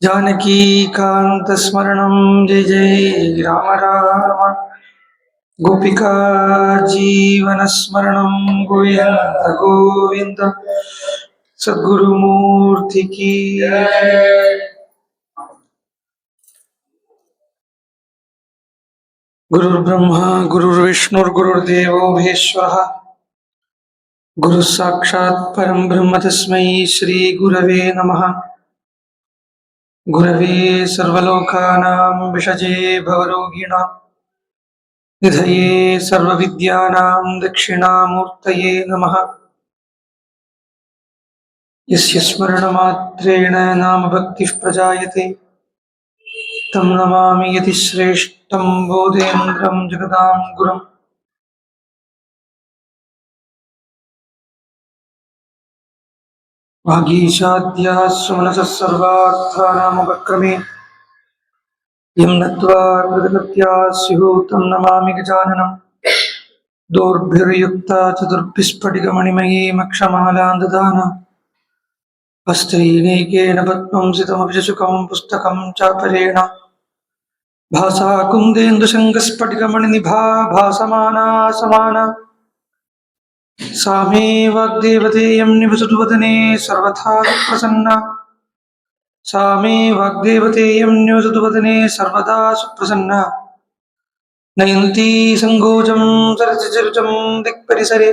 जानकीकान्तस्मरणं जय जय राम राम। गोपिका जीवनस्मरणं गोविन्द गोविन्द। सद्गुरुमूर्ति की जय। गुरुर्ब्रह्मा गुरुर्विष्णुर्गुरुर्देवो महेश्वरः। गुरुः साक्षात् परं ब्रह्म तस्मै श्री गुरवे नमः। गुरवे सर्वलोकानां विषजे भवरोगिणां निधये सर्वविद्यानां दक्षिणामूर्तये नमः। यस्य स्मरणमात्रेण नाम भक्तिः प्रजायते तं नमामि यतिश्रेष्ठं बोधेन्द्रं जगदां गुरुम्। वागीशाद्याः सुमनसः सर्वार्थानामुपक्रमे यं नत्वा कृतकृत्याः स्युः तं नमामि गजाननम्। दोर्भिर्युक्ता चतुर्भिस्फटिकमणिमयीमक्षमालां ददाना हस्तैनेकेन पद्मं सितमपि सुखं पुस्तकं चापरेण भासा कुन्देन्दुशङ्खस्फटिकमणिनिभा भासमाना समाना सा मे वाग्देवतेयं निवसतु वदने सर्वथा सुप्रसन्ना। सा मे वाग्देवतेयं निवसतु वदने सर्वदा सुप्रसन्ना। नयन्ती सङ्गोजं सरसिजरुचं दिक्परिसरे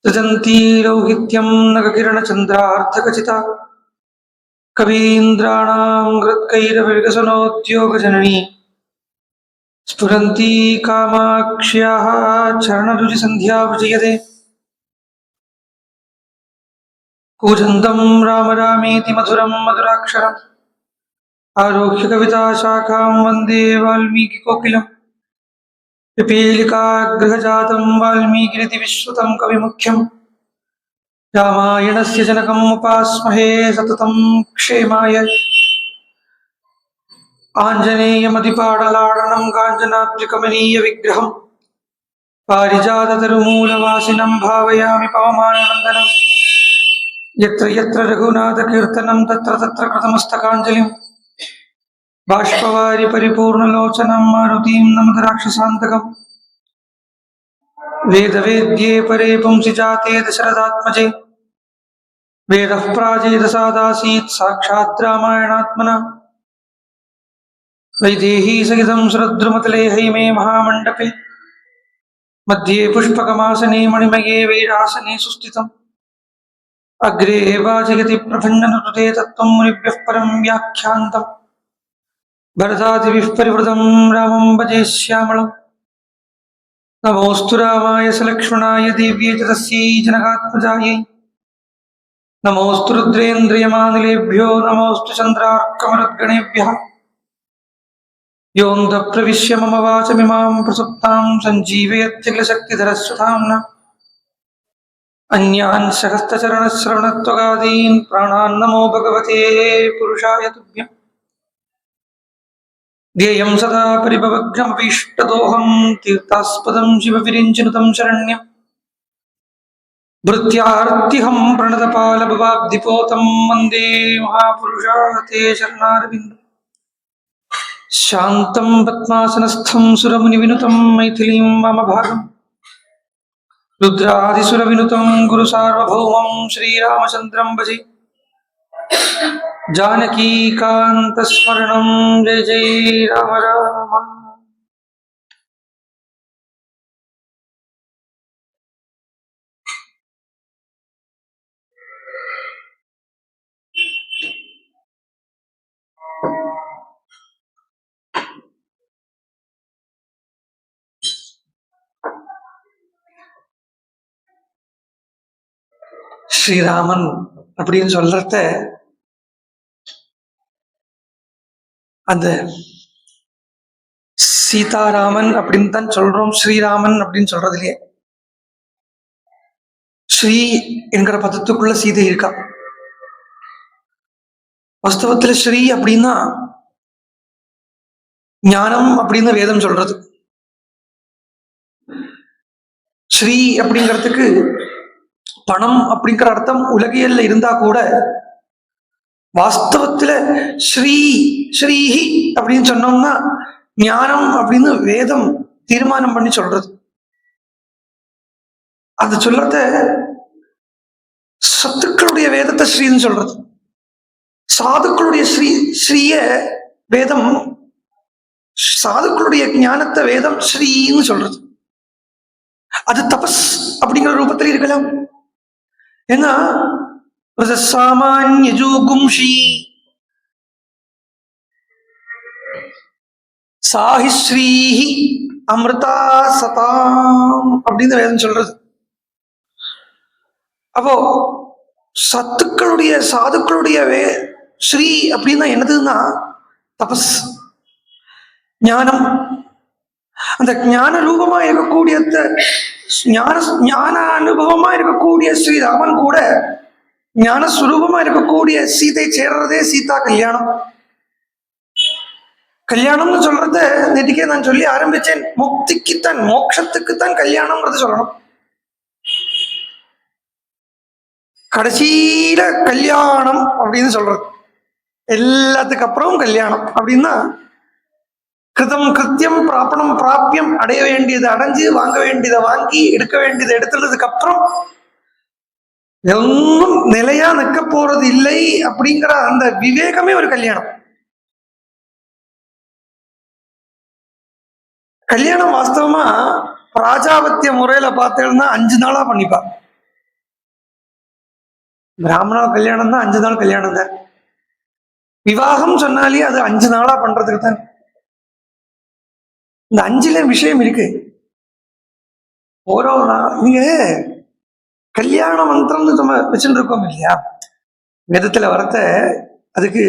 सृजन्ती लौहित्यं नगकिरणचन्द्रार्धखचिता कवीन्द्राणां हृत्कैरविकसनोद्योगजननी स्फुरन्ती कामाक्ष्याः चरणरुचिसन्ध्या विजयते। कूजन्तं राम रामेति मधुरं मधुराक्षरम् आरोह्य कविताशाखां वन्दे वाल्मीकिकोकिलम्। पिपीलिकागृहजातं वाल्मीकिरिति विश्रुतं कविमुख्यम् रामायणस्य जनकम् उपास्महे सततं क्षेमाय। आञ्जनेयमतिपाटलाडनं काञ्चनाद्रिकमनीयविग्रहम् पारिजाततरुमूलवासिनं भावयामि पवमाननन्दनम्। यत्र यत्र रघुनाथकीर्तनं तत्र तत्र कृतमस्तकाञ्जलिम् बाष्पवारि परिपूर्णलोचनं मारुतीं नमत राक्षसान्तकम्। वेदवेद्ये परे पुंसि जाते दशरथात्मजे वेदः प्राचेदसादासीत् साक्षात् रामायणात्मना। वैदेही सहितं सुरद्रुमतले हैमे महामण्डपे मध्ये पुष्पकमासने मणिमये वैरासने सुस्थितम्। अग्रे वाचयति प्रभञ्जनुते तत्त्वं मुनिभ्यः परं व्याख्यान्तम्। भरतादिभिः परिवृतं रामं भजे श्यामलम्। नमोऽस्तु रामाय सलक्ष्मणाय देव्यै च तस्यै जनकात्मजायै। नमोऽस्तु रुद्रेन्द्रियमानिलेभ्यो नमोऽस्तु चन्द्रार्कमरुद्गणेभ्यः। योऽन्तःप्रविश्य मम वाचमिमां प्रसुप्तां सञ्जीवयत्यखिलशक्तिधरस्वधाम्ना। अन्यान् सहस्रचरणश्रवणत्वगादीन् प्राणान् नमो भगवते पुरुषाय तुभ्यम्। ध्येयं सदा परिभवग्नमभीष्टदोहं तीर्थास्पदं शिवविरिञ्चिनुतं शरण्यम्। भृत्यार्तिहं प्रणतपालभवाब्धिपोतं वन्दे महापुरुषाते शरणारविन्दम्। शान्तं पद्मासनस्थं सुरमुनिविनुतं मैथिलीं वामभागम् रुद्रादिसुरविनुतं गुरुसार्वभौमं श्रीरामचन्द्रं भजे। जानकीकान्तस्मरणं जय जय राम राम। ஸ்ரீராமன் அப்படின்னு சொல்றத அந்த சீதாராமன் அப்படின்னு தான் சொல்றோம், ஸ்ரீராமன் அப்படின்னு சொல்றது இல்லையே. ஸ்ரீ என்கிற பதத்துக்குள்ள சீதை இருக்கா. வாஸ்தவத்துல ஸ்ரீ அப்படின்னா ஞானம் அப்படின்னு வேதம் சொல்றது. ஸ்ரீ அப்படிங்கிறதுக்கு பணம் அப்படிங்கிற அர்த்தம் உலகியல்ல இருந்தா கூட வாஸ்தவத்துல ஸ்ரீஹி அப்படின்னு சொன்னோம்னா ஞானம் அப்படின்னு வேதம் தீர்மானம் பண்ணி சொல்றது. அது சொல்றத சத்துக்களுடைய வேதத்தை ஸ்ரீன்னு சொல்றது, சாதுக்களுடைய ஸ்ரீய வேதம், சாதுக்களுடைய ஞானத்தை வேதம் ஸ்ரீன்னு சொல்றது. அது தபஸ் அப்படிங்கிற ரூபத்தில் இருக்கலாம். ஏன்னா சாமான்யஜூகும்ஷி சாஹி ஸ்ரீஹி அமிர்தா சதாம் அப்படின்னு வேதம் சொல்றது. அப்போ சத்துக்களுடைய சாதுக்களுடைய ஸ்ரீ அப்படின்னா என்னதுன்னா தபஸ், ஞானம். அந்த ஞான ரூபமா இருக்கக்கூடிய ஞான அனுபவமா இருக்கக்கூடிய ஸ்ரீராமன் கூட ஞான சுரூபமா இருக்கக்கூடிய சீதை சேர்றதே சீதா கல்யாணம். கல்யாணம்னு சொல்றத நேற்றுக்கே நான் சொல்லி ஆரம்பிச்சேன். முக்திக்குத்தான், மோட்சத்துக்குத்தான் கல்யாணம்ன்றது சொல்லணும். கடைசியில கல்யாணம் அப்படின்னு சொல்றது, எல்லாத்துக்கு அப்புறம் கல்யாணம் அப்படின்னா கிருதம் கிருத்தியம் பிராபணம் பிராபியம், அடைய வேண்டியதை அடைஞ்சு வாங்க வேண்டியதை வாங்கி எடுக்க வேண்டியதை எடுத்துறதுக்கு அப்புறம் ஒன்னும் நிலையா நிற்க போறது இல்லை அப்படிங்கிற அந்த விவேகமே ஒரு கல்யாணம். கல்யாணம் வாஸ்தவமா பிராஜாபத்திய முறையில பார்த்தேன்னா 5 நாளா பண்ணிப்பா. பிராமணா கல்யாணம் தான் 5 நாள் கல்யாணம் தான். விவாகம் சொன்னாலே அது 5 நாளா பண்றதுக்கு தான். இந்த 5ல விஷயம் இருக்கு. ஓரோ நீங்க கல்யாண மந்திரம்னு நம்ம வச்சுட்டு இருக்கோம் இல்லையா, வேதத்துல வரத்த அதுக்கு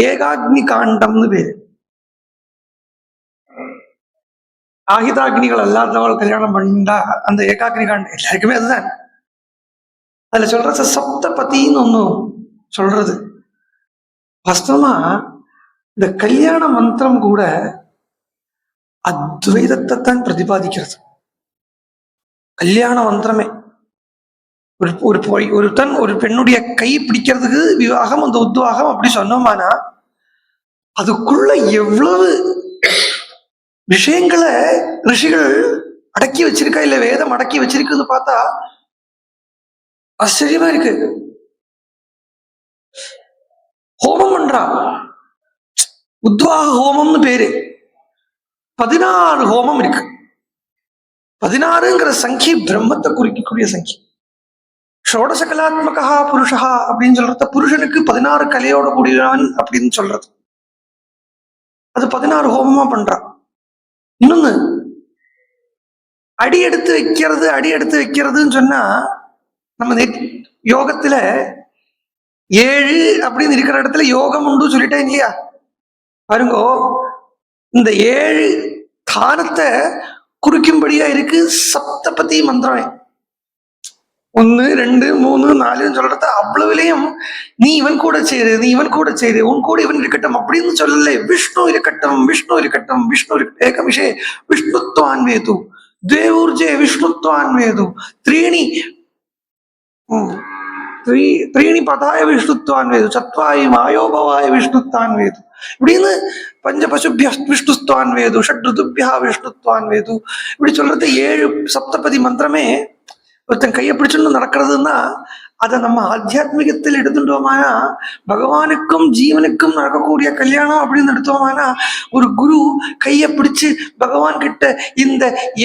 ஏகாக்னி காண்டம்னு பேரு. ஆகிதாக்னிகள் அல்லாதவள் கல்யாணம் பண்ணா அந்த ஏகாக்னி காண்டம் எல்லாருக்குமே அதுதான். அதுல சொல்ற சப்தபதின்னு ஒண்ணு சொல்றது. வாஸ்தவமா இந்த கல்யாண மந்திரம் கூட அத்வைதத்தை தான் பிரதிபாதிக்கிறது. கல்யாண மந்திரமே ஒருத்தன் ஒரு பெண்ணுடைய கை பிடிக்கிறதுக்கு விவாகம், அந்த உத்வாகம் அப்படி சொன்னோமானா அதுக்குள்ள எவ்வளவு விஷயங்களை ரிஷிகள் அடக்கி வச்சிருக்கா, இல்ல வேதம் அடக்கி வச்சிருக்குது பார்த்தா ஆச்சரியமா இருக்கு. ஹோமம் பண்றா, உத்வாக ஹோமம்னு பேரு. 16 ஹோமம் இருக்கு. 16ங்கிற சங்கி பிரம்மத்தை குறிக்கக்கூடிய சங்கி. ஷோடச கலாத்மகா புருஷா அப்படின்னு சொல்றத புருஷனுக்கு 16 கலையோட கூடியவன் அப்படின்னு சொல்றது. அது 16 ஹோமமா பண்றான். இன்னொன்னு அடி எடுத்து வைக்கிறதுன்னு சொன்னா நம்ம யோகத்துல 7 அப்படின்னு இருக்கிற இடத்துல யோகம் உண்டு சொல்லிட்டேன் இல்லையா. பாருங்கோ, இந்த 7 தானத்தை குறிக்கும்படியா இருக்கு சப்தபதி மந்திரம். 1 2 3 4 சொல்றத அவ்வளவுலயும் நீ இவன் கூட சேரு, நீ இவன் கூட சேரு, உன் கூட இவன் இருக்கட்டும் அப்படின்னு சொல்லல. விஷ்ணு இருக்கட்டும், விஷ்ணு இருக்கட்டும், விஷ்ணு ஏகமிஷே விஷ்ணுத்வான்வேது, தேவூர்ஜே விஷ்ணுத்வான்வேது, த்ரீணி பதாய விஷ்ணுத்வான்வேது, சத்வாயி மாயோபவாய விஷ்ணுத்வான்வேது இப்படின்னு பஞ்ச பசுபிய விஷ்ணுத்வான்வேது, ஷட்ருதுபியா விஷ்ணுத்வான்வேது இப்படி சொல்றது 7 சப்தபதி மந்திரமே. ஒருத்தன் கையை பிடிச்சுன்னு நடக்கிறதுன்னா அதை நம்ம ஆத்தியாத்மிகத்தில் எடுத்துட்டோமானா, பகவானுக்கும் ஜீவனுக்கும் நடக்கக்கூடிய கல்யாணம் அப்படின்னு எடுத்தோமானா, ஒரு குரு கையை பிடிச்சு பகவான் கிட்ட இந்த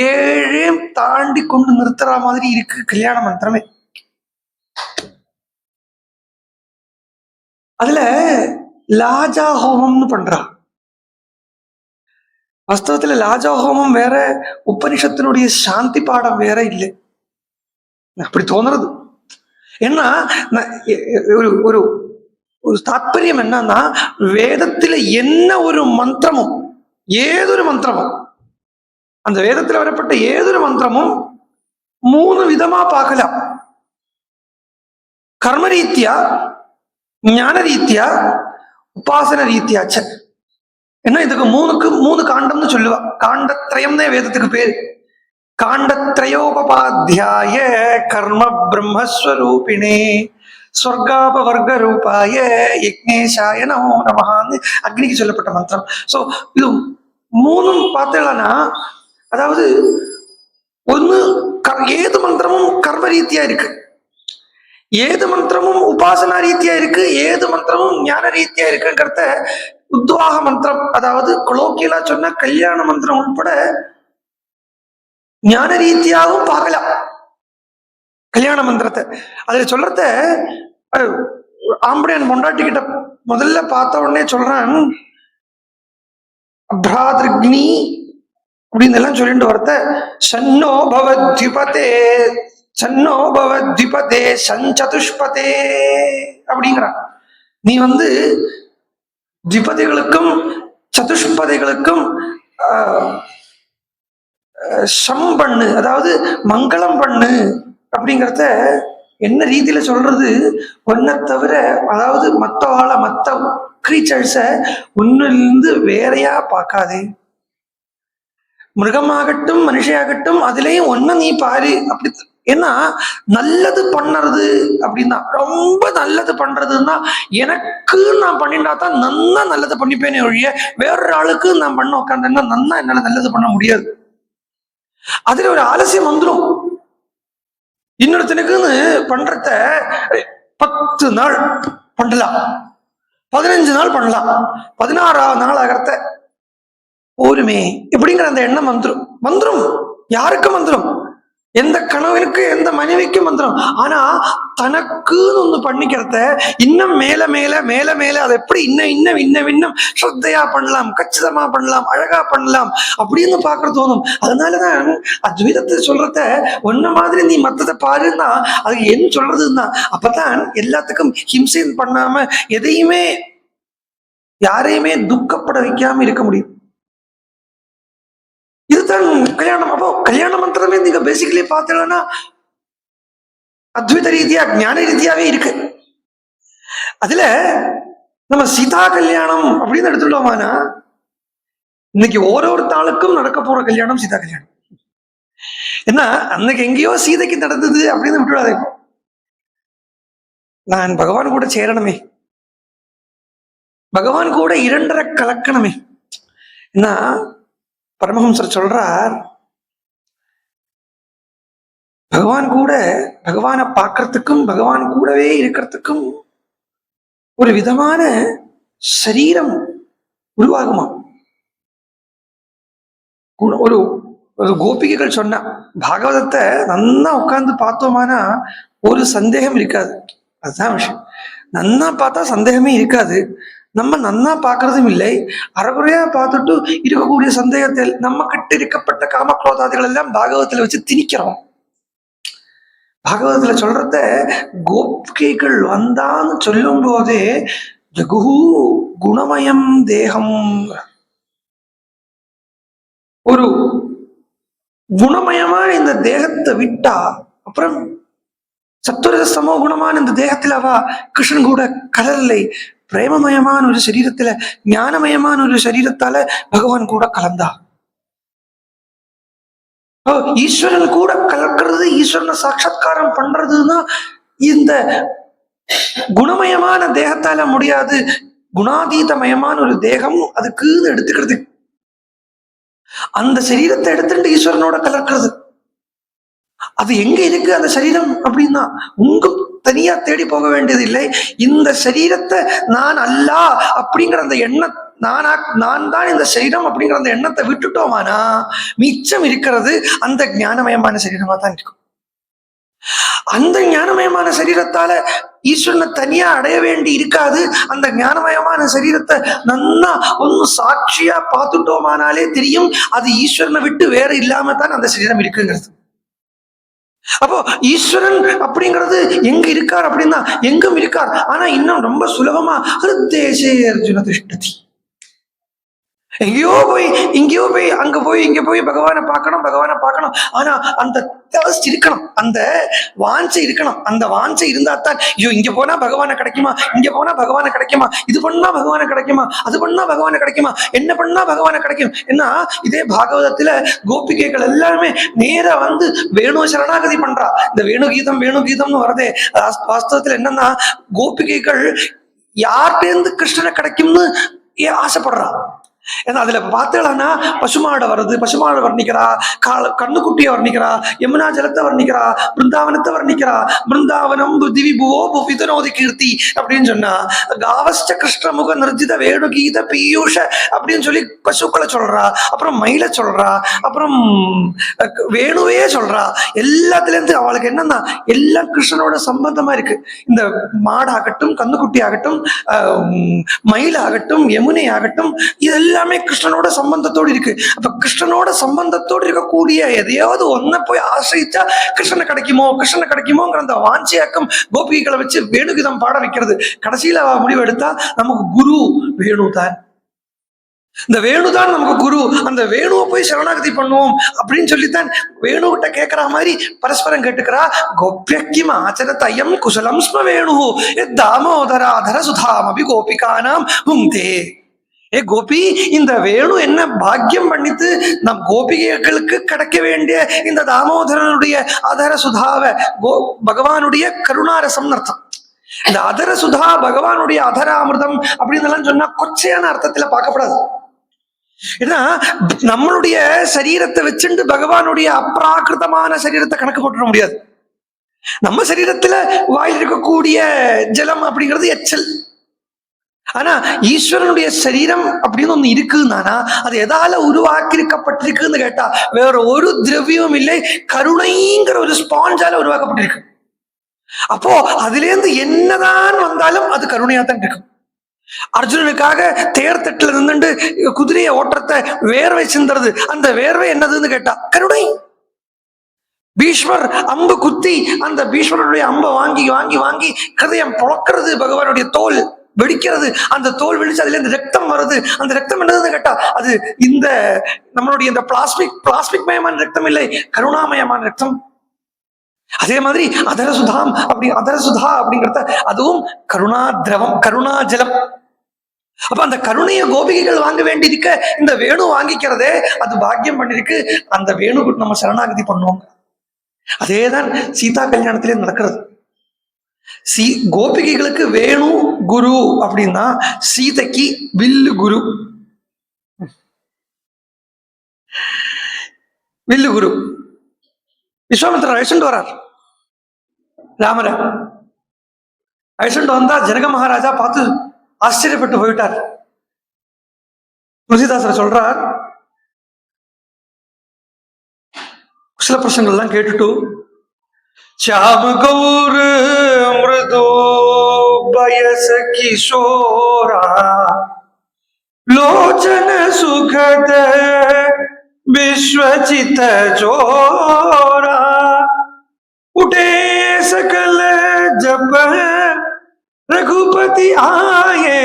7 தாண்டி கொண்டு நிறுத்துற மாதிரி இருக்கு கல்யாண மந்திரமே. அதுல லாஜா ஹோமம்னு பண்றா. வாஸ்தவத்துல லாஜா ஹோமம் வேற, உபனிஷத்தினுடைய சாந்தி பாடம் வேற இல்லை, அப்படி தோணுறது. ஏன்னா ஒரு ஒரு தாற்பயம் என்னன்னா, வேதத்துல என்ன ஒரு மந்திரமும், ஏதொரு மந்திரமும், அந்த வேதத்துல வரப்பட்ட ஏதொரு மந்திரமும் 3 விதமா பார்க்கலாம். கர்ம ரீத்தியா, ஞான ரீத்தியா, உபாசன ரீத்தியாச்ச. ஏன்னா இதுக்கு 3 காண்டம்னு சொல்லுவா. காண்டத்ரயம்னே வேதத்துக்கு பேரு. காண்டத்ரயோபாத்தியாய கர்ம பிரம்மஸ்வரூபிணே ஸ்வர்காபவர்க ரூபாய யக்னேஷாய நமோ நமஹான்னு அக்னிக்கு சொல்லப்பட்ட மந்திரம். சோ இது மூணும் பார்த்தேன்னா, அதாவது ஒண்ணு ஏது மந்திரமும் கர்ம ரீதியா இருக்கு, ஏது மந்திரமும் உபாசனா ரீதியா இருக்கு, ஏது மந்திரமும் ஞான ரீதியா இருக்குங்கிறத உத்வாக மந்திரம், அதாவது கொலோக்கியலா சொன்ன கல்யாண மந்திரம் உட்பட ஞான ரீதியாகவும் பார்க்கலாம் கல்யாண மந்திரத்தை. அதுல சொல்றத ஆம்படையன் பொண்டாட்டி கிட்ட முதல்ல பார்த்த உடனே சொல்றான், அப்ராத்ரிக்னி அப்படின்னு எல்லாம் சொல்லிட்டு வரத்த, சன்னோ பவத்யுபதே சன்னோ பவத்யுபதே சஞ்சதுஷ்பதே அப்படிங்கிறான். நீ திபதிகளுக்கும் சதுஷ்பதைகளுக்கும் சம் பண்ணு, அதாவது மங்களம் பண்ணு அப்படிங்கிறத என்ன ரீதியில சொல்றது, ஒன்ன தவிர, அதாவது மற்ற கிரீச்சர்ஸ ஒன்னிலிருந்து வேறையா பார்க்காதே, மிருகமாகட்டும் மனுஷியாகட்டும் அதுலயும் ஒன்ன நீ பாரு அப்படி. ஏன்னா நல்லது பண்ணறது அப்படின்னா, ரொம்ப நல்லது பண்றதுன்னா எனக்கு நான் பண்ணினா தான் நன்னா நல்லது பண்ணிப்பேனே ஒழிய வேறொரு ஆளுக்கு நான் பண்ண உட்காந்தேன்னா நன்னா என்னால நல்லது பண்ண முடியாது. அதுல ஒரு ஆலசியம் வந்துடும். இன்னொருத்தனுக்குன்னு பண்றத 10 நாள் பண்ணலாம், 15 நாள் பண்ணலாம், 16ஆவது நாள் ஆகிறத போருமே இப்படிங்கிற அந்த எண்ணம் வந்துடும். யாருக்கும் வந்துடும், எந்த கணவனுக்கு எந்த மனைவிக்கும் வந்துடும். ஆனா தனக்குன்னு ஒண்ணு பண்ணிக்கிறத இன்னும் மேல மேல மேல மேல அதை எப்படி இன்னும் ஸ்ரத்தையா பண்ணலாம், கச்சிதமா பண்ணலாம், அழகா பண்ணலாம் அப்படின்னு பார்க்க தோணும். அதனாலதான் அத்வைதத்தை சொல்றத ஒன்ன மாதிரி நீ மத்ததை பாருன்னா அது என்ன சொல்றதுன்னா, அப்பதான் எல்லாத்துக்கும் ஹிம்சைன் பண்ணாம எதையுமே யாரையுமே துக்கப்பட வைக்காம இருக்க முடியும். இதுதான் கல்யாணம். அப்போ கல்யாண மந்திரமே நீங்க பேசிக்கலி பார்த்தீங்கன்னா அத்வைத ரீதியா ஞான ரீதியாவே இருக்கு. அதுல நம்ம சீதா கல்யாணம் அப்படின்னு எடுத்துட்டோமானா, இன்னைக்கு ஒரு தாளுக்கும் நடக்க போற கல்யாணம் சீதா கல்யாணம். ஏன்னா அன்னைக்கு எங்கேயோ சீதைக்கு நடந்தது அப்படின்னு விட்டுடாதே. நான் பகவான் கூட சேரணுமே, பகவான் கூட 2.5 கலக்கணுமே. ஏன்னா பரமஹம்சர் சொல்றார், பகவானை பார்க்கறதுக்கும் பகவான் கூடவே இருக்கிறதுக்கும் ஒரு விதமான சரீரம் உருவாகுமா. ஒரு கோபிகைகள் சொன்ன பாகவதத்தை நன்னா உட்கார்ந்து பார்த்தோமானா ஒரு சந்தேகம் இருக்காது. அதுதான் விஷயம். நன்னா பார்த்தா சந்தேகமே இருக்காது. நம்ம நன்னா பார்க்கறதும் இல்லை, அறகுறையா பார்த்துட்டு இருக்கக்கூடிய சந்தேகத்தை நம்ம கிட்ட இருக்கப்பட்ட காமக்ரோதாதிகள் எல்லாம் பாகவத்துல வச்சு திணிக்கிறோம். பாகவதத்துல சொல்றத கோபிகைகள் வந்தான்னு சொல்லும் போதே ஜகு குணமயம் தேகம், ஒரு குணமயமான இந்த தேகத்தை விட்டா அப்புறம் சத்துரஜ சமோ குணமான இந்த தேகத்துல அவ கிருஷ்ணன் கூட கலரலை. பிரேமமயமான ஒரு சரீரத்துல ஞானமயமான ஒரு சரீரத்தால பகவான் கூட கலந்தா. ஈஸ்வரன் கூட கலக்கிறது, ஈஸ்வரனை சாட்சாத்காரம் பண்றதுன்னா இந்த குணமயமான தேகத்தால முடியாது. குணாதீதமயமான ஒரு தேகம் அதுக்கு எடுத்துக்கிறது, அந்த சரீரத்தை எடுத்துட்டு ஈஸ்வரனோட கலக்கிறது. அது எங்க இருக்கு அந்த சரீரம் அப்படின்னா, உங்க தனியா தேடி போக வேண்டியது இல்லை. இந்த சரீரத்தை நான் அல்ல அப்படிங்கிற அந்த எண்ணம், நான் தான் இந்த சரீரம் அப்படிங்கிற அந்த எண்ணத்தை விட்டுட்டோமானா மிச்சம் இருக்கிறது அந்த ஞானமயமான சரீரமா தான் இருக்கும். அந்த ஞானமயமான சரீரத்தால ஈஸ்வரனை தனியா அடைய வேண்டி இருக்காது. அந்த ஞானமயமான சரீரத்தை நன்னா ஒன்னும் சாட்சியா பார்த்துட்டோமானாலே தெரியும் அது ஈஸ்வரனை விட்டு வேற இல்லாம தான் அந்த சரீரம் இருக்குங்கிறது. அப்போ ஈஸ்வரன் அப்படிங்கிறது எங்க இருக்கார் அப்படின்னா எங்கும் இருக்கார். ஆனா இன்னும் ரொம்ப சுலபமா ஹிருத்தேசே அர்ஜுன திஷ்டதி, எங்கேயோ போய் அங்க போய் இங்க போய் பகவானை பார்க்கணும். ஆனா அந்த thirst இருக்கணும், அந்த வாஞ்சை இருக்கணும். அந்த வாஞ்சை இருந்தா தான், ஐயோ இங்க போனா பகவானை கிடைக்குமா, இங்க போனா பகவானை கிடைக்குமா, இது பண்ணா பகவானை கிடைக்குமா, அது பண்ணா பகவானை கிடைக்குமா, என்ன பண்ணா பகவானை கிடைக்கும். ஏன்னா இதே பாகவதத்துல கோபிகைகள் எல்லாருமே நேரா வந்து வேணு சரணாகதி பண்றா. இந்த வேணு கீதம்னு வரதே வாஸ்தவத்துல என்னன்னா, கோபிகைகள் யார்கிட்ட கிருஷ்ணனை கிடைக்கும்னு ஆசைப்படுறா. ஏன்னா அதுல பார்த்தீங்கன்னா பசுமாடை வருது, பசுமாடை வர்ணிக்கிறா, கண்ணுக்குட்டியை வர்ணிக்கிறா, யமுனா ஜலத்தை வர்ணிக்கிறா, பிருந்தாவனத்தை வர்ணிக்கிறா. பிருந்தாவனம் புத்தி புவோ புவிதனோதி கீர்த்தி அப்படின்னு சொன்னா, காவஸ்ட கிருஷ்ணமுக நிர்ஜித வேணு கீத பீயூஷ அப்படின்னு சொல்லி பசுக்களை சொல்றா, அப்புறம் மயிலை சொல்றா, அப்புறம் வேணுவே சொல்றா. எல்லாத்துல இருந்து அவளுக்கு என்னன்னா எல்லாம் கிருஷ்ணனோட சம்பந்தமா இருக்கு. இந்த மாடாகட்டும், கண்ணுக்குட்டி ஆகட்டும், மயில் ஆகட்டும், யமுனை ஆகட்டும், இதெல்லாம் எல்லாமே கிருஷ்ணனோட சம்பந்தத்தோடு இருக்கு. அப்ப கிருஷ்ணனோட சம்பந்தத்தோடு இருக்கக்கூடிய எதையாவது ஒன்ன போய் ஆசிரிச்சா கிருஷ்ணனை கிடைக்குமோங்கிற அந்த வாஞ்சியாக்கம் கோபிகளை வச்சு வேணுகிதம் பாட வைக்கிறது. கடைசியில முடிவு எடுத்தா நமக்கு குரு வேணுதான், இந்த வேணுதான் நமக்கு குரு. அந்த வேணுவை போய் சரணாகதி பண்ணுவோம் அப்படின்னு சொல்லித்தான் வேணுகிட்ட கேட்கிற மாதிரி பரஸ்பரம் கேட்டுக்கிறா. கோபியக்கிம் ஆச்சரதயம் குசலம் ஸ்ம வேணு தாமோதராதர சுதாம் அபி கோபிகானாம் புங்கே. ஏ கோபி, இந்த வேணு என்ன பாக்கியம் பண்ணித்து நம் கோபிகைகளுக்கு கிடைக்க வேண்டிய இந்த தாமோதரனுடைய அதர சுதாவை, பகவானுடைய கருணாரசம் அர்த்தம். இந்த அதர சுதா பகவானுடைய அதர அமிர்தம் அப்படின்னு சொன்னா கொச்சையான அர்த்தத்துல பார்க்கப்படாது. ஏன்னா நம்மளுடைய சரீரத்தை வச்சுட்டு பகவானுடைய அப்ராகிருதமான சரீரத்தை கணக்கு போட்டுட முடியாது. நம்ம சரீரத்துல வாயில் இருக்கக்கூடிய ஜலம் அப்படிங்கிறது எச்சல். ஆனா ஈஸ்வரனுடைய சரீரம் அப்படின்னு ஒண்ணு இருக்குன்னா அது எதால உருவாக்கியிருக்கப்பட்டிருக்குன்னு கேட்டா வேற ஒரு திரவியமும் இல்லை, கருணைங்கிற ஒரு ஸ்பாஞ்சால உருவாக்கப்பட்டிருக்கு. அப்போ அதுல இருந்து என்னதான் வந்தாலும் அது கருணையா தான் இருக்கும். அர்ஜுனனுக்காக தேர்தட்டுல நின்றுட்டு குதிரையை ஓட்டுறத வேர்வை சிந்துறது, அந்த வேர்வை என்னதுன்னு கேட்டா கருணை. பீஷ்மர் அம்பு குத்தி அந்த பீஷ்மருடைய அம்பை வாங்கி வாங்கி வாங்கி ஹிருதயம் புழக்கிறது, பகவானுடைய தோல் வெடிக்கிறது, அந்த தோல் வெடிச்சு அதுல இருந்து ரத்தம் வருது. அந்த ரத்தம் என்னதுன்னு கேட்டா அது இந்த நம்மளுடைய இந்த பிளாஸ்டிக் மயமான ரத்தம் இல்லை, கருணாமயமான ரத்தம். அதே மாதிரி அதரசுதா அப்படிங்கிறத அதுவும் கருணா திரவம், கருணா ஜலம். அப்ப அந்த கருணைய கோபிகைகள் வாங்க வேண்டியிருக்க இந்த வேணு வாங்கிக்கிறதே அது பாக்கியம் பண்ணிருக்கு. அந்த வேணுக்கு நம்ம சரணாகதி பண்ணுவோம். அதேதான் சீதா கல்யாணத்திலே நடக்கிறது. கோபிகைகளுக்கு வேணு குரு அப்படின்னா சீதைக்கு வில்லு குரு. வில்லு குரு விஸ்வாமித்திரர் அழைச்சுட்டு வரார். ராமரை அழைச்சுட்டு வந்தா ஜனக மகாராஜா பார்த்து ஆச்சரியப்பட்டு போயிட்டார். துளசிதாசர் சொல்றார், குசல பிரசங்கள்லாம் கேட்டுட்டு श्याम गौर मृदु बयस किशोरा लोचन सुखद विश्वचित जोरा उठे सकल जप रघुपति आए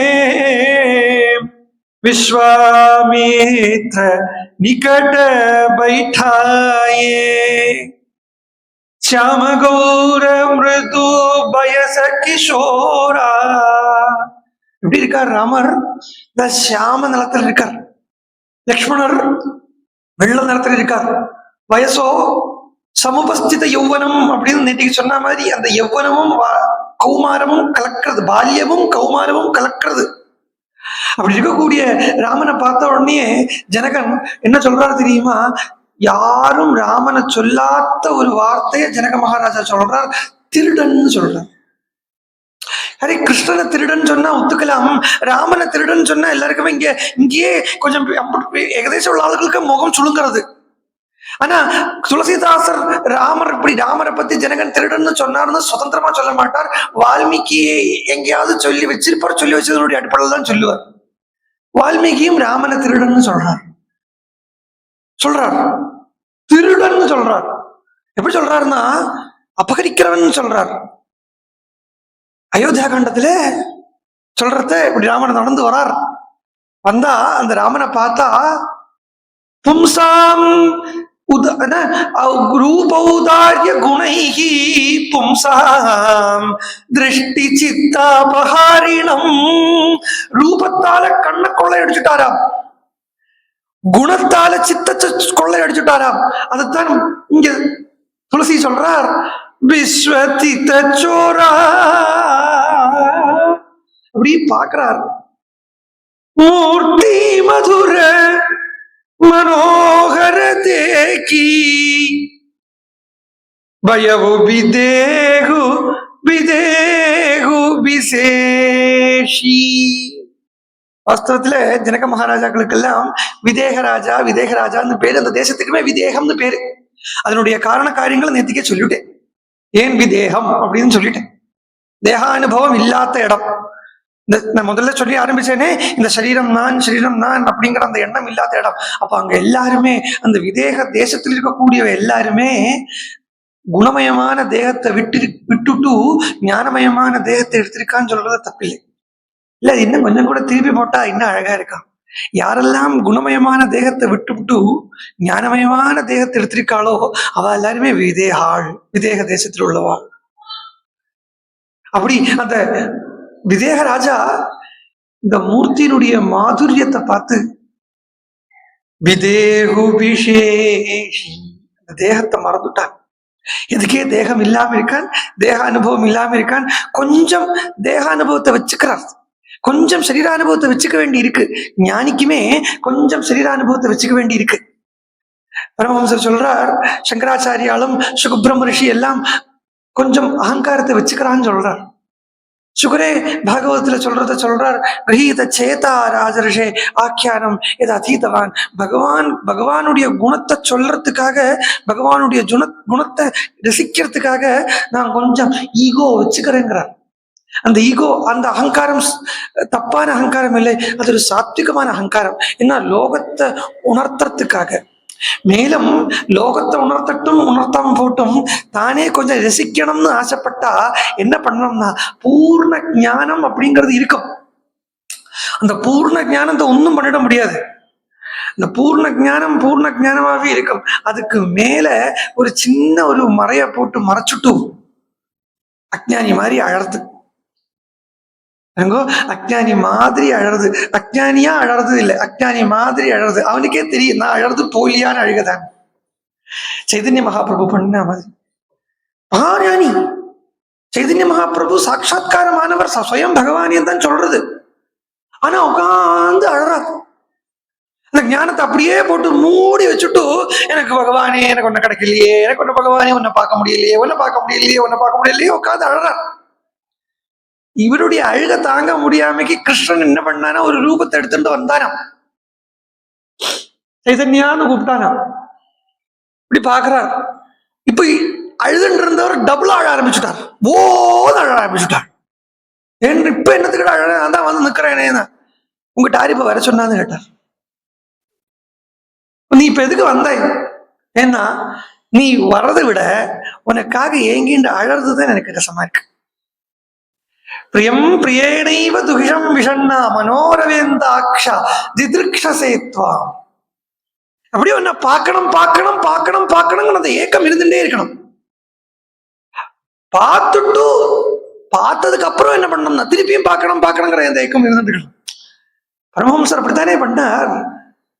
विश्वामित्र निकट बैठाए श्याम गौर மிருது பயச கிஷோரா. எப்படி இருக்கார் ராமர்? இந்த சியாம நிலத்தில் இருக்கார். லக்ஷ்மணர் வெள்ள நிலத்தில் இருக்கார். வயசோ சமுபஸ்தித யௌவனம் அப்படின்னு நேற்றுக்கு சொன்ன மாதிரி அந்த யௌவனமும் கௌமாரமும் கலக்கிறது, பால்யமும் கௌமாரமும் கலக்கிறது. அப்படி இருக்கக்கூடிய ராமனை பார்த்த உடனே ஜனகன் என்ன சொல்றாரு தெரியுமா? யாரும் ராமனை சொல்லாத ஒரு வார்த்தையை ஜனக மகாராஜா சொல்றார், திருடன்னு சொல்றார். அரே, கிருஷ்ணனை திருடன் சொன்னா ஒத்துக்கலாம், ராமனை திருடன் சொன்னா எல்லாருக்குமே இங்கேயே கொஞ்சம் ஏகதேசம் உள்ள ஆளுகளுக்கு முகம் சுழுங்கிறது. ஆனா துளசிதாசர் ராமரை பத்தி ஜனகன் திருடன்னு சொன்னார்னு சுதந்திரமா சொல்ல மாட்டார். வால்மீகி எங்கேயாவது சொல்லி வச்சிருப்பார், சொல்லி வச்சதனுடைய அடிப்படையில் தான் சொல்லுவார். வால்மீகியும் ராமனை திருடன்னு சொல்றார். திருடன் சொல்றார். எப்படி சொல்றாருன்னா அபகரிக்கிறவன் சொல்றார். அயோத்தியா காண்டத்திலே சொல்றத இப்படி ராமன் நடந்து வரார். வந்தா அந்த ராமனை பார்த்தா பும்சாம் ரூபௌதாரிய குணைஹி பும்சாம் திருஷ்டி சித்தாபஹாரிணம். ரூபத்தால கண்ண கொள்ளையடிச்சுட்டாராம், குணத்தால சித்தத்தை கொள்ளையடிச்சுட்டாராம். அதுதான் இங்க துளசி சொல்றார், விஸ்வதித சோரா. அப்படி பாக்குறார், மூர்த்தி மதுர மனோகர தேகி பயவு விதேகு விதேகு விசேஷி. வாஸ்தவத்துல ஜனக மகாராஜாக்களுக்கெல்லாம் விதேகராஜா விதேகராஜான்னு பேரு, அந்த தேசத்துக்குமே விதேகம்னு பேரு. அதனுடைய காரண காரியங்களை நேத்திக்கே சொல்லிவிட்டேன். ஏன் விதேகம் அப்படின்னு சொல்லிட்டேன். தேகானுபவம் இல்லாத இடம். நான் முதல்ல சொல்லி ஆரம்பிச்சேனே, இந்த சரீரம் நான் அப்படிங்கிற அந்த எண்ணம் இல்லாத இடம். அப்ப அங்க எல்லாருமே அந்த விதேக தேசத்தில் இருக்கக்கூடிய எல்லாருமே குணமயமான தேகத்தை விட்டுட்டு ஞானமயமான தேகத்தை எடுத்திருக்கான்னு சொல்றது தப்பில்லை. இல்ல அது இன்னும் கொஞ்சம் கூட திருப்பி போட்டா இன்னும் அழகா இருக்கான். யாரெல்லாம் குணமயமான தேகத்தை விட்டுவிட்டு ஞானமயமான தேகத்தை எடுத்திருக்காளோ அவ எல்லாருமே விதேகாள், விதேக தேசத்தில் உள்ளவாள். அப்படி அந்த விதேக ராஜா இந்த மூர்த்தியினுடைய மாதுரியத்தை பார்த்து விதேகு விசேஷி, அந்த தேகத்தை மறந்துட்டான். எதுக்கே தேகம் இல்லாம இருக்கான், தேக அனுபவம் இல்லாம இருக்கான். கொஞ்சம் தேக அனுபவத்தை வச்சுக்கிறார், கொஞ்சம் சரீரானுபவத்தை வச்சுக்க வேண்டி இருக்கு. ஞானிக்குமே கொஞ்சம் சரீரானுபவத்தை வச்சுக்க வேண்டி இருக்கு. பரமஹம்சர் சொல்றார், சங்கராச்சாரியாலும் சுகபிரம்ம ரிஷி எல்லாம் கொஞ்சம் அகங்காரத்தை வச்சுக்கிறான்னு சொல்றார். சுகரே பாகவதத்துல சொல்றார், கிரகீத சேதா ராஜரிஷே ஆக்கியானம் எது அதீதவான். பகவானுடைய குணத்தை சொல்றதுக்காக, பகவானுடைய குணத்தை ரசிக்கிறதுக்காக நான் கொஞ்சம் ஈகோ வச்சுக்கிறேங்கிறார். அந்த ஈகோ, அந்த அகங்காரம் தப்பான அகங்காரம் இல்லை, அது ஒரு சாத்விகமான அகங்காரம். ஏன்னா லோகத்தை உணர்த்துறதுக்காக. மேலும் லோகத்தை உணர்த்தாம போட்டும் தானே கொஞ்சம் ரசிக்கணும்னு ஆசைப்பட்டா என்ன பண்ணணும்னா பூர்ண ஞானம் அப்படிங்கிறது இருக்கும். அந்த பூர்ண ஞானத்தை ஒன்றும் பண்ணிட முடியாது. இந்த பூர்ண ஞானமாவே இருக்கும். அதுக்கு மேல ஒரு சின்ன ஒரு மறைய போட்டு மறைச்சுட்டு அஜ்ஞானி மாதிரி அழறது. அஜ்ஞானி மாதிரி அழறது, அஜ்ஞானியா அழறது இல்லை, அஜ்ஞானி மாதிரி அழறது. அவனுக்கே தெரியும் நான் அழறது போலியான அழுகதான். சைதன்ய மகாபிரபு பண்ண மாதிரி மகாஞானி சைதன்ய மகாபிரபு சாட்சாத்காரமானவர், ஸ்வயம் பகவானியம் தான் சொல்றது. ஆனா உட்கார்ந்து அழறாரு. அந்த ஞானத்தை அப்படியே போட்டு மூடி வச்சுட்டு, எனக்கு பகவானே எனக்கு ஒன்ன கிடைக்கலையே, எனக்கு ஒன்ன பகவானே உன்னை பார்க்க முடியலையே, உன்னை பார்க்க முடியலையே உட்காந்து அழறார். இவருடைய அழுக தாங்க முடியாமைக்கு கிருஷ்ணன் என்ன பண்ணானா, ஒரு ரூபத்தை எடுத்துட்டு வந்தானா, சைதன்யான்னு கூப்பிட்டானா. இப்படி பாக்குறார். இப்ப அழுதுன்னு இருந்தவர் டபுளா அழ ஆரம்பிச்சுட்டார், அழ ஆரம்பிச்சுட்டார். இப்ப என்னத்துக்கிட்ட அழ, நான் தான் வந்து நிக்கிறேனே, உங்க டாரிப்ப வர சொன்னான்னு கேட்டார். நீ இப்ப எதுக்கு வந்த? ஏன்னா நீ வர்றதை விட உனக்காக ஏங்கின்ற அழறதுதான் எனக்கு கஷ்டமா இருக்கு. பிரியம் பிரியேணைவ துகிஷம் விஷண்ணா மனோரவேந்தாக்ஷா திதிருக்ஷசேத்வாம். அப்படியே உன்னை பார்க்கணும் அந்த ஏக்கம் இருந்துட்டே இருக்கணும். பார்த்ததுக்கு அப்புறம் என்ன பண்ணணும்னா திருப்பியும் பார்க்கணுங்கிற அந்த ஏக்கம் இருந்துட்டு இருக்கணும். பரமஹம்சர் அப்படித்தானே பண்ணார்.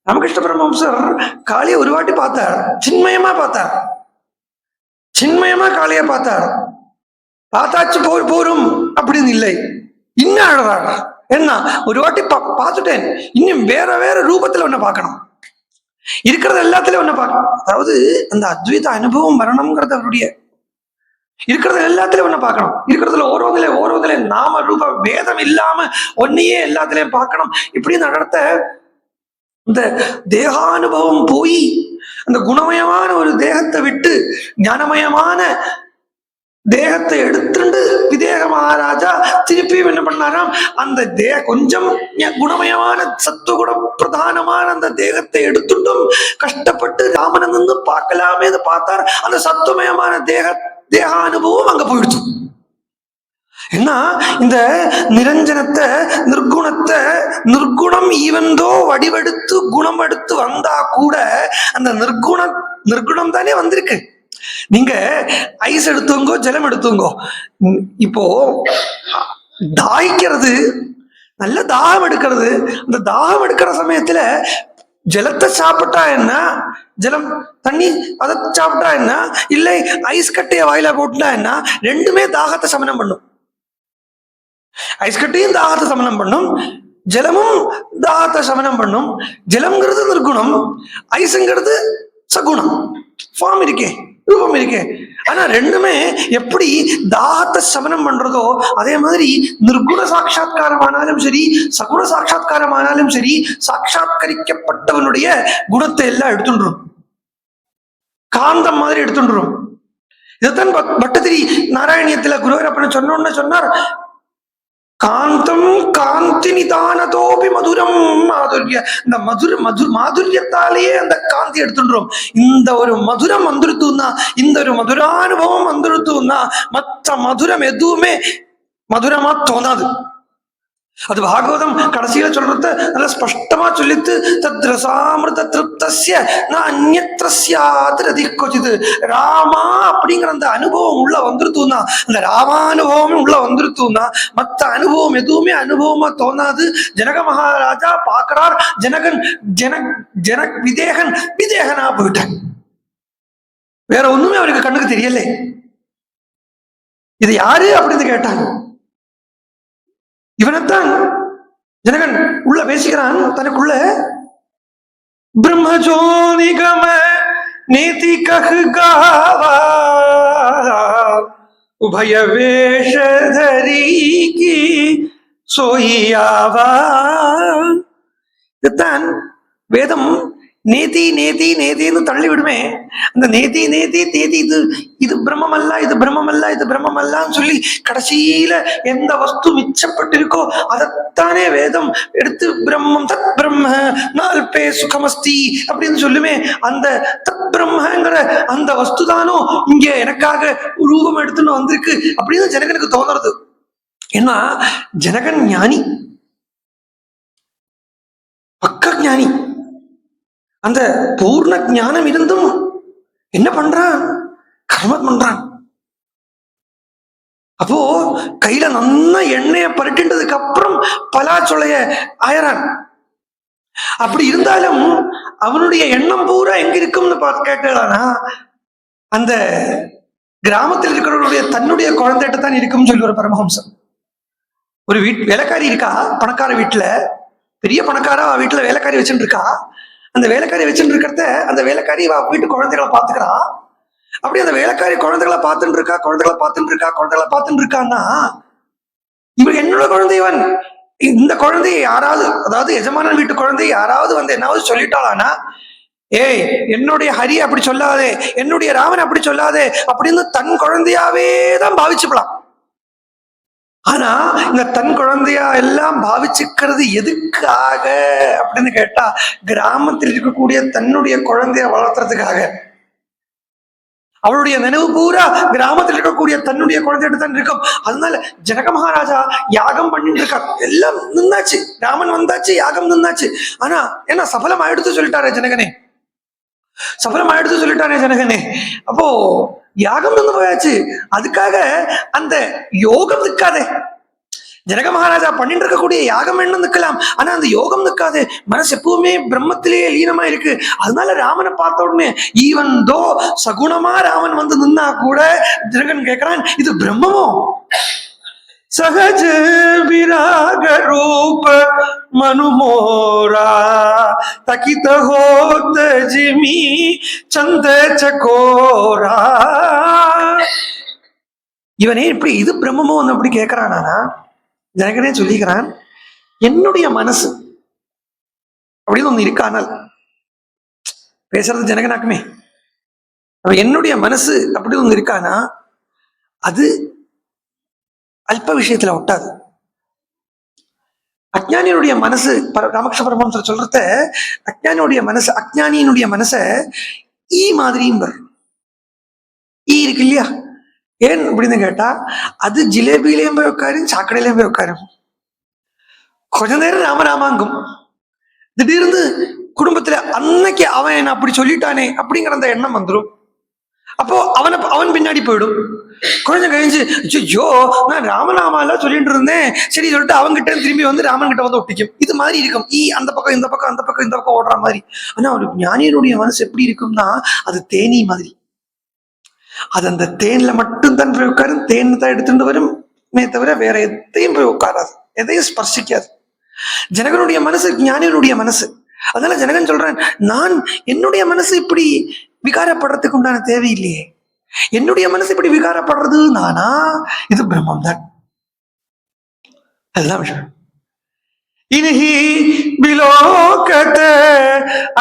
ராமகிருஷ்ண பரமஹம்சர் காளியை ஒரு வாட்டி பார்த்தார், சின்மயமா காளியை பார்த்தார். பார்த்தாச்சு போரும் அப்படின்னு இல்லை, இன்னும் அழறார். என்ன ஒரு வாட்டி பார்த்துட்டேன், இன்னும் வேற ரூபத்துல ஒன்ன பார்க்கணும், இருக்கிறது எல்லாத்துலயும் ஒன்ன பார்க்கணும். அதாவது அந்த அத்வைத அனுபவம் வரணுங்கிறது அவருடைய. இருக்கிறது எல்லாத்துலயும் ஒன்ன பார்க்கணும், இருக்கிறதுல ஓரோதுல நாம ரூப வேதம் இல்லாம ஒன்னையே எல்லாத்துலயும் பார்க்கணும். இப்படி நடத்த இந்த தேகானுபவம் போய் அந்த குணமயமான ஒரு தேகத்தை விட்டு ஞானமயமான தேகத்தை எடுத்துட்டு விதேக மகாராஜா திருப்பியும் என்ன பண்ணாராம், அந்த கொஞ்சம் குணமயமான சத்துவகுண பிரதானமான அந்த தேகத்தை எடுத்துட்டும் கஷ்டப்பட்டு ராமனை நின்று பார்க்கலாமே பார்த்தார். அந்த சத்துவமயமான தேக அனுபவம் அங்க போயிடுச்சு. ஏன்னா இந்த நிரஞ்சனத்தை நிர்குணத்தை நிர்குணம் ஈவந்தோ வடிவெடுத்து குணம் எடுத்து வந்தா கூட அந்த நிர்குணம் தானே வந்திருக்கு. நீங்க ஐஸ் எடுத்துங்கோ ஜலம் எடுத்துங்கோ, இப்போ தாய்க்கிறது நல்ல தாகம் எடுக்கிறது, அந்த தாகம் எடுக்கிற சமயத்துல ஜலத்தை சாப்பிட்டா என்ன, ஜலம் தண்ணி அதை சாப்பிட்டா என்ன, இல்லை ஐஸ் கட்டைய வாயில போட்டுட்டா என்ன, ரெண்டுமே தாகத்தை சமனம் பண்ணும். ஐஸ் கட்டியும் தாகத்தை சமனம் பண்ணும், ஜலமும் தாகத்தை சமனம் பண்ணும். ஜலம்ங்கிறது நிர்குணம், ஐஸுங்கிறது சகுணம், ஃபார்ம் இருக்கே, ரூபம் இருக்கே. ஆனா ரெண்டுமே எப்படி தாகத்தை சமனம் பண்றதோ அதே மாதிரி நிர்குண சாட்சா்காரமானாலும் சரி சகுண சாட்சா்காரமானாலும் சரி சாட்சாத்கரிக்கப்பட்டவனுடைய குணத்தை எல்லாம் எடுத்துடும், காந்தம் மாதிரி எடுத்துடும். இதைத்தான் பட்டத்திரி நாராயணியத்துல குருவரப்பன சொன்னோன்னு சொன்னார், காந்தம் காந்தி நிதானதோபி மதுரம் மாதுரிய. இந்த மாதுரியத்தாலேயே அந்த காந்தி எடுத்துடுறோம். இந்த ஒரு மதுரம் வந்துருத்துன்னா, இந்த ஒரு மதுரானுபவம் வந்துருத்துன்னா மற்ற மதுரம் எதுவுமே மதுரமா தோணாது. அது பாகவதம் கடைசியில சொல்றது நல்ல ஸ்பஷ்டமா சொல்லித்து, தத்ரசாமிருத திருப்தஸ்ய ந அந்யத்ரஸ்யாத் ரதிக்வசித். ராமா அப்படிங்கிற அந்த அனுபவம் உள்ள வந்துருத்துன்னா, அந்த ராமானுபவம் உள்ள வந்துருத்துன்னா மற்ற அனுபவம் எதுவுமே அனுபவமா தோணாது. ஜனக மகாராஜா பாக்குறார், விதேகனா போயிட்டான். வேற ஒண்ணுமே அவருக்கு கண்ணுக்கு தெரியல. இது யாரு அப்படின்னு கேட்டாங்க. இவனைத்தான் ஜனகன் உள்ள பேசிக்கிறான் தனக்குள்ள, பிரம்மஜோ நிகம நேதி கஹ்காவா உபய வேஷதரி கி சோயியாவா. இதுதான் வேதம் நேதி நேதி நேதின்னு தள்ளி விடுமே. அந்த நேதி நேதி தேதி இது பிரம்மமல்ல, இது பிரம்மமல்ல, இது பிரம்மமல்லான்னு சொல்லி கடைசியில எந்த வஸ்து மிச்சப்பட்டிருக்கோ அதைத்தானே வேதம் எடுத்து பிரம்மம் தத் பிரம்ம நால்பே சுகமஸ்தி அப்படின்னு சொல்லுமே. அந்த தத் பிரம்மங்கிற அந்த வஸ்து தானோ இங்க எனக்காக ரூபம் எடுத்துன்னு வந்திருக்கு அப்படின்னு ஜனகனுக்கு தோணுறது. ஏன்னா ஜனகன் ஞானி, பக்க ஞானி. அந்த பூர்ண ஞானம் இருந்தும் என்ன பண்றான், கர்மம் பண்றான். அப்போ கையில நல்ல எண்ணெய பரட்டின்றதுக்கு அப்புறம் பலாச்சொலைய ஆயறான். அப்படி இருந்தாலும் அவனுடைய எண்ணம் பூரா எங்க இருக்கும்னு பார்த்து கேட்டானா, அந்த கிராமத்தில் இருக்கிறவருடைய தன்னுடைய குழந்தைகிட்ட தான் இருக்கும்னு சொல்லி ஒரு பரமஹம்சம். ஒரு வேலைக்காரி இருக்கா, பணக்கார வீட்டுல, பெரிய பணக்காரா வீட்டுல வேலைக்காரி வச்சுட்டு இருக்கா. அந்த வேலைக்காரி வச்சுட்டு இருக்கிறத அந்த வேலைக்காரி வீட்டு குழந்தைகளை பாத்துக்கிறா. அப்படி அந்த வேலைக்காரி குழந்தைகளை பார்த்துட்டு இருக்கான்னா, இவன் என்னோட குழந்தைவன், இந்த குழந்தைய யாராவது, அதாவது எஜமானன் வீட்டு குழந்தைய யாராவது வந்து என்னாவது சொல்லிட்டாளானா, ஏய் என்னுடைய ஹரி அப்படி சொல்லாதே, என்னுடைய ராமன் அப்படி சொல்லாதே அப்படின்னு தன் குழந்தையாவே தான் பாவிச்சுக்கலாம். ஆனா இந்த தன் குழந்தையா எல்லாம் பாவிச்சுக்கிறது எதுக்காக அப்படின்னு கேட்டா, கிராமத்தில் இருக்கக்கூடிய தன்னுடைய குழந்தைய வளர்த்துறதுக்காக. அவளுடைய நினைவு பூரா கிராமத்தில் இருக்கக்கூடிய தன்னுடைய குழந்தைகிட்ட தான் இருக்கும். அதனால ஜனக மகாராஜா யாகம் பண்ணிட்டு இருக்கார். எல்லாம் நின்னாச்சு, ராமன் வந்தாச்சு, யாகம் நின்னாச்சு. ஆனா என்ன சபலம் ஆயிடுத்து சொல்லிட்டாரே ஜனகனே, சபலம் ஆயிடுத்து சொல்லிட்டானே ஜனகனே. அப்போ யாகம் நின்று போயாச்சு. அதுக்காக அந்த யோகம் நிற்காதே. ஜனக மகாராஜா பண்ணிட்டு இருக்கக்கூடிய யாகம் என்ன நிற்கலாம், ஆனா அந்த யோகம் நிற்காது. மனசு எப்பவுமே பிரம்மத்திலேயே லீனமா இருக்கு. அதனால ராமனை பார்த்த உடனே ஈவன் தோ சகுணமா ராமன் வந்து நின்னா கூட ஜனகன் கேட்கிறான், இது பிரம்மமோ? சகஜ விராக ரூப மனுமோரா தகித ஹோத ஜிமி சந்த சகோரா. இவனே இப்படி இது பிரம்மமோ அப்படி கேட்கிறானா? ஜனகனே சொல்லிக்கிறான், என்னுடைய மனசு அப்படின்னு ஒண்ணு இருக்கானால் பேசுறது ஜனகனாக்குமே. என்னுடைய மனசு அப்படி ஒண்ணு இருக்கானா அது அல்ப விஷயத்துல ஒட்டாது. அஜ்ஞானியினுடைய மனசு, ராமகிருஷ்ண பரமஹம்சர் சொல்றத, அஜ்ஞானியுடைய மனசு, அஜ்ஞானியினுடைய மனச ஈ மாதிரியும் வரும். ஈ இருக்கு இல்லையா, ஏன் அப்படின்னு கேட்டா, அது ஜிலேபியிலையும் போய் உட்காரும், சாக்கடையிலையும் போய் உட்காரும். கொஞ்ச நேரம் ராமராமாங்கும். திடீர்னு குடும்பத்துல அன்னைக்கு அவன் என்ன அப்படி சொல்லிட்டானே அப்படிங்கிற அந்த எண்ணம் வந்துடும். அப்போ அவன் பின்னாடி போயிடும். கொஞ்சம் கழிஞ்சு ஐயோ நான் ராமநாமால சொல்லிட்டு இருந்தேன் சரி சொல்லிட்டு அவங்கிட்ட திரும்பி வந்து ராமன் கிட்ட வந்து ஒட்டிக்கும். இது மாதிரி இருக்கும். அந்த பக்கம் இந்த பக்கம் அந்த பக்கம் இந்த பக்கம் ஓடுற மாதிரி. ஆனா ஒரு ஞானியனுடைய மனசு எப்படி இருக்கும்னா, அது தேனி மாதிரி. அது அந்த தேன்ல மட்டும்தான் போய் உட்காரும். தேன் தான் எடுத்துட்டு வருமே தவிர வேற எதையும் போய் உட்காராது, எதையும் ஸ்பர்சிக்காது. ஜனகனுடைய மனசு ஞானியனுடைய மனசு. அதனால ஜனகன் சொல்றேன், நான் என்னுடைய மனசு இப்படி விகாரப்படுறதுக்கு உண்டான தேவையில்லையே. என்னுடைய மனசு இப்படி விகாரப்படுறது நானா? இது பிரம்மம் தான். அதுதான் விஷயம். இனி விலோகத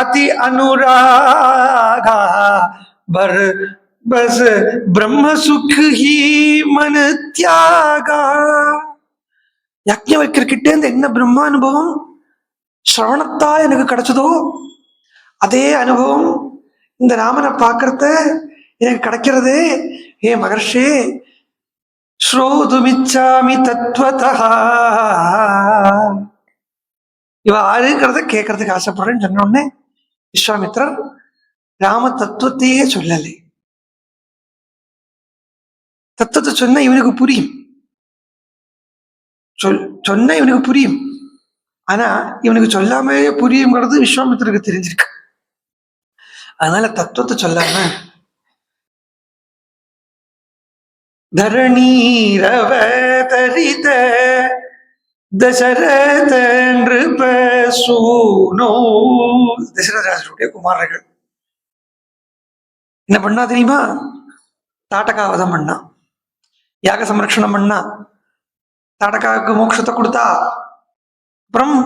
அதி அனுராகா बर बस ब्रह्म सुख ही मन त्यागा. யக்ஞவல்கர்கிட்ட இருந்து என்ன பிரம்ம அனுபவம் சிரவணத்தா எனக்கு கிடைச்சதோ அதே அனுபவம் இந்த ராமனை பார்க்கறத எனக்கு கிடைக்கிறது. ஏ மகர்ஷே, ஸ்ரோதுமிச்சாமி தத்வதா, இவ ஆறுங்கிறத கேட்கறதுக்கு ஆசைப்படுறேன்னு சொன்ன உடனே விஸ்வாமித்திரர் ராம தத்துவத்தையே சொல்லலை. தத்துவத்தை சொன்ன இவனுக்கு புரியும், சொன்ன இவனுக்கு புரியும். ஆனா இவனுக்கு சொல்லாமே புரியுங்கிறது விஸ்வாமித்திரருக்கு தெரிஞ்சிருக்கு. அதனால தத்துவத்தை சொல்லாம தரணீரவதரித தசரத நிருப சூனோ, தசரதராஜருடைய குமாரர்கள் என்ன பண்ணா தெரியுமா? தாட்டகாவதம் பண்ணா, யாக சம்ரட்சணம் பண்ணா, தாட்டகாவுக்கு மோட்சத்தை கொடுத்தா. அப்புறம்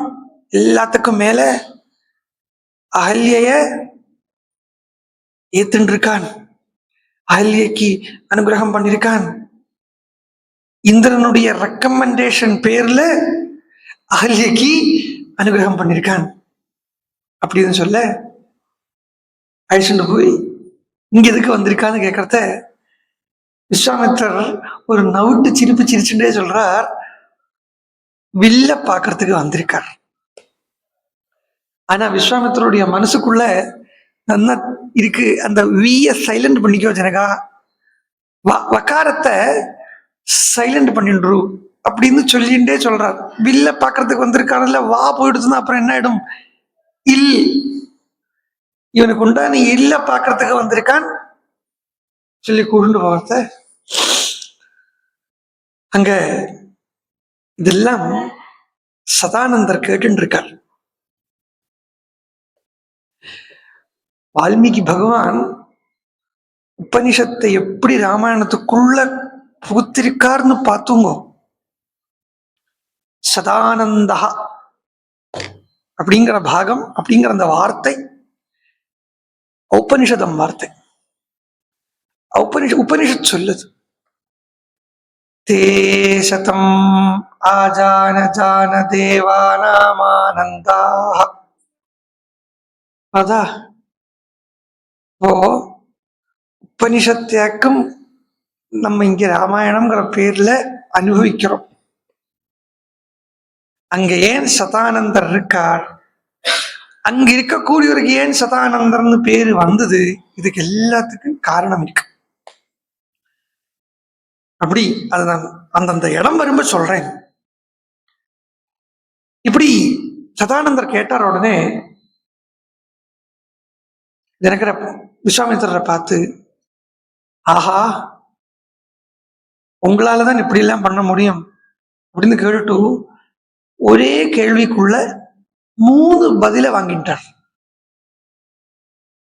எல்லாத்துக்கும் மேல அகல்ய ஏத்துன்னு இருக்கான், அகல்யக்கு அனுகிரகம் பண்ணிருக்கான். இந்திரனுடைய ரெக்கமெண்டேஷன் பேர்ல அகல்யக்கு அனுகிரகம் பண்ணிருக்கான் அப்படின்னு சொல்ல அழிச்சுட்டு போய் இங்க எதுக்கு வந்திருக்கான்னு கேட்கறத விஸ்வாமித்திரர் ஒரு நவுட்டு சிரிப்பு சிரிச்சுட்டே சொல்றார், வில்ல பாக்குறதுக்கு வந்திருக்கார். ஆனா விஸ்வாமித்திரருடைய மனசுக்குள்ள நல்லா இருக்கு, அந்த விய சைலண்ட் பண்ணிக்கோ ஜனகா, வக்காரத்தை சைலண்ட் பண்ணிடு அப்படின்னு சொல்லிட்டே சொல்றார். வில்ல பாக்குறதுக்கு வந்திருக்காருல்ல, வா போயிடுச்சுன்னா அப்புறம் என்ன ஆயிடும்? இல், இவனுக்கு உண்டான இல்ல பாக்குறதுக்கு வந்திருக்கான் சொல்லி கூண்டு போகிறத அங்க இதெல்லாம் சதானந்தர் கேட்டு இருக்கார். வால்மீகி பகவான் உபனிஷத்தை எப்படி ராமாயணத்துக்குள்ள புகுத்திருக்காருன்னு பார்த்துங்க. சதானந்தா அப்படிங்கிற பாகம், அப்படிங்கிற அந்த வார்த்தை உபனிஷதம் வார்த்தை. உபனிஷத் சொல்லுது, தே சதம் ஆஜான ஜான தேவானாமானந்தா. அதா ஓ உபனிஷத்தியாக்கும் நம்ம இங்க ராமாயணம்ங்கிற பேர்ல அனுபவிக்கிறோம். அங்க ஏன் சதானந்தர் இருக்கார், அங்க இருக்கக்கூடியவருக்கு ஏன் சதானந்தர்னு பேரு வந்தது, இதுக்கு எல்லாத்துக்கும் காரணம் இருக்கு. அப்படி அது நான் அந்தந்த இடம் வரும்போது சொல்றேன். இப்படி சதானந்தர் கேட்டார். உடனே எனக்கு விஸ்வாமித்திரரை பார்த்து, ஆஹா உங்களாலதான் இப்படி எல்லாம் பண்ண முடியும் அப்படின்னு கேட்டுட்டு ஒரே கேள்விக்குள்ள 3 பதில வாங்கிட்டார்.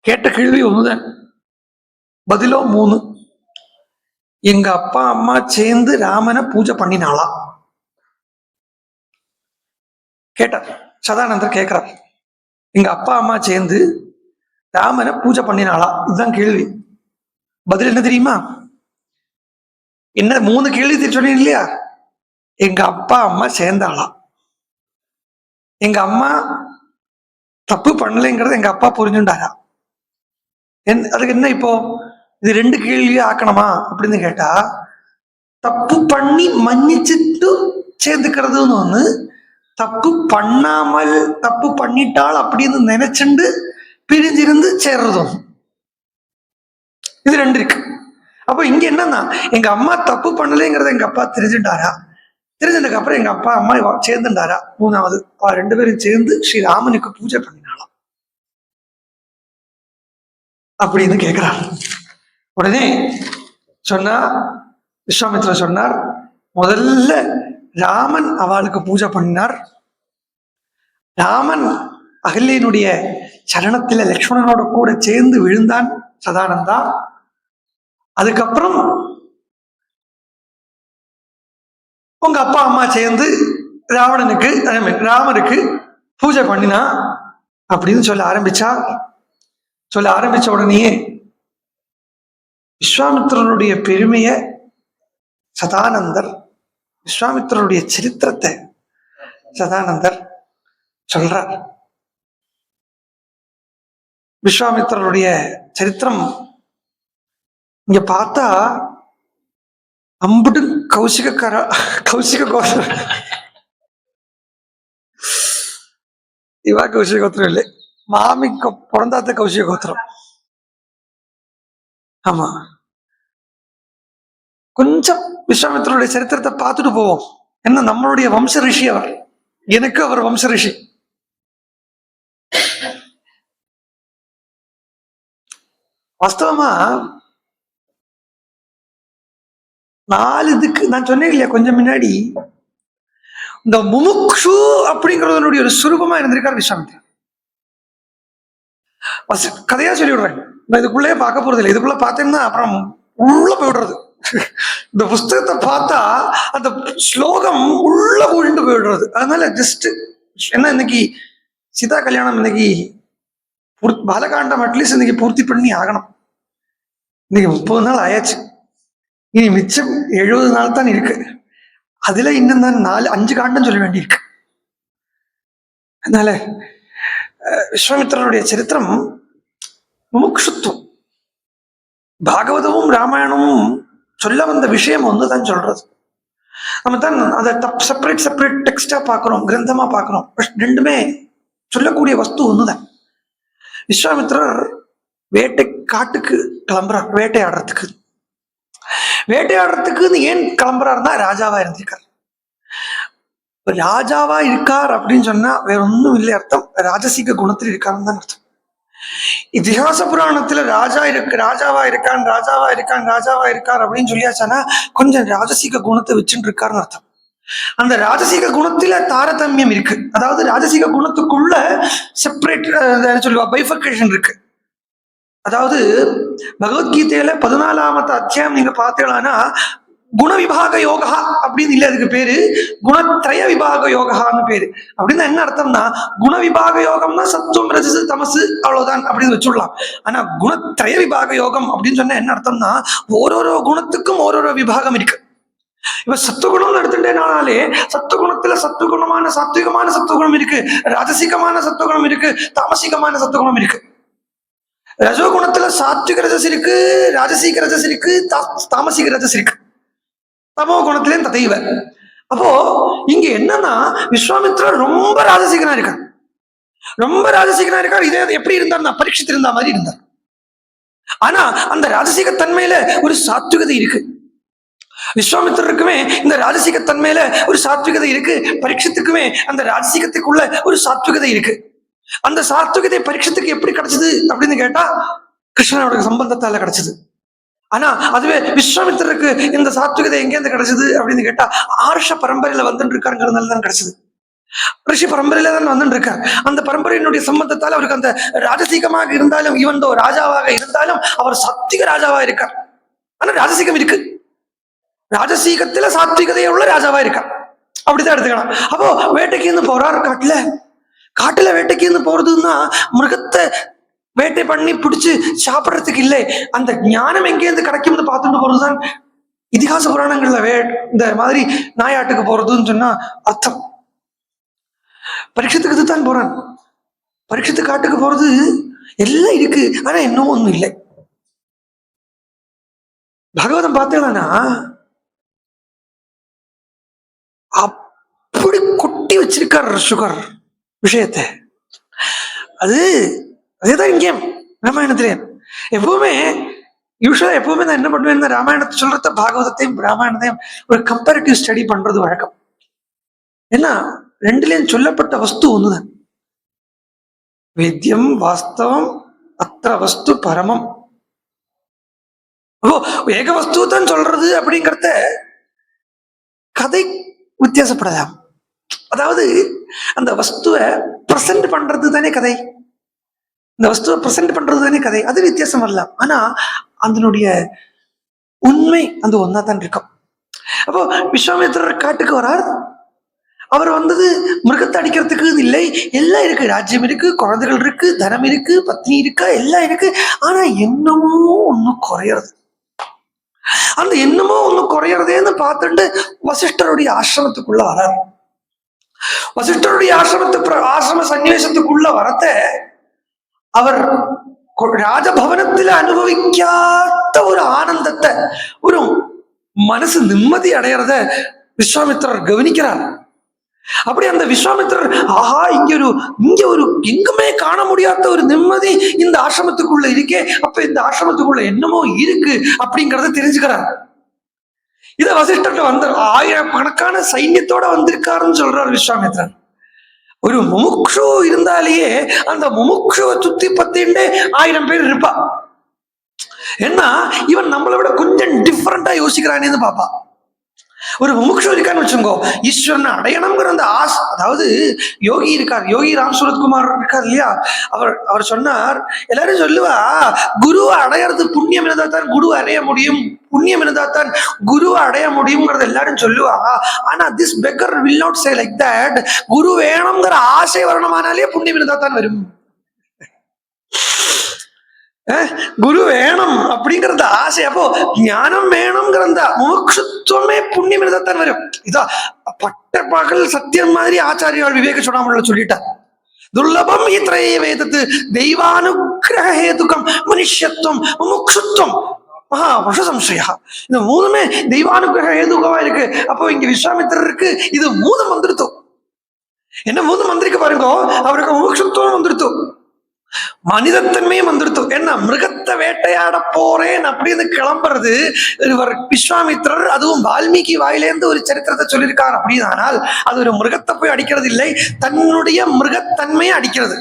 கேட்ட கேள்வி ஒண்ணுதான், பதிலோ 3. எங்க அப்பா அம்மா சேர்ந்து ராமனை பூஜை பண்ணினாளா கேட்டார். சதானந்தர் கேட்கிறார், எங்க அப்பா அம்மா சேர்ந்து ராமனை பூஜை பண்ணினாளா, இதுதான் கேள்வி. பதில் என்ன தெரியுமா? என்ன 3 கேள்வி சொன்னீங்க இல்லையா? எங்க அப்பா அம்மா சேர்ந்தாளா, எங்க அம்மா தப்பு பண்ணலைங்கிறத எங்க அப்பா புரிஞ்சுட்டாரா, அதுக்கு என்ன இப்போ இது ரெண்டு கேள்வியே ஆக்கணுமா அப்படின்னு கேட்டா, தப்பு பண்ணி மன்னிச்சுட்டு சேர்ந்துக்கிறதுன்னு ஒண்ணு, தப்பு பண்ணாமல் தப்பு பண்ணிட்டால் அப்படின்னு நினைச்சுண்டு பிரிஞ்சிருந்து சேர்றதும், இது ரெண்டு இருக்கு. அப்போ இங்க என்னன்னா, எங்க அம்மா தப்பு பண்ணலைங்கிறத எங்க அப்பா தெரிஞ்சுட்டாரா, தெரிஞ்சதுக்கு அப்புறம் எங்க அப்பா அம்மா சேர்ந்துட்டாரா, மூணாவது ரெண்டு பேரும் சேர்ந்து ஸ்ரீராமனுக்கு பூஜை பண்ணினாலாம் அப்படின்னு கேட்கிறார். உடனே சொன்னா, விஸ்வாமித்திரர் சொன்னார், முதல்ல ராமன் அவளுக்கு பூஜை பண்ணினார். ராமன் அகல்யனுடைய சரணத்துல லக்ஷ்மணனோட கூட சேர்ந்து விழுந்தான் சதானந்தா. அதுக்கப்புறம் உங்க அப்பா அம்மா சேர்ந்து ராவணனுக்கு ராமருக்கு பூஜை பண்ணினா அப்படின்னு சொல்ல ஆரம்பிச்சா. சொல்ல ஆரம்பிச்ச உடனேயே விஸ்வாமித்திரனுடைய பெருமைய சதானந்தர், விஸ்வாமித்திரனுடைய சரித்திரத்தை சதானந்தர் சொல்றார். விஸ்வாமித்திரனுடைய சரித்திரம் இங்க பார்த்தா அம்புட்டு கௌசிக கோத்திரம், இவா கௌசிக கோத்திரம் இல்லை, மாமிக்கு பிறந்தாத்த கௌசிக கோத்திரம். ஆமா, கொஞ்சம் விஸ்வாமித்திரனுடைய சரித்திரத்தை பார்த்துட்டு போவோம். என்ன, நம்மளுடைய வம்ச ரிஷி அவர், எனக்கு அவர் வம்ச ரிஷி. வாஸ்தவமா 4 இதுக்கு நான் சொன்னேன் இல்லையா கொஞ்சம் முன்னாடி, இந்த முமுக்ஷு அப்படிங்கிறதனுடைய ஒரு சுரூபமா இருந்திருக்கார் விஸ்வாமித்திரன். கதையா சொல்லி விடுறேன், நான் இதுக்குள்ளேயே பார்க்க போறது இல்லை. இதுக்குள்ள பார்த்தேன்னா அப்புறம் உள்ள போயிடுறது. இந்த புஸ்தகத்தை பார்த்தா அந்த ஸ்லோகம் உள்ள போயிட்டு போயிடுறது. அதனால ஜஸ்ட் என்ன, இன்னைக்கு சீதா கல்யாணம், இன்னைக்கு பாலகாண்டம் அட்லீஸ்ட் இன்னைக்கு பூர்த்தி பண்ணி ஆகணும். இன்னைக்கு 30 நாள் ஆயாச்சு, இனி மிச்சம் 70 நாள் தான் இருக்கு. அதுல இன்னும் தான் 4-5 காண்டம் சொல்ல வேண்டியிருக்கு. அதனால விஸ்வாமித்திரனுடைய சரித்திரம் முமுக்ஷுத்துவம், பாகவதமும் ராமாயணமும் சொல்ல வந்த விஷயம் ஒன்றுதான் சொல்றது. நம்ம தான் அதை செப்பரேட் டெக்ஸ்டா பார்க்கிறோம், கிரந்தமா பார்க்கிறோம். ரெண்டுமே சொல்லக்கூடிய வஸ்து ஒண்ணுதான். விஸ்வாமித்திரர் காட்டுக்கு கிளம்புறார் வேட்டையாடுறதுக்கு. வேட்டையாடுறதுக்கு ஏன் கிளம்புறாருன்னா, ராஜாவா இருந்திருக்கார். ராஜாவா இருக்கார் அப்படின்னு சொன்னா வேற ஒன்றும் இல்லை அர்த்தம், ராஜசீக குணத்தில் இருக்காருன்னு தான் அர்த்தம். இதிகாச புராணத்துல ராஜாவா இருக்கார் அப்படின்னு சொல்லியாச்சானா கொஞ்சம் ராஜசீக குணத்தை வச்சுட்டு இருக்காருன்னு அர்த்தம். அந்த ராஜசீக குணத்துல தாரதமியம் இருக்கு. அதாவது ராஜசீக குணத்துக்குள்ள செப்பரேட் சொல்லுவா பைஃபர்கேஷன் இருக்கு. அதாவது பகவத்கீதையில 14வது அத்தியாயம் நீங்க பார்த்தீங்கன்னா குண விபாக யோகா அப்படின்னு இல்லை, அதுக்கு பேரு குணத்ரய விபாக யோகான்னு பேரு. அப்படின்னா என்ன அர்த்தம்னா, குண விபாக யோகம்னா சத்துவம் ரஜசு தமசு அவ்வளவுதான் அப்படின்னு வச்சுடலாம். ஆனா குணத்ரய விபாக யோகம் அப்படின்னு சொன்னா என்ன அர்த்தம்னா, ஓரோரோ குணத்துக்கும் ஓரோரோ விபாகம் இருக்கு. இப்ப சத்துவகுணம் எடுத்துட்டேனாலே சத்துவகுணத்துல சத்துவகுணமான சாத்விகமான சத்துவகுணம் இருக்கு, ராஜசிகமான சத்துவகுணம் இருக்கு, தாமசிகமான சத்துவகுணம் இருக்கு. ரஜோகுணத்துல சாத்விக ரஜஸ் இருக்கு, ராஜசீக ரஜஸ் இருக்கு, தாமசிக ரஜஸ் இருக்கு, தமோ குணத்திலே ததைவ. அப்போ இங்க என்னன்னா, விஸ்வாமித்திரர் ரொம்ப ராஜசீகனா இருக்கார். இதே எப்படி இருந்தார்னா, பரீட்சித்து இருந்த மாதிரி இருந்தார். ஆனா அந்த ராஜசீக தன்மையில ஒரு சாத்விகதை இருக்கு. விஸ்வாமித்திரருக்குமே இந்த ராஜசீக தன்மையில ஒரு சாத்விகதை இருக்கு, பரீட்சித்துக்குமே அந்த ராஜசீகத்துக்குள்ள ஒரு சாத்விகதை இருக்கு. அந்த சாத்விகதை பரீட்சத்துக்கு எப்படி கிடைச்சது அப்படின்னு கேட்டா, கிருஷ்ணனோட சம்பந்தத்தால கிடைச்சது. ஆனா அதுவே விஸ்வாமித்திரருக்கு இந்த சாத்விகதை எங்கேருந்து கிடைச்சது அப்படின்னு கேட்டா, ஆர்ஷ பரம்பரையில வந்துட்டு இருக்காருங்கிறதுனால தான் கிடைச்சது. ரிஷி பரம்பரையில தான் வந்துட்டு இருக்கார். அந்த பரம்பரையினுடைய சம்பந்தத்தால் அவருக்கு அந்த ராஜசீகமாக இருந்தாலும், இவன்தோ ராஜாவாக இருந்தாலும் அவர் சாத்விக ராஜாவா இருக்கார். ஆனா ராஜசீகம் இருக்கு, ராஜசீகத்துல சாத்விகதைய உள்ள ராஜாவா இருக்கார், அப்படிதான் எடுத்துக்கலாம். அப்போ வேட்டைக்கு போறார், காட்டுல வேட்டைக்கு போறதுன்னா மிருகத்தை வேட்டை பண்ணி பிடிச்சு சாப்பிட்றதுக்கு இல்லை, அந்த ஞானம் எங்கேருந்து கிடைக்கும்னு பார்த்துட்டு போறதுதான் இதிகாச புராணங்கள்ல இந்த மாதிரி நாயாட்டுக்கு போறதுன்னு சொன்னா அர்த்தம். பரீட்சத்துக்கு தான் போறான். பரீட்சத்து காட்டுக்கு போறது எல்லாம் இருக்கு, ஆனா இன்னும் ஒண்ணும் இல்லை. பாகவதம் பார்த்தீங்கன்னா அப்படி கொட்டி வச்சிருக்கார் சுகர் விஷயத்தை. அது அதேதான் இங்கே ராமாயணத்திலே எப்பவுமே யூஸ்வலா எப்பவுமே நான் என்ன பண்ணுவேன், ராமாயணத்தை சொல்றத பாகவதத்தையும் ராமாயணத்தையும் ஒரு கம்பேரிட்டிவ் ஸ்டடி பண்றது வழக்கம். ஏன்னா ரெண்டுலயும் சொல்லப்பட்ட வஸ்து ஒண்ணுதான். வேத்தியம் வாஸ்தவம் அத்த வஸ்து பரமம். ஏக வஸ்து தான் சொல்றது அப்படிங்கறத கதை வித்தியாசப்படலாம். அதாவது அந்த வஸ்துவை பிரசன்ட் பண்றது தானே கதை, இந்த வஸ்துவை பிரசன்ட் பண்றது தானே கதை, அது வித்தியாசம் வரலாம். ஆனா அதனுடைய உண்மை அந்த ஒன்னா தான் இருக்கும். அப்போ விஸ்வாமித்திரர் காட்டுக்கு வரார். அவர் வந்தது மிருகத்தை அடிக்கிறதுக்கு இல்லை, எல்லாம் இருக்கு, ராஜ்யம் இருக்கு, குழந்தைகள் இருக்கு, தனம் இருக்கு, பத்னி இருக்கா, எல்லாம் இருக்கு. ஆனா என்னமோ ஒன்னும் குறையறது. அந்த என்னமோ ஒன்னும் குறையறதேன்னு பார்த்துட்டு வசிஷ்டருடைய ஆசிரமத்துக்குள்ள வரார். வசிஷ்டருடைய ஆசிரம சன்னிவேசத்துக்குள்ள வரத்த அவர் ராஜபவனத்துல அனுபவிக்காத ஒரு ஆனந்தத்தை, ஒரு மனசு நிம்மதி அடையறத விஸ்வாமித்திரர் கவனிக்கிறார். அப்படி அந்த விஸ்வாமித்திரர் ஆஹா இங்க ஒரு எங்குமே காண முடியாத ஒரு நிம்மதி இந்த ஆசிரமத்துக்குள்ள இருக்கே, அப்ப இந்த ஆசிரமத்துக்குள்ள என்னமோ இருக்கு அப்படிங்கறத தெரிஞ்சுக்கிறார். இத வசிஷ்டர்ல வந்து ஆயிரக்கணக்கான சைன்யத்தோட வந்திருக்காருன்னு சொல்றாரு விஸ்வாமித்திரன். ஒரு முமுக்ஷு இருந்தாலேயே அந்த முமுக்ஷுவை சுத்தி 10,000 பேர் இருப்பா. ஏன்னா இவன் நம்மளை விட கொஞ்சம் டிஃபரெண்டா யோசிக்கிறானேன்னு பாப்பா. ஒரு முமுக்ஷு இருக்கான்னு வச்சுக்கோ, ஈஸ்வரனை அடையணுங்கிற அந்த ஆசை. அதாவது யோகி இருக்கார், யோகி ராம் சுரத்குமார் இருக்கார் இல்லையா, அவர் சொன்னார், எல்லாரும் சொல்லுவா குருவை அடையிறது புண்ணியம் இருந்தால்தான் குருவை அடைய முடியும், புண்ணியம் இருந்தால்தான் குருவை அடைய முடியுங்கிறது எல்லாரும் சொல்லுவா. ஆனா this beggar will not say like that. குரு வேணுங்கிற ஆசை வரணுமானாலே புண்ணியம் இருந்தால்தான் வரும். குரு வேணும் அப்படிங்கறது ஆசை. அப்போ ஞானம் வேணுங்கிற அந்த முமுட்சுத்துவமே புண்ணியம் இருந்தால்தான் வரும். இதா பட்ட பகல் சத்தியம் மாதிரி ஆச்சாரியால் விவேக சுடாமல சொல்லிட்டார். துர்லபம் இத்ரயே வேதத்து தெய்வானுக்கிரக ஹேதுகம் மனுஷத்துவம் முமுட்சுத்துவம் மகா வருஷ சம்சயா. இந்த மூணுமே தெய்வானுக்கிரக ஹேதுகமா இருக்கு. அப்போ இங்க விஸ்வாமித்திரருக்கு இது மூணு வந்துருத்தோம். என்ன மூணு மந்திரிக்கு பாருங்க, அவருக்கு முமுட்சுத்துவம் வந்துருத்தோம், மனிதத்தன்மையும் வந்துருத்தோம். என்ன மிருகத்தை வேட்டையாட போறேன் அப்படின்னு கிளம்புறது இவர் விஸ்வாமித்திரர், அதுவும் வால்மீகி வாயிலேருந்து ஒரு சரித்திரத்தை சொல்லியிருக்கார். அப்படின்னானால் அது ஒரு மிருகத்தை போய் அடிக்கிறது இல்லை, தன்னுடைய மிருகத்தன்மையை அடிக்கிறது.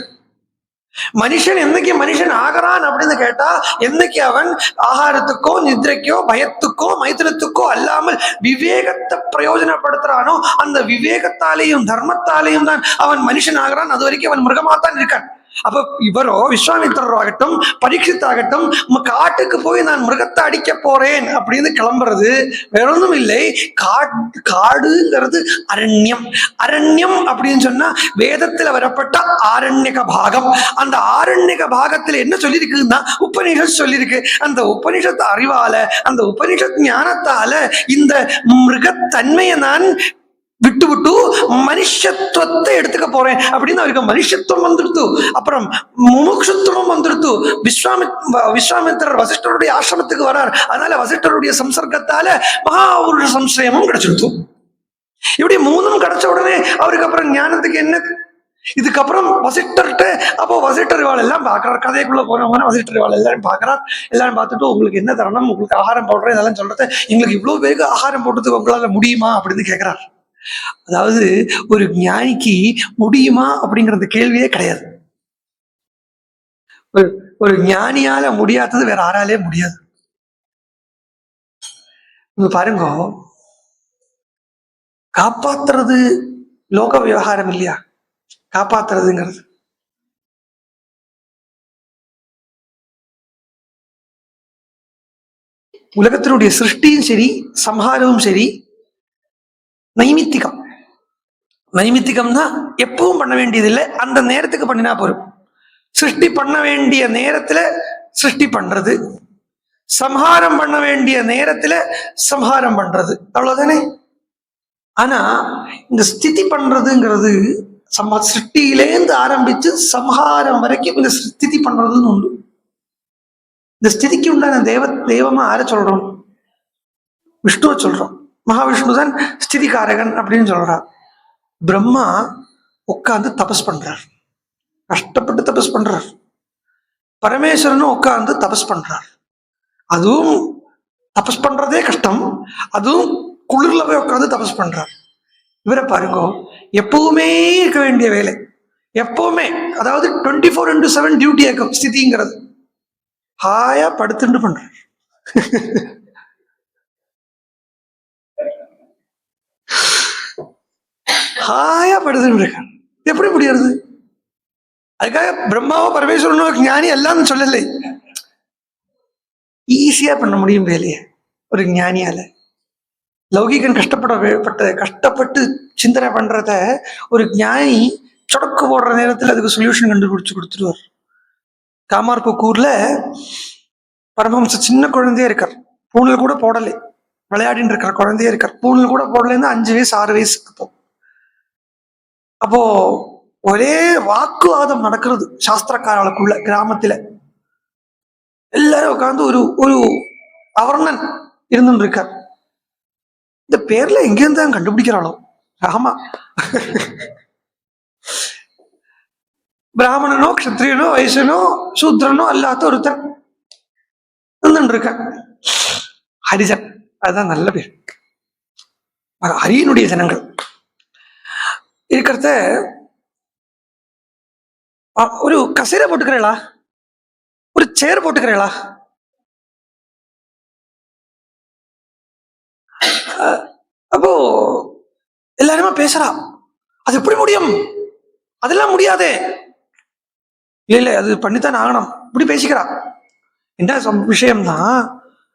மனுஷன் என்னைக்கு மனுஷன் ஆகிறான் அப்படின்னு கேட்டா, என்னைக்கு அவன் ஆகாரத்துக்கோ நித்ரைக்கோ பயத்துக்கோ மைத்திரத்துக்கோ அல்லாமல் விவேகத்தை பிரயோஜனப்படுத்துறானோ, அந்த விவேகத்தாலேயும் தர்மத்தாலேயும் தான் அவன் மனுஷன் ஆகிறான். அது வரைக்கும் அவன் மிருகமாத்தான் இருக்கான். அப்ப இவரோ விஸ்வாமித்திரர் ஆகட்டும் பரீட்சித் ஆகட்டும் காட்டுக்கு போய் நான் மிருகத்தை அடிக்க போறேன் அப்படின்னு கிளம்புறது வேற ஒன்றும் இல்லை. காடுங்கிறது அரண்யம். அரண்யம் அப்படின்னு சொன்னா வேதத்துல வரப்பட்ட ஆரண்யக பாகம். அந்த ஆரண்யக பாகத்துல என்ன சொல்லியிருக்குன்னா உபனிஷத் சொல்லியிருக்கு. அந்த உபனிஷத் அறிவால, அந்த உபனிஷத் ஞானத்தால இந்த மிருகத்தன்மையை நான் விட்டு விட்டு மனுஷத்துவத்தை எடுத்துக்க போறேன் அப்படின்னு அவருக்கு மனுஷத்துவம் வந்துடுத்து. அப்புறம் முமுட்சுத்துவம் வந்துடுத்து. விஸ்வாமித்திரர் வசிஷ்டருடைய ஆசிரமத்துக்கு வரார். அதனால வசிஷ்டருடைய சம்சர்க்கத்தால மகாபுருஷ சம்சயமும் கிடைச்சிடுத்து. இப்படி மூணும் கிடைச்ச உடனே அவருக்கு அப்புறம் ஞானத்துக்கு என்ன, இதுக்கப்புறம் வசிஷ்டர்கிட்ட அப்போ வசிஷ்டர் வாழ் எல்லாம் பாக்குறார். கதைக்குள்ள போறவங்க வசிஷ்டர் வாழ் எல்லாரும் பாக்குறார். எல்லாரும் பார்த்துட்டு உங்களுக்கு என்ன தரணும், உங்களுக்கு ஆகாரம் போடுறேன் இதெல்லாம் சொல்றது, எங்களுக்கு இவ்வளவு பேருக்கு ஆகாரம் போடுறதுக்கு உங்களால முடியுமா அப்படின்னு கேட்கிறார். அதாவது ஒரு ஞானிக்கு முடியுமா அப்படிங்கறது கேள்வியே கிடையாது. ஒரு ஞானியால முடியாதது வேற யாராலே முடியாது. பாருங்க, காப்பாத்துறது லோக விவகாரம் இல்லையா, காப்பாத்துறதுங்கிறது உலகத்தினுடைய சிருஷ்டியும் சரி சம்ஹாரமும் சரி நைமித்திகம். நைமித்திகம்னா எப்பவும் பண்ண வேண்டியதில்லை, அந்த நேரத்துக்கு பண்ணினா போறோம். சிருஷ்டி பண்ண வேண்டிய நேரத்துல சிருஷ்டி பண்றது, சம்ஹாரம் பண்ண வேண்டிய நேரத்துல சம்ஹாரம் பண்றது, அவ்வளவுதானே. ஆனா இந்த ஸ்திதி பண்றதுங்கிறது சிருஷ்டியிலேருந்து ஆரம்பிச்சு சம்ஹாரம் வரைக்கும் இந்த ஸ்திதி பண்றதுன்னு உண்டு. இந்த ஸ்திதிக்கு உண்டான தெய்வமா யார சொல்றோம்? விஷ்ணுவை சொல்றோம். மகாவிஷ்ணு தான் ஸ்திதிகாரகன் அப்படின்னு சொல்றார். பிரம்மா உட்கார்ந்து தபஸ் பண்றார், கஷ்டப்பட்டு தபஸ் பண்றார். பரமேஸ்வரனும் உட்கார்ந்து தபஸ் பண்றார். அதுவும் தபஸ் பண்றதே கஷ்டம், அதுவும் குளிர்ல போய் உட்காந்து தபஸ் பண்றார். இவரை பாருங்க, எப்பவுமே இருக்க வேண்டிய வேலை, எப்பவுமே, அதாவது 24x7 டியூட்டி ஏக்கம் ஸ்திதிங்கிறது. ஹாயா படுத்துட்டு பண்றார். ஹாயா படுத்துட்டு இருக்கார். எப்படி முடியாது? அதுக்காக பிரம்மாவோ பரமேஸ்வரனோ ஞானி எல்லாம் சொல்லலை. ஈஸியா பண்ண முடியும் வேலையை ஒரு ஞானியால. லௌகிகன் கஷ்டப்பட்டு சிந்தனை பண்றத ஒரு ஞானி சொடக்கு போடுற நேரத்தில் அதுக்கு சொல்யூஷன் கண்டுபிடிச்சு கொடுத்துருவார். காமார்புக்கூர்ல பரமஹம்ச சின்ன குழந்தையா இருக்கார், பூணல் கூட போடலை, விளையாடின்னு இருக்கிற குழந்தையா இருக்கார். பூணல் கூட போடலைன்னா 5 வயசு 6 வயசு. அப்போ ஒரே வாக்குவாதம் நடக்கிறது சாஸ்திரக்காரர்களுக்குள்ள. கிராமத்துல எல்லாரும் உட்காந்து ஒரு அவர்ணன் இருந்துட்டு இருக்கார். இந்த பேர்ல எங்கேருந்து தான் கண்டுபிடிக்கிறாளோ? ஆமா, பிராமணனோ க்ஷத்ரியனோ வைசியனோ சூத்ரனோ அல்லாத ஒருத்தர் இருந்துட்டு இருக்க. ஹரிஜன், அதுதான் நல்ல பேர். ஹரியினுடைய ஜனங்கள் இருக்கிறத ஒரு கசேரை போட்டுக்கிறீங்களா, ஒரு சேர் போட்டுக்கிறீங்களா? அப்போ எல்லாருமே பேசுறா, அது எப்படி முடியும், அதெல்லாம் முடியாதே, இல்ல அது பண்ணித்தான் ஆகணும், இப்படி பேசிக்கிறா. என்ன விஷயம்னா,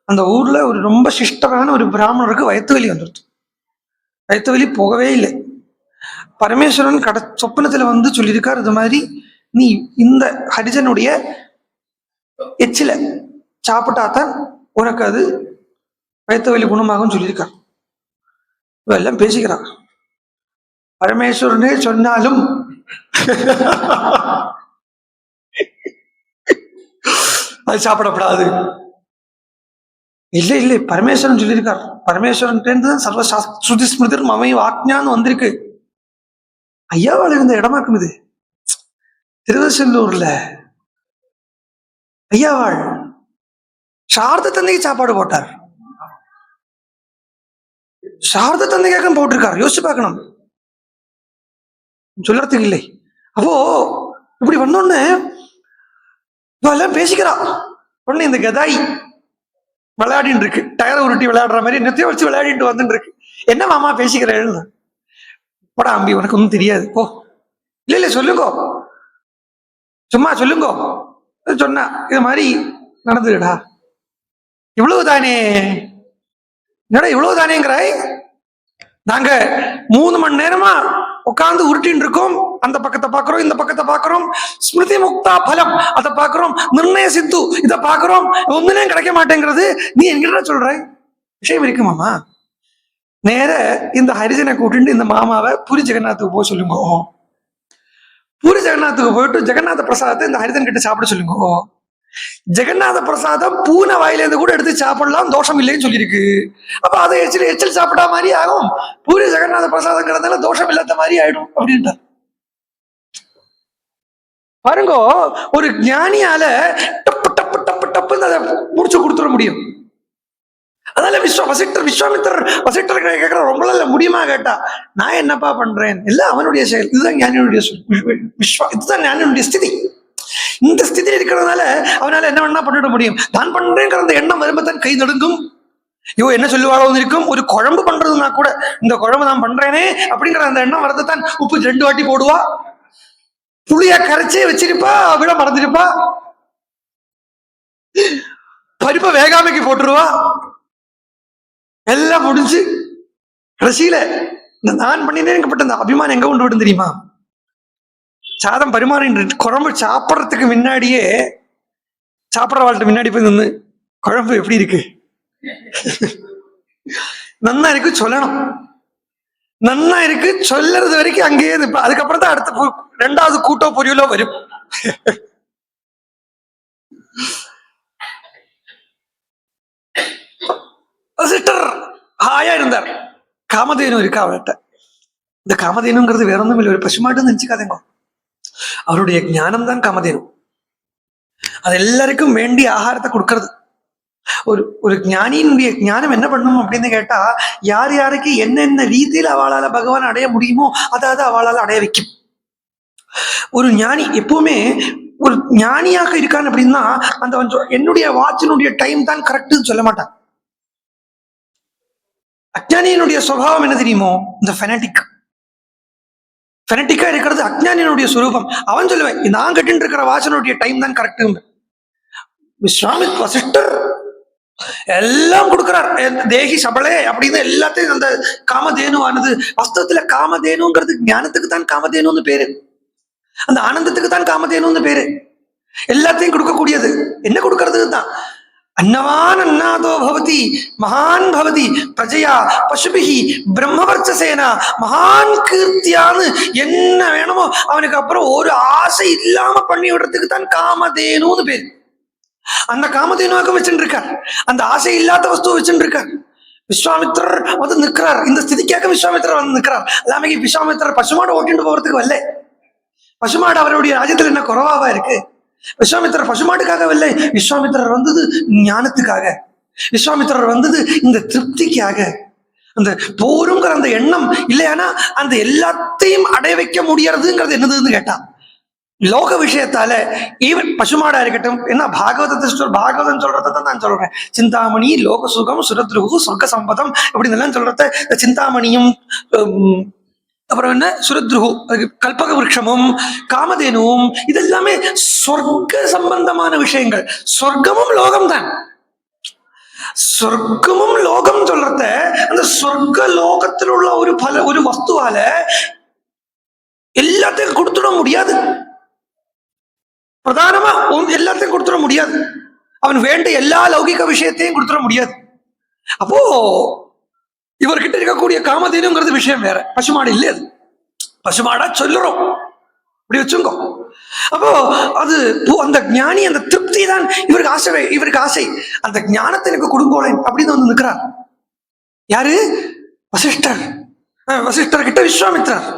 அந்த ஊர்ல ஒரு ரொம்ப சிஷ்டமான ஒரு பிராமணருக்கு வயிற்று வலி வந்துடுது. வயிற்று வலி போகவே இல்லை. பரமேஸ்வரன் சொப்பனத்துல வந்து சொல்லியிருக்கார், இது மாதிரி நீ இந்த ஹரிஜனுடைய எச்சில சாப்பிட்டாத்தான் உனக்கு அது வயிற்று வலி குணமாகும் சொல்லியிருக்கார். எல்லாம் பேசிக்கிறான். பரமேஸ்வரனே சொன்னாலும் அது சாப்பிடப்படாது. இல்லை இல்லை, பரமேஸ்வரன் சொல்லியிருக்கார். பரமேஸ்வரன் சர்வ ஸ்ருதி ஸ்மிருதி மமை வாக்ஞான்னு வந்திருக்கு. ஐயாவால் இருந்த இடமாக்கும் இது. திருவசெல்லூர்ல ஐயாவாள் சாரத தந்தைக்கு சாப்பாடு போட்டார். சாரத தந்தைக்காக போட்டிருக்கார். யோசிச்சு பார்க்கணும், சொல்லறதுக்கு இல்லை. அப்போ இப்படி வந்தோன்னு எல்லாம் பேசிக்கிறா. உடனே இந்த கதாய் விளையாடிட்டு இருக்கு, டயரை உருட்டி விளையாடுற மாதிரி நெத்திய வச்சு விளையாடிட்டு வந்துட்டு இருக்கு. என்ன மாமா பேசிக்கிறேன்? போடா அம்பி, உனக்கு ஒன்றும் தெரியாது போ. இல்ல இல்ல சொல்லுங்க, சும்மா சொல்லுங்க. சொன்னா இது மாதிரி நடந்துடா, இவ்வளவு தானே, என்னடா இவ்வளவு தானேங்கிறாய்? நாங்க 3 மணி நேரமா உட்கார்ந்து உருட்டின்னு இருக்கோம். அந்த பக்கத்தை பாக்குறோம், இந்த பக்கத்தை பாக்குறோம், ஸ்மிருதி முக்தா பலம் அதை பாக்குறோம், நிர்ணய சித்து இதை பாக்குறோம், ஒன்னுலையும் கிடைக்க மாட்டேங்கிறது. நீ என்கிட்ட சொல்ற விஷயம் இருக்கு மாமா. நேர இந்த ஹரிஜனை கூட்டிட்டு இந்த மாமாவை பூரி ஜெகநாத்துக்கு போக சொல்லுங்க. பூரி ஜெகநாத்துக்கு போயிட்டு ஜெகநாத பிரசாதத்தை இந்த ஹரிஜன் கிட்ட சாப்பிட சொல்லுங்க. ஜெகநாத பிரசாதம் பூனை வாயிலேருந்து கூட எடுத்து சாப்பிடலாம், தோஷம் இல்லைன்னு சொல்லியிருக்கு. அப்ப அதை எச்சல் சாப்பிட்டா மாதிரி ஆகும், பூரி ஜெகநாத பிரசாதங்கிறதுனால தோஷம் இல்லாத மாதிரி ஆயிடும் அப்படின்ட்டு பாருங்க. ஒரு ஞானியால டப்பு டப்பு டப்பு டப்புன்னு அதை முடிச்சு கொடுத்துட முடியும். அதனால வசிட்டர் கேட்கிற ரொம்ப முடியுமா கேட்டா, நான் என்னப்பா பண்றேன், எல்லாம் அவனுடைய செயல். இதுதான் ஞானியுடைய இதுதான் ஞானியுடைய ஸ்திதி. இந்த ஸ்திதியில் இருக்கிறதுனால அவனால என்ன வேணா பண்ணிட முடியும். தான் பண்றேங்கிற அந்த எண்ணம் வரும்போது கை நடுங்கும். ஐயோ என்ன சொல்லுவாளோ இருக்கும். ஒரு குழம்பு பண்றதுனா கூட இந்த குழம்பு நான் பண்றேனே அப்படிங்கிற அந்த எண்ணம் வரதான் உப்பு 2 வாட்டி போடுவா, புளிய கரைச்சே வச்சிருப்பா, விட மறந்துருப்பா, பருப்பை வேகாமைக்கு போட்டுருவா. எல்லாம் முடிஞ்சு கடைசியில இந்த நான் பண்ணினேன் அந்த அபிமானம் எங்க கொண்டு விடும் தெரியுமா? சாதம் பரிமாறின்னு குழம்பு சாப்பிட்றதுக்கு முன்னாடியே சாப்பிட்ற வாழ்க்கை முன்னாடி போய் நின்று குழம்பு எப்படி இருக்கு, நன்னா இருக்கு சொல்லணும். நன்னா இருக்கு சொல்றது வரைக்கும் அங்கேயே அதுக்கப்புறம் தான் அடுத்த 2வது கூட்டோ பொரியலோ வரும். வந்தார். காமதேனு இருக்கா அவர்கிட்ட. இந்த காமதேனுங்கிறது வேற ஒன்றும் இல்லை, ஒரு பசுமாட்டுன்னு நினைச்சுக்காதேங்க. அவருடைய ஞானம் தான் காமதேனு. அது எல்லாருக்கும் வேண்டிய ஆகாரத்தை கொடுக்கறது. ஒரு ஞானியினுடைய ஞானம் என்ன பண்ணணும் அப்படின்னு கேட்டா, யார் யாருக்கு என்னென்ன ரீதியில் அவளால பகவான் அடைய முடியுமோ அதாவது அவளால் அடைய வைக்கும். ஒரு ஞானி எப்பவுமே ஒரு ஞானியாக இருக்கான் அப்படின்னா அந்த என்னுடைய வாட்சினுடைய டைம் தான் கரெக்ட்னு சொல்ல மாட்டான். அஜ்ஞானியினுடைய சுபாவம் என்ன தெரியுமோ, இந்த ஃபெனட்டிக்கா இருக்கிறது அஜ்ஞானியினுடைய சுரூபம். அவன் சொல்லுவேன், நான் கட்டின்னு இருக்கிற வாட்சனுடைய டைம் தான் கரெக்ட். விஸ்வாமித்ர வசிஷ்டர் எல்லாம் கொடுக்கிறார், தேகி சபலே அப்படின்னு எல்லாத்தையும். அந்த காமதேனுவானது வாஸ்தவத்துல காமதேனுங்கிறது ஞானத்துக்கு தான் காமதேனுன்னு பேரு, அந்த ஆனந்தத்துக்கு தான் காமதேனுன்னு பேரு. எல்லாத்தையும் கொடுக்கக்கூடியது. என்ன கொடுக்கறதுக்கு தான் அன்னவான் அன்னாதோ பவதி மகான் பவதி பிரஜையா பசுபிகி பிரம்மவர்ச்சசேனா மகான் கீர்த்தியான்னு என்ன வேணுமோ அவனுக்கு அப்புறம் ஒரு ஆசை இல்லாம பண்ணி விடுறதுக்கு தான் காமதேனுன்னு பேரு. அந்த காமதேனுவாக வச்சுட்டு இருக்கார், அந்த ஆசை இல்லாத வஸ்துவை வச்சுட்டு இருக்கார். விஸ்வாமித்திரர் வந்து நிற்கிறார், இந்த ஸ்திதிக்காக விஸ்வாமித்திரர் வந்து நிற்கிறார். எல்லாமே விஸ்வாமித்திரர் பசுமாடு ஓட்டிட்டு போறதுக்கு வரல. பசுமாடு அவருடைய ராஜ்யத்தில் என்ன குறவாவா இருக்கு? விஸ்வாமித்திரர் பசுமாட்டுக்காக வரல. விஸ்வாமித்திரர் வந்தது ஞானத்துக்காக. விஸ்வாமித்திரர் வந்தது இந்த திருப்திக்காக. அந்த போருங்கிற அந்த எண்ணம் இல்லையானா அந்த எல்லாத்தையும் அடைய வைக்க முடியறதுங்கிறது என்னதுன்னு கேட்டா, லோக விஷயத்தால ஈவன் பசுமாடா இருக்கட்டும். என்ன பாகவதம் சொல்றதான் நான் சொல்றேன். சிந்தாமணி லோக சுகம் சுரத்ருகு சொர்க்க சம்பதம் அப்படின்னு எல்லாம் சொல்றத, இந்த சிந்தாமணியும் அப்புறம் என்ன சுரத்ருகு கல்பக விருட்சமும் காமதேனுவும் இதெல்லாமே சொர்க்க சம்பந்தமான விஷயங்கள். சொர்க்கமும் லோகம் தான். சொர்க்கமும் லோகம் சொல்றத அந்த சொர்க்க லோகத்தில் உள்ள ஒரு வஸ்துவால எல்லாத்தையும் கொடுத்துட முடியாது. பிரதானமா எல்லாத்தையும் கொடுத்துட முடியாது. அவன் வேண்ட எல்லா லௌகிக விஷயத்தையும் கொடுத்துட முடியாது. அப்போ இவர்கிட்ட இருக்கக்கூடிய காமதேனுங்கிறது விஷயம் வேற, பசுமாடு இல்லை. அது பசுமாடா சொல்லுறோம் அப்படி வச்சுங்கோ. அப்போ அது அந்த ஞானி அந்த திருப்தி தான் இவருக்கு ஆசை. அந்த ஞானத்தை எனக்கு கொடுங்கோளேன் அப்படின்னு வந்து நிற்கிறார். யாரு? வசிஷ்டர் கிட்ட விஸ்வாமித்திரர்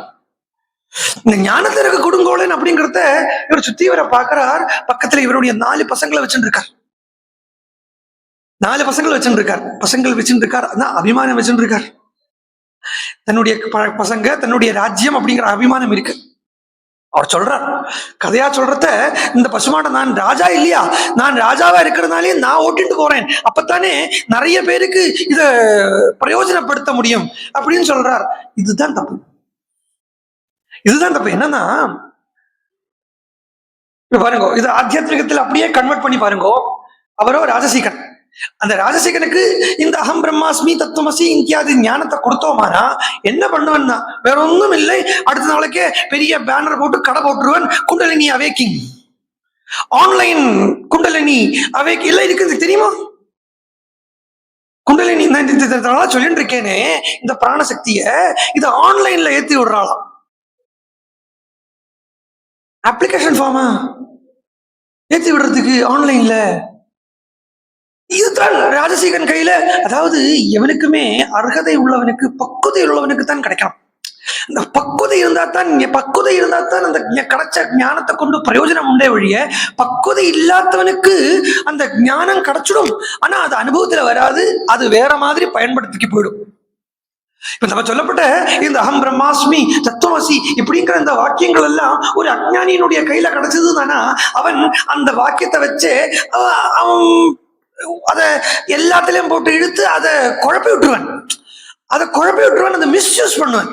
இந்த ஞானத்தை எனக்கு கொடுங்கோளேன் அப்படிங்கிறத இவர் சுத்தி இவரை பார்க்கிறார். பக்கத்துல இவருடைய 4 பசங்களை வச்சுட்டு இருக்கார். 4 பசங்களை வச்சுட்டு இருக்கார். அதான் அபிமானம் வச்சுட்டு இருக்கார். தன்னுடைய பசங்க தன்னுடைய ராஜ்யம் அப்படிங்கிற அபிமானம் இருக்கு. அவர் சொல்றார், கதையா சொல்றத, இந்த பசுமாட்டை நான் ராஜா இல்லையா, நான் ராஜாவா இருக்கிறதுனாலே நான் ஓட்டிட்டு போறேன், அப்பத்தானே நிறைய பேருக்கு இத பிரயோஜனப்படுத்த முடியும் அப்படின்னு சொல்றார். இதுதான் தப்பு. என்னன்னா பாருங்க, இது ஆத்தியாத்மிகத்தில் அப்படியே கன்வெர்ட் பண்ணி பாருங்க. அவரோ ராஜசீகன். அந்த ராஜசேகனுக்கு இந்த அகம் பிரம்மாஸ்மி தத்துவமசி இத்தியாதி ஞானத்தை கொடுத்தோமானா என்ன பண்ணுவேன்னா வேற ஒன்றும் இல்லை, அடுத்த நாளைக்கே பெரிய பேனர் போட்டு கடை போட்டுருவன். Kundalini awakening, online kundalini awake இல்லை இருக்குது தெரியுமா? குண்டலினி சொல்லிட்டு இருக்கேனே, இந்த பிராணசக்திய இது ஆன்லைன்ல ஏத்தி விடுறாளாம். அப்ளிகேஷன் ஃபார்மா ஏத்தி விடுறதுக்கு ஆன்லைன்ல. இதுதான் ராஜசீகன் கையில. அதாவது எவனுக்குமே அர்ஹதை உள்ளவனுக்கு, பக்குவதை உள்ளவனுக்கு தான் கிடைக்கும். அந்த பக்குவதை இருந்தா தான் அந்த கிடைச்ச ஞானத்தை கொண்டு பிரயோஜனம் உண்டே வழிய, பக்குவதை இல்லாதவனுக்கு அந்த ஞானம் கிடைச்சிடும். ஆனா அது அனுபவத்துல வராது, அது வேற மாதிரி பயன்படுத்திக்கு போயிடும். இப்ப நம்ம சொல்லப்பட்ட இந்த அகம் பிரம்மாஸ்மி தத்துவமசி இப்படிங்கிற இந்த வாக்கியங்கள் எல்லாம் ஒரு அஞ்ஞானியினுடைய கையில கிடைச்சதுதானா, அவன் அந்த வாக்கியத்தை வச்சு அவன் அதை எல்லாத்திலையும் போட்டு இழுத்து அதை குழப்பி விட்டுருவான். அதை மிஸ்யூஸ் பண்ணுவான்.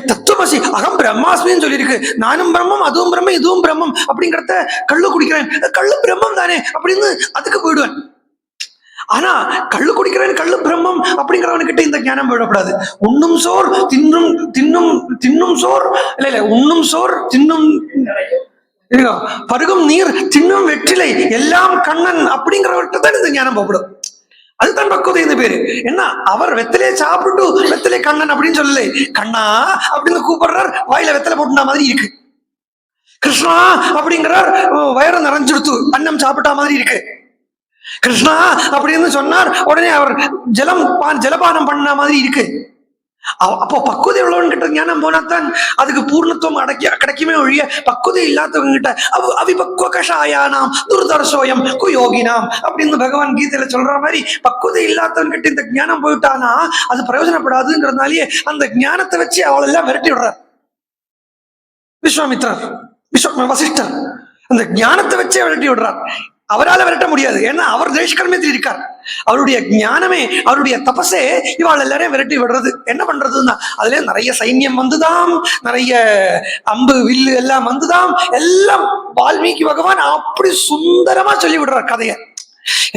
தத்துவமசி அகம் பிரம்மாஸ்மின்னு சொல்லியிருக்கு, நானும் பிரம்மம் அதுவும் பிரம்மம் இதுவும் பிரம்மம் அப்படிங்கிறத கள்ளு குடிக்கிறேன், கள்ளு பிரம்மம் தானே அப்படின்னு அதுக்கு போயிடுவான். ஆனா கள்ளு குடிக்கிறேன் கள்ளு பிரம்மம் அப்படிங்கிறவனுக்கிட்ட இந்த ஞானம் விடப்படாது. உண்ணும் சோர் தின்னும் சோர் இல்ல உண்ணும் சோர் தின்னும் பருகும் நீர் தின்னும் வெற்றிலை எல்லாம் கண்ணன் அப்படிங்கிறவர்கிட்ட தான் இந்த ஞானம் போகப்படும். அதுதான் பக்குவதை இந்த பேரு. என்ன, அவர் வெத்தலையை சாப்பிட்டு வெத்தலை கண்ணன் அப்படின்னு சொல்லலை, கண்ணா அப்படின்னு கூப்பிடுறார், வாயில வெத்தலை போட்டுனா மாதிரி இருக்கு. கிருஷ்ணா அப்படிங்கிறார், வயிறு நிறைஞ்சிடுத்து அன்னம் சாப்பிட்டா மாதிரி இருக்கு. கிருஷ்ணா அப்படின்னு சொன்னார். உடனே அவர் ஜலபானம் பண்ண மாதிரி இருக்கு. அப்போ பக்குவதை உள்ளவன் கிட்ட ஞானம் போனாத்தான் அதுக்கு பூர்ணத்துவம் கிடைக்குமே ஒழிய, பக்குவதை இல்லாதவங்க கிட்ட அவிபக்குவ கஷாயானாம் துர்தர்சோயம் குயோகினாம் அப்படின்னு பகவான் கீதையில சொல்ற மாதிரி, பக்குவதை இல்லாதவன் கிட்ட இந்த ஞானம் போயிட்டானா அது பிரயோஜனப்படாதுங்கிறதுனாலேயே அந்த ஞானத்தை வச்சு அவளெல்லாம் விரட்டி விடுறார் விஸ்வாமித்ரர், வசிஷ்டர். அந்த ஞானத்தை வச்சே விரட்டி விடுறார். அவரால் விரட்ட முடியாது, ஏன்னா அவர் தேஷ்கர்மத்தில் இருக்கார். அவருடைய ஞானமே, அவருடைய தபசே இவாள் எல்லாரையும் விரட்டி விடுறது. என்ன பண்றதுன்னா அதுல நிறைய சைன்யம் வந்துதாம், நிறைய அம்பு வில்லு எல்லாம் வந்துதாம். எல்லாம் வால்மீகி பகவான் அப்படி சுந்தரமா சொல்லி விடுறார் கதைய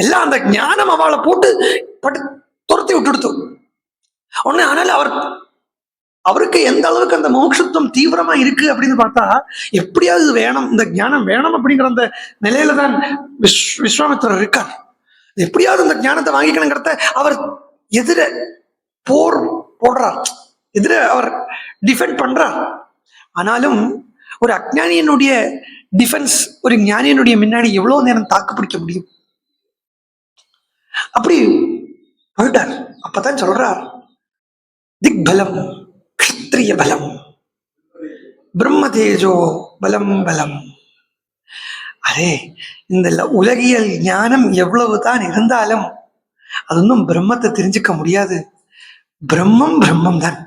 எல்லாம். அந்த ஞானம் அவளை போட்டு துரத்தி விட்டுடுத்து ஒண்ணு. ஆனால் அவருக்கு எந்த அளவுக்கு அந்த மோட்சத்துவம் தீவிரமா இருக்கு அப்படின்னு பார்த்தா, எப்படியாவது வேணும், இந்த ஞானம் வேணும் அப்படிங்கிற அந்த நிலையில தான் விஸ்வாமித்திரர் இருக்கார். எப்படியாவது இந்த ஞானத்தை வாங்கிக்கணுங்கிறத அவர் எதிர போடுறார், எதிர அவர் டிஃபெண்ட் பண்றார். ஆனாலும் ஒரு அஞ்ஞானியனுடைய டிஃபென்ஸ் ஒரு ஞானியனுடைய முன்னாடி எவ்வளவு நேரம் தாக்கு பிடிக்க முடியும்? அப்படி போயிட்டார். அப்பதான் சொல்றார், திக்பலம் க்ஷத்ரிய பலம் பிரம்மதேஜோ பலம் பலம். அரே, இந்த உலகியல் ஞானம் எவ்வளவுதான் இருந்தாலும் அது ஒன்றும் பிரம்மத்தை தெரிஞ்சுக்க முடியாது. பிரம்மம் பிரம்மம் தான்.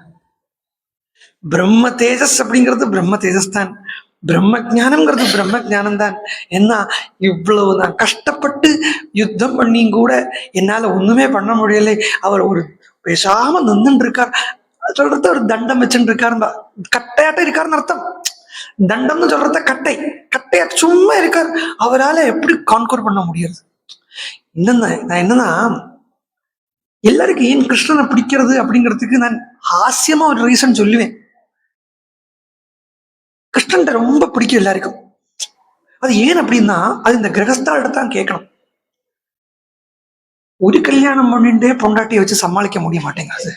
பிரம்ம தேஜஸ் அப்படிங்கிறது பிரம்ம தேஜஸ் தான். பிரம்ம ஜானம்ங்கிறது பிரம்ம ஜானம் தான். என்ன இவ்வளவு நான் கஷ்டப்பட்டு யுத்தம் பண்ணியும் கூட என்னால ஒண்ணுமே பண்ண முடியலை. அவர் ஒரு பேசாம நின்றுட்டு இருக்கார். சொல்றது ஒரு தண்டம் வச்சுட்டு இருக்காரு, கட்டையாட்ட இருக்காருன்னு அர்த்தம். தண்டம்னு சொல்றத கட்டையா சும்மா இருக்கார். அவரால் எப்படி கான்கோர் பண்ண முடியாது? என்னன்னா எல்லாருக்கும் ஏன் கிருஷ்ணனை பிடிக்கிறது அப்படிங்கிறதுக்கு நான் ஹாஸ்யமா ஒரு ரீசன் சொல்லுவேன். கிருஷ்ணன் ரொம்ப பிடிக்கும் எல்லாருக்கும். அது ஏன் அப்படின்னா, அது இந்த கிரகஸ்தாள்கிட்ட தான் கேட்கணும். ஒரு கல்யாணம் பண்ணிட்டே பொண்டாட்டியை வச்சு சமாளிக்க முடிய மாட்டேங்கிறது.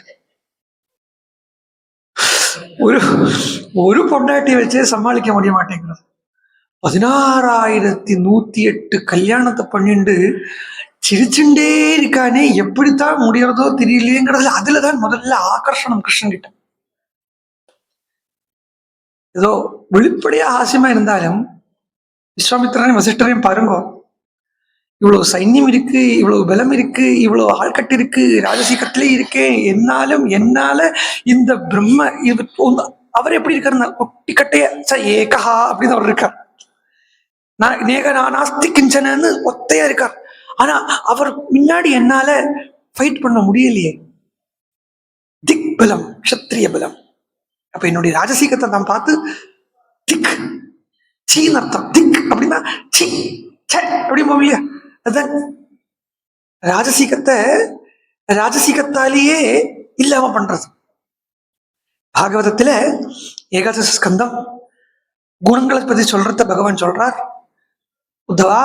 ஒரு பொண்டாட்டியை வச்சே சமாளிக்க முடிய மாட்டேங்கிறது. 16,108 கல்யாணத்தை பண்ணிட்டு சிரிச்சுட்டே இருக்கானே, எப்படித்தான் முடியறதோ தெரியலையேங்கிறதுல அதுலதான் முதல்ல ஆகர்ஷணம் கிருஷ்ணன் கிட்ட. ஏதோ வெளிப்படையா ஹாஸ்யமா இருந்தாலும் விஸ்வாமித்திரனையும் வசிஷ்டரையும் பாருங்க, இவ்வளவு சைன்யம் இருக்கு, இவ்வளவு பலம் இருக்கு, இவ்வளவு ஆள்கட்டு இருக்கு, ராஜசீகத்திலே இருக்கேன், என்னால இந்த பிரம்ம அவர் எப்படி இருக்காருன்னா ஒட்டி கட்டைய ஏகஹா அப்படின்னு அவர் இருக்கார். நாஸ்தி கிஞ்சனன்னு ஒத்தையா இருக்கார். ஆனா அவர் முன்னாடி என்னால ஃபைட் பண்ண முடியலையே. திக் பலம் க்ஷத்ரிய பலம். அப்ப என்னுடைய ராஜசீகத்தை நான் பார்த்து திக் சீன் அர்த்தம். திக் அப்படின்னா சி அப்படின்னு இல்லையா? அதான் ராஜசீகத்தாலேயே இல்லாம பண்றது. பாகவதத்துல ஏகாதச ஸ்கந்தம் குணங்களை பத்தி சொல்றத பகவான் சொல்றார். உத்தவா,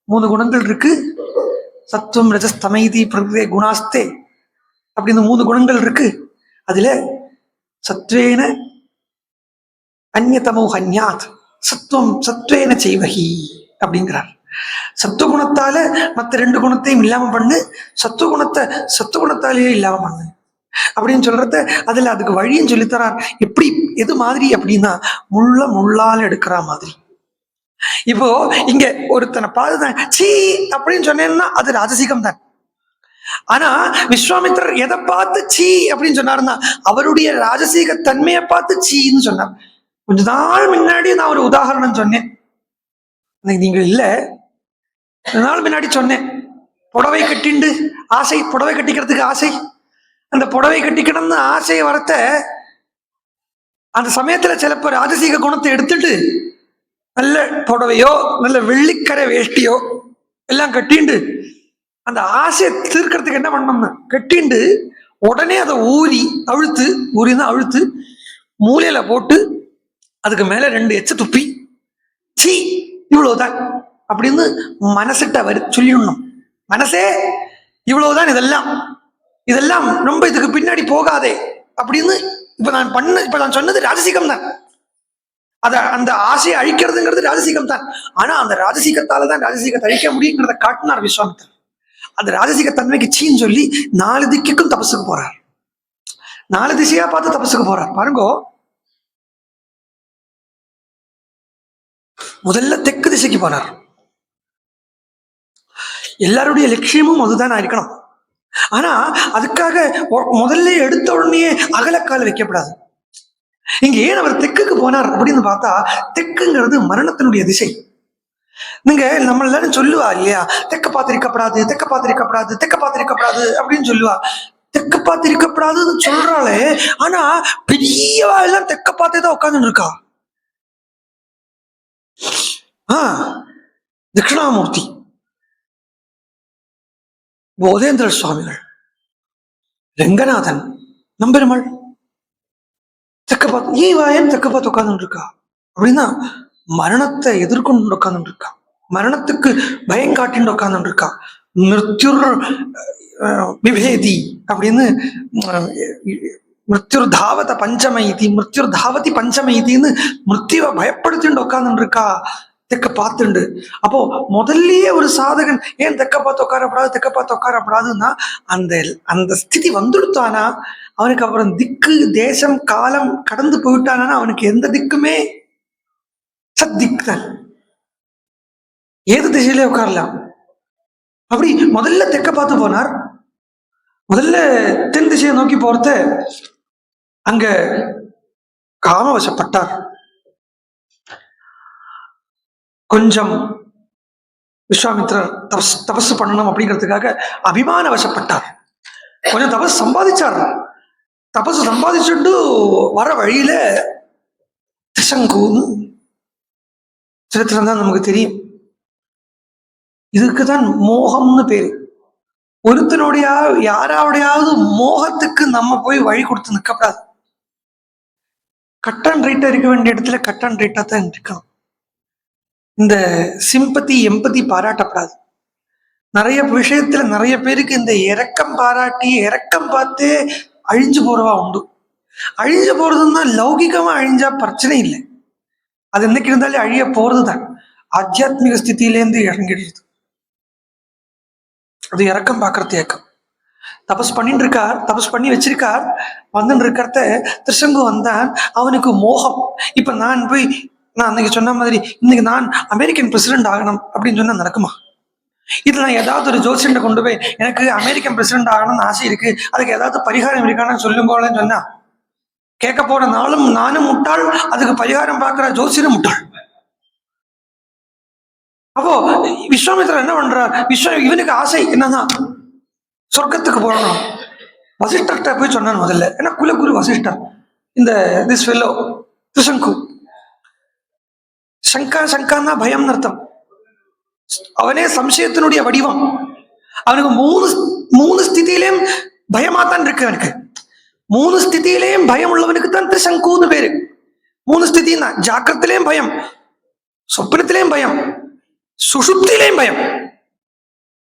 3 குணங்கள் இருக்கு. சத்துவம் ரஜஸ் தமைதி பிரகிருதே குணாஸ்தே அப்படின்னு 3 குணங்கள் இருக்கு. அதுல சத்வேன அந்யதமோ ஹன்யாத் சத்துவம் சத்வேன செய்வகி அப்படிங்கிறார். சத்துவகுணத்தால மற்ற 2 குணத்தையும் இல்லாம பண்ணு, சத்துவகுணத்தாலேயே இல்லாம பண்ணு அப்படின்னு சொல்றத அதுல அதுக்கு வழியும் சொல்லித்தரார். எப்படி எது மாதிரி அப்படின்னா, முள்ளால் எடுக்கிற மாதிரி. இப்போ இங்க ஒருத்தனை பார்த்துதான் சீ அப்படின்னு சொன்னேன்னா அது ராஜசீகம் தான். ஆனா விஸ்வாமித்திரர் எதை பார்த்து சீ அப்படின்னு சொன்னாருன்னா அவருடைய ராஜசீக தன்மையை பார்த்து சீன்னு சொன்னார். கொஞ்ச நாள் முன்னாடி நான் ஒரு உதாரணம் சொன்னேன், நீங்கள் இல்ல, நாள் முன்னாடி சொன்னேன். புடவை கட்டிண்டு ஆசை, புடவை கட்டிக்கிறதுக்கு ஆசை, அந்த புடவை கட்டிக்கணும்னு ஆசையை வரத்த அந்த சமயத்துல சிலப்போ ராஜசீக குணத்தை எடுத்துட்டு நல்ல புடவையோ நல்ல வெள்ளிக்கரை வேஷ்டியோ எல்லாம் கட்டிண்டு அந்த ஆசையை தீர்க்கறதுக்கு என்ன பண்ணணும்னு கட்டிண்டு உடனே அதை ஊறிதான் அழுத்து மூலையில போட்டு அதுக்கு மேல 2 எச்ச துப்பி சீ இவ்வளவுதான் அப்படின்னு மனசிட்ட சொல்லிடணும். மனசே இவ்வளவுதான், இதெல்லாம் ரொம்ப இதுக்கு பின்னாடி போகாதே அப்படின்னு. இப்ப நான் சொன்னது ராஜசீகம் தான். அந்த ஆசையை அழிக்கிறதுங்கிறது ராஜசீகம் தான். ஆனா அந்த ராஜசீகத்தாலதான் ராஜசீகத்தை அழிக்க முடியுங்கிறத காட்டினார் விஸ்வாமித்திரர். அந்த ராஜசீக தன்மைக்கு சீன்னு சொல்லி 4 திக்குக்கும் தபஸுக்கு போறார். 4 திசையா பார்த்து தபஸுக்கு போறார். பாருங்கோ, முதல்ல தெற்கு திசைக்கு போனார். எல்லாருடைய லட்சியமும் அதுதான் இருக்கணும். ஆனா அதுக்காக முதல்ல எடுத்த உடனே அகலக்கால வைக்கப்படாது. இங்க ஏன் அவர் தெற்குக்கு போனார் அப்படின்னு பார்த்தா, தெற்குங்கிறது மரணத்தினுடைய திசை. நீங்க நம்ம எல்லாரும் சொல்லுவா இல்லையா, தெக்க பார்த்திருக்கப்படாது, தெக்க பார்த்திருக்கப்படாது, தெக்க பார்த்திருக்கப்படாது அப்படின்னு சொல்லுவா. தெக்க பார்த்திருக்கப்படாதுன்னு சொல்றாளே, ஆனா பெரியவா எல்லாம் தெக்க பார்த்தேதான் உட்கார்ந்து இருக்கா. தட்சிணாமூர்த்தி, போதேந்திர சுவாமிகள், ரங்கநாதன், நம்பெருமாள் தெக்க பார்த்து ஏன் தெக்க பார்த்து உட்கார்ந்து இருக்கா அப்படின்னா, மரணத்தை எதிர்கொண்டு உட்கார்ந்து இருக்கா, மரணத்துக்கு பயம் காட்டின்னு உட்கார்ந்து இருக்கா. மிருத்யுர் விபேதி அப்படின்னு, மிருத்யுர் தாவத பஞ்சமைதி, மிருத்யுர் தாவதி பஞ்சமைதின்னு மிருத்யுவை பயப்படுத்திட்டு உட்கார்ந்து இருக்கா தெக்க பார்த்துண்டு. அப்போ முதல்லயே ஒரு சாதகன் ஏன் தெக்க பார்த்து உட்காரப்படாது, தெக்க பார்த்து உட்காரப்படாதுன்னா, அந்த அந்த ஸ்திதி வந்துடுத்தானா அவனுக்கு அப்புறம் திக்கு தேசம் காலம் கடந்து போயிட்டானா அவனுக்கு எந்த திக்குமே சத்திக் தான், ஏது திசையிலே உட்காரலாம். அப்படி முதல்ல தெக்க பார்த்து போனார். முதல்ல தென் திசையை நோக்கி போறத அங்க காமவசப்பட்டார். கொஞ்சம் விஸ்வாமித்திரர் தபஸ் பண்ணணும் அப்படிங்கிறதுக்காக அபிமான வசப்பட்டார். கொஞ்சம் தபஸ் சம்பாதிச்சார். தபஸ் சம்பாதிச்சுட்டு வர வழியில திசங்குன்னு சரித்திரம் தான் நமக்கு தெரியும். இதுக்குதான் மோகம்னு பேரு. ஒருத்தனுடைய யாராவுடையாவது மோகத்துக்கு நம்ம போய் வழி கொடுத்து நிற்கப்படாது. கட் அண்ட் ரைட்டா இருக்க வேண்டிய இடத்துல கட் அண்ட் ரைட்டா தான் இருக்கணும். இந்த சிம்பத்தி எம்பத்தி பாராட்டப்படாது. நிறைய விஷயத்துல நிறைய பேருக்கு இந்த இரக்கம் பாராட்டி இரக்கம் பார்த்து அழிஞ்சு போறவா உண்டு. அழிஞ்சு போறதுன்னா லௌகிகமா அழிஞ்சா பிரச்சனை இல்லை, அது என்னைக்கு இருந்தாலும் அழிய போறதுதான். ஆத்தியாத்மிக ஸ்திதியிலேருந்து இறங்கிடுது. அது இறக்கம் பார்க்கறது ஏக்கம். தபஸ் பண்ணிட்டு இருக்கார், தபஸ் பண்ணி வச்சிருக்கார். வந்துட்டு இருக்கிறத திருசங்கு வந்தான். அவனுக்கு மோகம். இப்ப நான் போய் நான் அன்னைக்கு சொன்ன மாதிரி இன்னைக்கு நான் அமெரிக்கன் பிரசிடென்ட் ஆகணும் அப்படின்னு சொன்னா நடக்குமா? இதுல நான் ஏதாவது ஒரு ஜோசியன்ட்ட கொண்டு போய் எனக்கு அமெரிக்கன் பிரசிடென்ட் ஆகணும்னு ஆசை இருக்கு, அதுக்கு ஏதாவது பரிகாரம் இருக்கான்னு சொல்லுங்கோன்னு சொன்னா கேட்க போற நாளும் நானும் முட்டாள், அதுக்கு பரிகாரம் பார்க்கிற ஜோசியனும் முட்டாள். அப்போ விஸ்வாமித்திரர் என்ன பண்றார்? இவனுக்கு ஆசை என்னன்னா சொர்க்கத்துக்கு போகணும். வசிஷ்டர்கிட்ட போய் சொன்னான் முதல்ல. ஏன்னா குலகுரு வசிஷ்டர், இந்த திஸ் ஃபெல்லோ திரிசங்கு. சங்கான்னா பயம் அர்த்தம். அவனே சம்சயத்தினுடைய வடிவம். அவனுக்கு மூணு ஸ்திதியிலையும் பயமாத்தான் இருக்கு. அவனுக்கு 3 ஸ்திதியிலையும் பயம் உள்ளவனுக்கு தான் திரிசங்குன்னு பேரு. 3 ஸ்திதின்னா ஜாக்கிரத்திலையும் பயம், சொப்னத்திலையும் பயம், சுஷுப்திலையும் பயம்.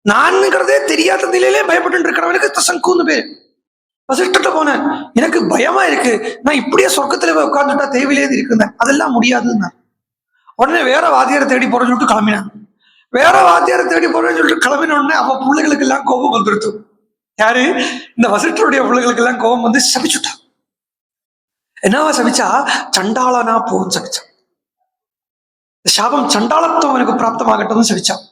நான்கிறதே தெரியாத நிலையிலே பயப்பட்டு இருக்கிறவனுக்கு திரிசங்குன்னு பேரு. வசிஷ்டர்கிட்ட போனேன், எனக்கு பயமா இருக்கு, நான் இப்படியே சொர்க்கத்துல உட்கார்ந்துட்டா தேவையிலேயே இருக்குங்க, அதெல்லாம் முடியாதுன்னா. உடனே வேற வாத்தியாரை தேடி போறேன்னு சொல்லிட்டு கிளம்பினான். வேற வாத்தியாரை தேடி போறேன்னு சொல்லிட்டு கிளம்பின உடனே அவ பிள்ளைகளுக்கு எல்லாம் கோபம் வந்துடுத்து. யாரு? இந்த வசிஷ்டருடைய பிள்ளைகளுக்கு எல்லாம் கோபம் வந்து சபிச்சுட்டான். என்னவா சபிச்சா? சண்டாளனா போன்னு சபிச்சான். சாபம் சண்டாளத்துவம் எனக்கு பிராப்தமாகட்டும் சபிச்சான்.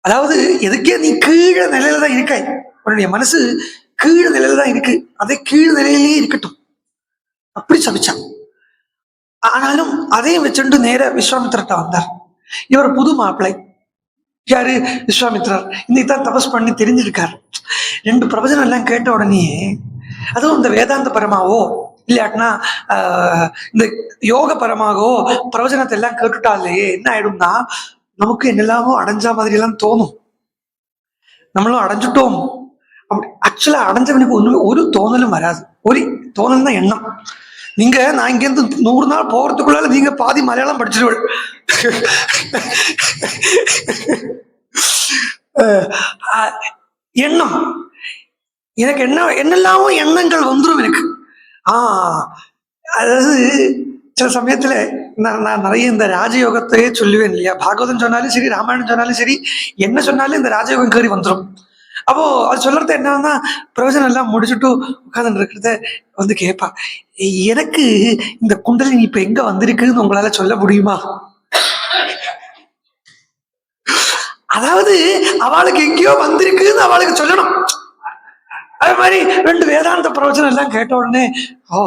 அதாவது எதுக்கே நீ கீழே நிலையில தான் இருக்காய், உன்னுடைய மனசு கீழே நிலையில தான் இருக்கு, அதே கீழ் நிலையிலேயே இருக்கட்டும் அப்படி சபிச்சான். ஆனாலும் அதையும் வச்சுட்டு நேர விஸ்வாமித்திரர்கிட்ட வந்தார். இவர் புது மாப்பிள்ளை. யாரு? விஸ்வாமித்திரர். இன்னைக்கு தான் தபஸ் பண்ணி தெரிஞ்சிருக்காரு. 2 பிரவச்சனம் எல்லாம் கேட்ட உடனே, அதுவும் இந்த வேதாந்த பரமாவோ இல்லாட்டினா இந்த யோக பரமாகவோ பிரவச்சனத்தை எல்லாம் கேட்டுட்டாலே என்ன ஆயிடும்னா, நமக்கு என்னெல்லாமோ அடைஞ்சா மாதிரி எல்லாம் தோணும். நம்மளும் அடைஞ்சிட்டோம் அப்படி. ஆக்சுவலா அடைஞ்சவனுக்கு ஒரு தோணலும் வராது. ஒரு தோணல் தான் எண்ணம். நீங்க நான் இங்கேருந்து 100 நாள் போகிறதுக்குள்ளால நீங்க பாதி மலையாளம் படிச்சிருவீங்க. எண்ணம் எனக்கு என்னெல்லாமோ எண்ணங்கள் வந்துடும் எனக்கு. அதாவது சில சமயத்துல நான் நிறைய இந்த ராஜயோகத்தையே சொல்லுவேன் இல்லையா, பாகவதம் சொன்னாலும் சரி, ராமாயணம் சொன்னாலும் சரி, என்ன சொன்னாலும் இந்த ராஜயோகம் கேறி வந்துடும். அப்போ அது சொல்றது என்னன்னா, பிரவச்சனம் எல்லாம் முடிச்சுட்டு உட்கார்ந்து இருக்கிறத வந்து கேட்பா, எனக்கு இந்த குண்டலினி இப்ப எங்க வந்திருக்குன்னு உங்களால சொல்ல முடியுமா? அதாவது அவளுக்கு எங்கேயோ வந்திருக்குன்னு அவளுக்கு சொல்லணும். அது மாதிரி 2 வேதாந்த பிரவச்சனம் எல்லாம் கேட்ட உடனே, ஓ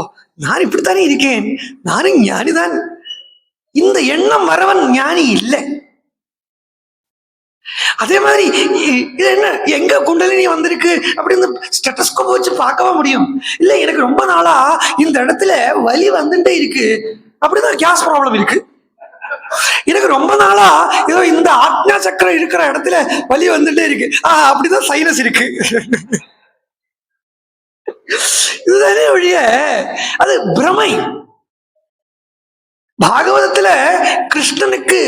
நான் இப்படித்தானே இருக்கேன், நானும் ஞானிதான், இந்த எண்ணம் வரவன் ஞானி இல்லை. அதே மாதிரி இது என்ன எங்க குண்டலினி வந்திருக்கு அப்படின்னு ஸ்டெத்தஸ்கோப் வச்சு பார்க்கவா முடியும்? இல்ல எனக்கு ரொம்ப நாளா இந்த இடத்துல வலி வந்துட்டே இருக்கு, அப்படிதான் கேஸ் ப்ராப்ளம் இருக்கு. எனக்கு ரொம்ப நாளா ஏதோ இந்த ஆக்ஞா சக்கரம் இருக்கிற இடத்துல வலி வந்துட்டே இருக்கு, அப்படிதான் சைனஸ் இருக்கு. இதுதானே ஒழிய அது பிரமை. பாகவதத்துல கிருஷ்ணனுக்கு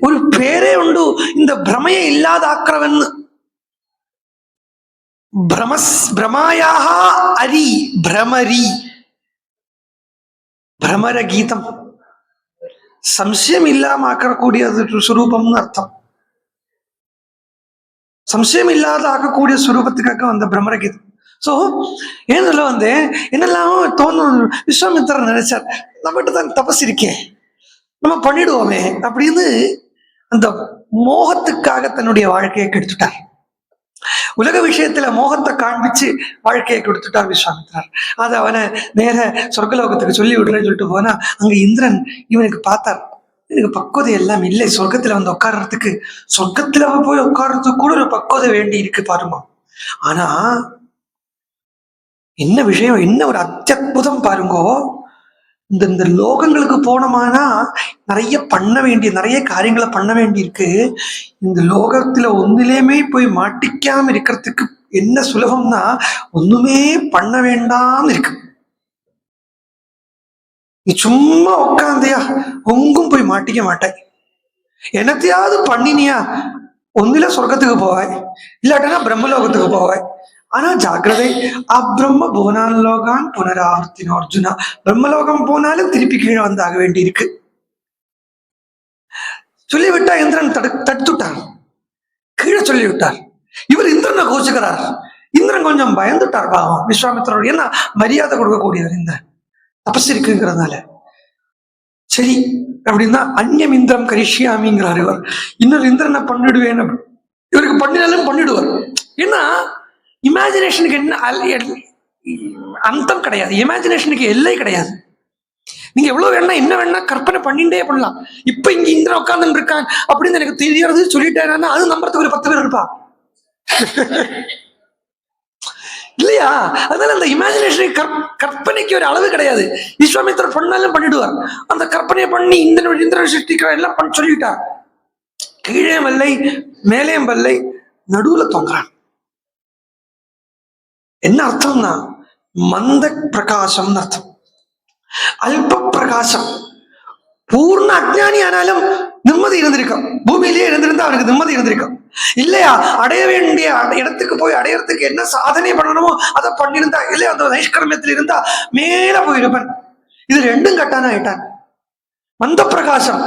ஒரு பேரே உண்டு, இந்த பிரமையை இல்லாதாக்குறவன். பிரமாயாக அரி பிரமரி, பிரமர கீதம், சம்சயம் இல்லாம ஆக்கக்கூடிய சுரூபம்னு அர்த்தம். சம்சயம் இல்லாத ஆக்கக்கூடிய சுரூபத்துக்காக வந்த பிரமர கீதம். சோ ஏன் வந்து என்னெல்லாமோ தோணும், விஸ்வாமித்திரர் நினைச்சார், நம்மகிட்ட தான் தபஸ் இருக்கேன், நம்ம பண்ணிடுவோமே அப்படின்னு அந்த மோகத்துக்காக தன்னுடைய வாழ்க்கையை கெடுத்துட்டார். உலக விஷயத்துல மோகத்தை காண்பிச்சு வாழ்க்கையை கொடுத்துட்டார் விஸ்வாமித்திரர். அது அவனை நேர சொர்க்கலோகத்துக்கு சொல்லி விடுறேன்னு சொல்லிட்டு போனா, அங்க இந்திரன் இவனுக்கு பார்த்தார், எனக்கு பக்குவதை எல்லாம் இல்லை சொர்க்கத்துல வந்து உட்கார்றதுக்கு, சொர்க்கத்துல போய் உட்கார்றதுக்கு கூட ஒரு பக்குவதை வேண்டி இருக்கு பாருமா. ஆனா என்ன விஷயம், என்ன ஒரு அத்தியுதம் பாருங்கோ, இந்த லோகங்களுக்கு போனோமானா நிறைய பண்ண வேண்டிய, நிறைய காரியங்களை பண்ண வேண்டி இருக்கு. இந்த லோகத்துல ஒன்னிலேயுமே போய் மாட்டிக்காம இருக்கிறதுக்கு என்ன சுலபம்னா, ஒண்ணுமே பண்ண வேண்டாம் இருக்கு. நீ சும்மா உட்காந்தியா ஒங்கும் போய் மாட்டிக்க மாட்டாய், என்னத்தையாவது பண்ணினியா ஒன்னில சொர்க்கத்துக்கு போவாய், இல்லாட்டனா பிரம்மலோகத்துக்கு போவாய். ஆனா ஜாக்கிரதை, அப்ரம்ம புவனான் லோகான் புனராவர்த்தினோ அர்ஜுனா, பிரம்மலோகம் போனாலும் திருப்பி கீழே வந்தாக வேண்டி இருக்கு. சொல்லிவிட்டா இந்திரன் தடுத்துட்டார், கீழே சொல்லிவிட்டார். இவர் இந்திரனை கோச்சுக்கிறார். இந்திரன் கொஞ்சம் பயந்துட்டார் பாவம் விஸ்வாமித்திரோட, ஏன்னா மரியாதை கொடுக்கக்கூடியவர் இந்திரன், தபஸ் இருக்குங்கிறதுனால. சரி அப்படின்னா அந்நியம் இந்திரம் கரிஷ்யாமிங்கிறார் இவர். இன்னொரு இந்திரனை பண்ணிடுவேன், இவருக்கு பண்ணினாலும் பண்ணிடுவார். ஏன்னா இமேஜினேஷனுக்கு என்ன அந்தம் கிடையாது, இமேஜினேஷனுக்கு எல்லை கிடையாது. நீங்க எவ்வளவு வேணா என்ன வேணா கற்பனை பண்ணிட்டே பண்ணலாம். இப்ப இங்க இந்திரன் உட்கார்ந்து இருக்கான் அப்படின்னு எனக்கு தெரியறது சொல்லிட்டேன்னா அது நம்புறதுக்கு ஒரு 10 பேர் இருப்பா இல்லையா? அதனால அந்த இமேஜினேஷன் கற்பனைக்கு ஒரு அளவு கிடையாது. விஸ்வாமித்திரர் பண்ணாலும் பண்ணிடுவார். அந்த கற்பனையை பண்ணி இந்திரன் சிருஷ்டிக்கிற எல்லாம் பண்ண சொல்லிட்டார். கீழே வல்லை மேலேயும் வல்லை நடுவுல தொங்குறான். என்ன அர்த்தம்னா மந்த பிரகாசம் அர்த்தம், அல்ப பிரகாசம். பூர்ண அஜ்ஞானி ஆனாலும் நிம்மதி இருந்திருக்கும், பூமியிலேயே இருந்திருந்தா அவனுக்கு நிம்மதி இருந்திருக்கும் இல்லையா? அடைய வேண்டிய இடத்துக்கு போய் அடையறதுக்கு என்ன சாதனை பண்ணணுமோ அதை பண்ணிருந்தா இல்லையா, அந்த நைஷ்கர்மத்தில் இருந்தா மேல போயிருப்பன். இது 2ம் கட்டான ஆயிட்டான். மந்த பிரகாசம்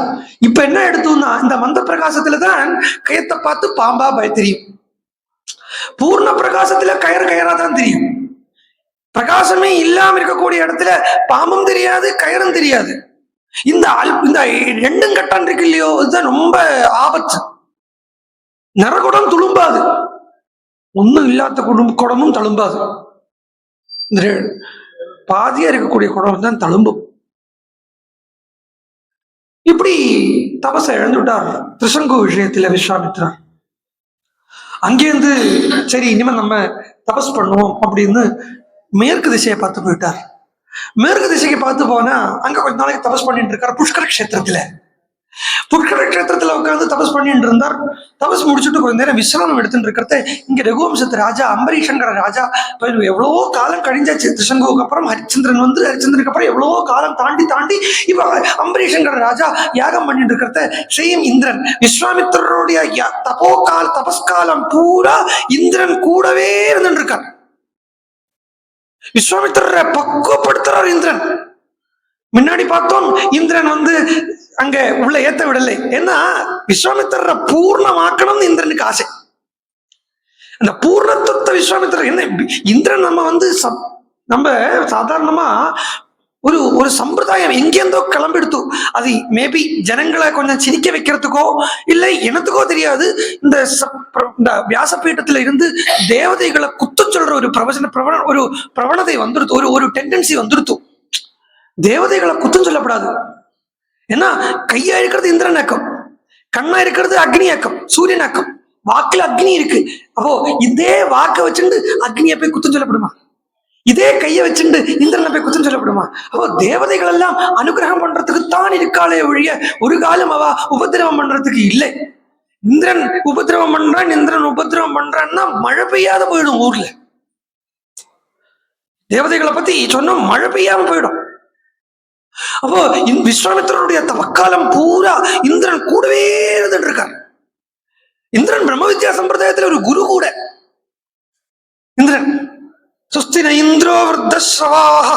இப்ப என்ன எடுத்தோம்னா, இந்த மந்த பிரகாசத்துலதான் கயத்தை பார்த்து பாம்பா தெரியும். பூர்ண பிரகாசத்துல கயரா தான் தெரியும். பிரகாசமே இல்லாம இருக்கக்கூடிய இடத்துல பாம்பும் தெரியாது, கயரும் தெரியாது. இந்த 2ம் கட்டான் இருக்கு இல்லையோ, இதுதான் ரொம்ப ஆபத்து. நரகுடம் துளும்பாது, ஒண்ணும் இல்லாத குடமும் தழும்பாது. இந்த பாதியா இருக்கக்கூடிய குடம் தான் தழும்பும். இப்படி தபசை இழந்து விட்டார் திரிசங்கு விஷயத்துல விஸ்வாமித்திரர். அங்கேருந்து சரி இனிமே நம்ம தபஸ் பண்ணுவோம் அப்படின்னு மேற்கு திசையை பார்த்து போயிட்டார். மேற்கு திசைக்கு பார்த்து போனா அங்க கொஞ்ச நாளைக்கு தபஸ் பண்ணிட்டு இருக்கார் புஷ்கர கஷேத்திரத்துல. புஷ்கர கஷேத்திரத்துல உட்காந்து தபஸ் பண்ணிட்டு இருந்தார். தபஸ் முடிச்சுட்டு கொஞ்ச நேரம் விசிராமம் எடுத்துட்டு இருக்கிறத இங்க ரகுவம்சத்து ராஜா அம்பரீஷங்கிற ராஜா எவ்வளவோ காலம் கழிஞ்சாச்சு. திருசங்குவுக்கு அப்புறம் ஹரிச்சந்திரன் வந்து, ஹரிச்சந்திரனுக்கு அப்புறம் எவ்வளவோ காலம் தாண்டி இவ அம்பரீஷங்கிற ராஜா யாகம் பண்ணிட்டு இருக்கிறத செய்யும் இந்திரன் விஸ்வாமித்திரருடைய தபஸ்காலம் பூரா இந்திரன் கூடவே இருந்துட்டு இருக்கார். விஸ்வாமித்திரரை பக்குவப்படுத்துறார் இந்திரன். முன்னாடி பார்த்தோம் இந்திரன் வந்து அங்க உள்ள ஏத்த விடலை. ஏன்னா விஸ்வாமித்திர பூர்ணமாக்கணும்னு இந்திரனுக்கு ஆசை. அந்த பூர்ணத்துவத்தை விஸ்வாமித்திரர் என்ன இந்திரன் நம்ம வந்து நம்ம சாதாரணமா ஒரு ஒரு சம்பிரதாயம் எங்கேருந்தோ கிளம்பிடுத்து. அது மேபி ஜனங்களை கொஞ்சம் சிரிக்க வைக்கிறதுக்கோ இல்லை எனத்துக்கோ தெரியாது. இந்த வியாசபீட்டத்துல இருந்து தேவதைகளை குத்த சொல்ற ஒரு ஒரு பிரவணதை வந்துடுத்து, ஒரு ஒரு டெண்டன்சி வந்துடுத்து. தேவதைகளை குத்தம் சொல்லப்படாது. ஏன்னா கையா இருக்கிறது இந்திரன் ஆக்கம், கண்ணா இருக்கிறது அக்னி ஆக்கம், சூரியன் ஆக்கம், வாக்குல அக்னி இருக்கு. அப்போ இதே வாக்கை வச்சுட்டு அக்னியை போய் குத்தம் சொல்லப்படுமா? இதே கையை வச்சுட்டு இந்திரனை போய் குத்தம் சொல்லப்படுமா? அப்போ தேவதைகள் எல்லாம் அனுகிரகம் பண்றதுக்கு தான் இருக்காளே ஒழிய ஒரு காலம் அவ உபதிரவம் பண்றதுக்கு இல்லை. இந்திரன் உபதிரவம் பண்றான், இந்திரன் உபதிரவம் பண்றான்னா மழை பெய்யாத போயிடும் ஊர்ல. தேவதைகளை பத்தி சொன்னா மழை பெய்யாம போயிடும். அப்போ விஸ்வாமித்திரனுடைய தவக்காலம் பூரா இந்திரன் கூடவே இருந்துட்டு இருக்கார். இந்திரன் பிரம்ம வித்யா சம்பிரதாயத்துல ஒரு குரு கூட. இந்திரன் சுஸ்தின இந்திரோ விருத்தஸ்ரவாஹ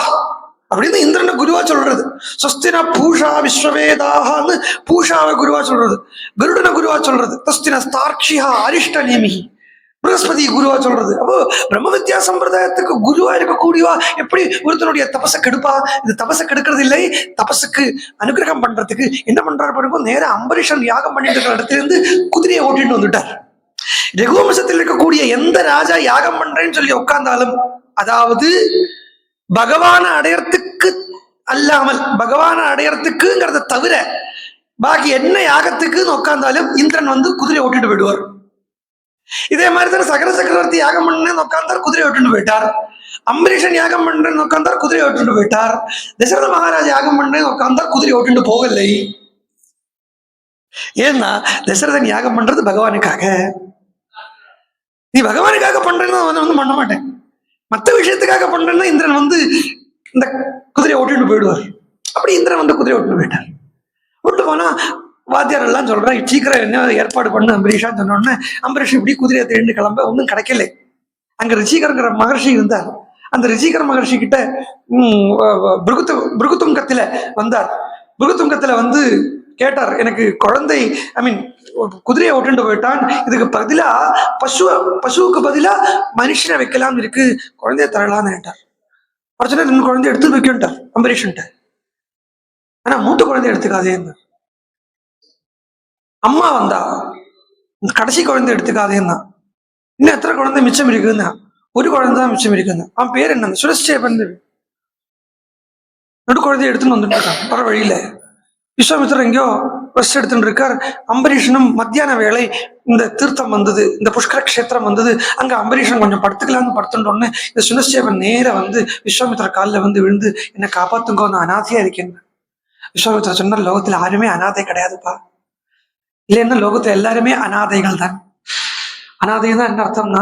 அப்படின்னு இந்திரனை குருவா சொல்றது. சுஸ்தின பூஷா விஸ்வவேதாஹன்னு பூஷாவை குருவா சொல்றது, கருடனை குருவா சொல்றது, தஸ்தின ஸ்தார்க்ஷிஹா அரிஷ்ட நேமிகி பிரகஸ்பதி குருவா சொல்றது. அப்போ பிரம்ம வித்யா சம்பிரதாயத்துக்கு குருவா இருக்கக்கூடியவா எப்படி ஒருத்தனுடைய தபசை கெடுப்பா? இது தபசை கெடுக்கிறது இல்லை, தபசுக்கு அனுகிரகம் பண்றதுக்கு என்ன பண்றாரு பாருங்க. நேரம் அம்பரீஷன் யாகம் பண்ணிட்டு இருக்கிற இடத்துல இருந்து குதிரையை ஓட்டிட்டு வந்துட்டார். ரகுவம்சத்தில் இருக்கக்கூடிய எந்த ராஜா யாகம் பண்றேன்னு சொல்லி உட்கார்ந்தாலும், அதாவது பகவான அடையறதுக்கு அல்லாமல் பகவான அடையறதுக்குங்கிறத தவிர பாக்கி என்ன யாகத்துக்குன்னு உட்கார்ந்தாலும் இந்திரன் வந்து குதிரை ஓட்டிட்டு போயிடுவார். இதே மாதிரி தான் சகர சக்கரவர்த்தி யாகம் பண்ணேன்னு உட்கார்ந்தார், குதிரை ஓட்டுட்டு போயிட்டார். அம்பரீஷன் யாகம் பண்றேன்னு உட்கார்ந்தார், குதிரை ஓட்டுட்டு போயிட்டார். தசரத மகாராஜ் யாகம் பண்ணேன்னு உட்கார்ந்தார், குதிரை ஓட்டுட்டு போகலை. ஏன்னா தசரதன் யாகம் பண்றது பகவானுக்காக. நீ பகவானுக்காக பண்றேன்னா வந்து பண்ண மாட்டேன், மற்ற விஷயத்துக்காக பண்றேன்னா இந்திரன் வந்து இந்த குதிரையை ஓட்டிட்டு போயிடுவார். அப்படி இந்திரன் வந்து குதிரை ஓட்டுட்டு போயிட்டார். ஓட்டு போனா வாத்தியார் எல்லாம் சொல்றேன் சீக்கிரம் என்ன ஏற்பாடு பண்ணு அம்பரீஷான்னு சொன்னோடனே அம்பரீஷ் இப்படி குதிரையை தேடி கிளம்ப ஒன்றும் கிடைக்கல. அங்க ரிஷிகரங்கிற மகர்ஷி இருந்தார். அந்த ரிஷிகர மகர்ஷி கிட்ட பிருகுத்துங்கத்துல வந்தார். பிருகுத்துங்கத்துல வந்து கேட்டார், எனக்கு குழந்தை குதிரையை ஓட்டுட்டு போயிட்டான், இதுக்கு பதிலா பசுவுக்கு பதிலா மனுஷனை வைக்கலாம்னு இருக்கு, குழந்தைய தரலான்னு கேட்டார். பிரச்சனை ரெண்டு குழந்தைய எடுத்து வைக்கிட்டார் அம்பரீஷன்ட்ட. ஆனா மூத்த குழந்தைய எடுத்துக்காதேன்னு. அம்மா வந்தா கடைசி குழந்தை எடுத்துக்காதேன்னா. இன்னும் எத்தனை குழந்தை மிச்சம் இருக்குன்னா? ஒரு குழந்தை தான் மிச்சம் இருக்குன்னு. அவன் பேர் என்ன? சுரஸ்டேபன். நடு குழந்தைய எடுத்துன்னு வந்துட்டு இருக்கான். வர வழியில விஸ்வாமித்திரர் எங்கேயோ ரெஸ்ட் எடுத்துட்டு இருக்கார். அம்பரீஷனும் மத்தியான வேலை இந்த தீர்த்தம் வந்தது, இந்த புஷ்கர கஷேத்திரம் வந்தது. அங்க அம்பரீஷன் கொஞ்சம் படுத்துக்கலாம்னு படுத்துட்டோன்னே இந்த சுனஸ்டேபன் நேர வந்து விஸ்வாமித்திர காலில் வந்து விழுந்து என்னை காப்பாத்துங்கோ, நான் அனாதையா இருக்கேன். விஸ்வாமித்திர சொன்னார், லோகத்துல யாருமே அனாதை கிடையாதுப்பா. இல்லைன்னா லோகத்துல எல்லாருமே அனாதைகள் தான். அனாதைன்னு என்ன அர்த்தம்னா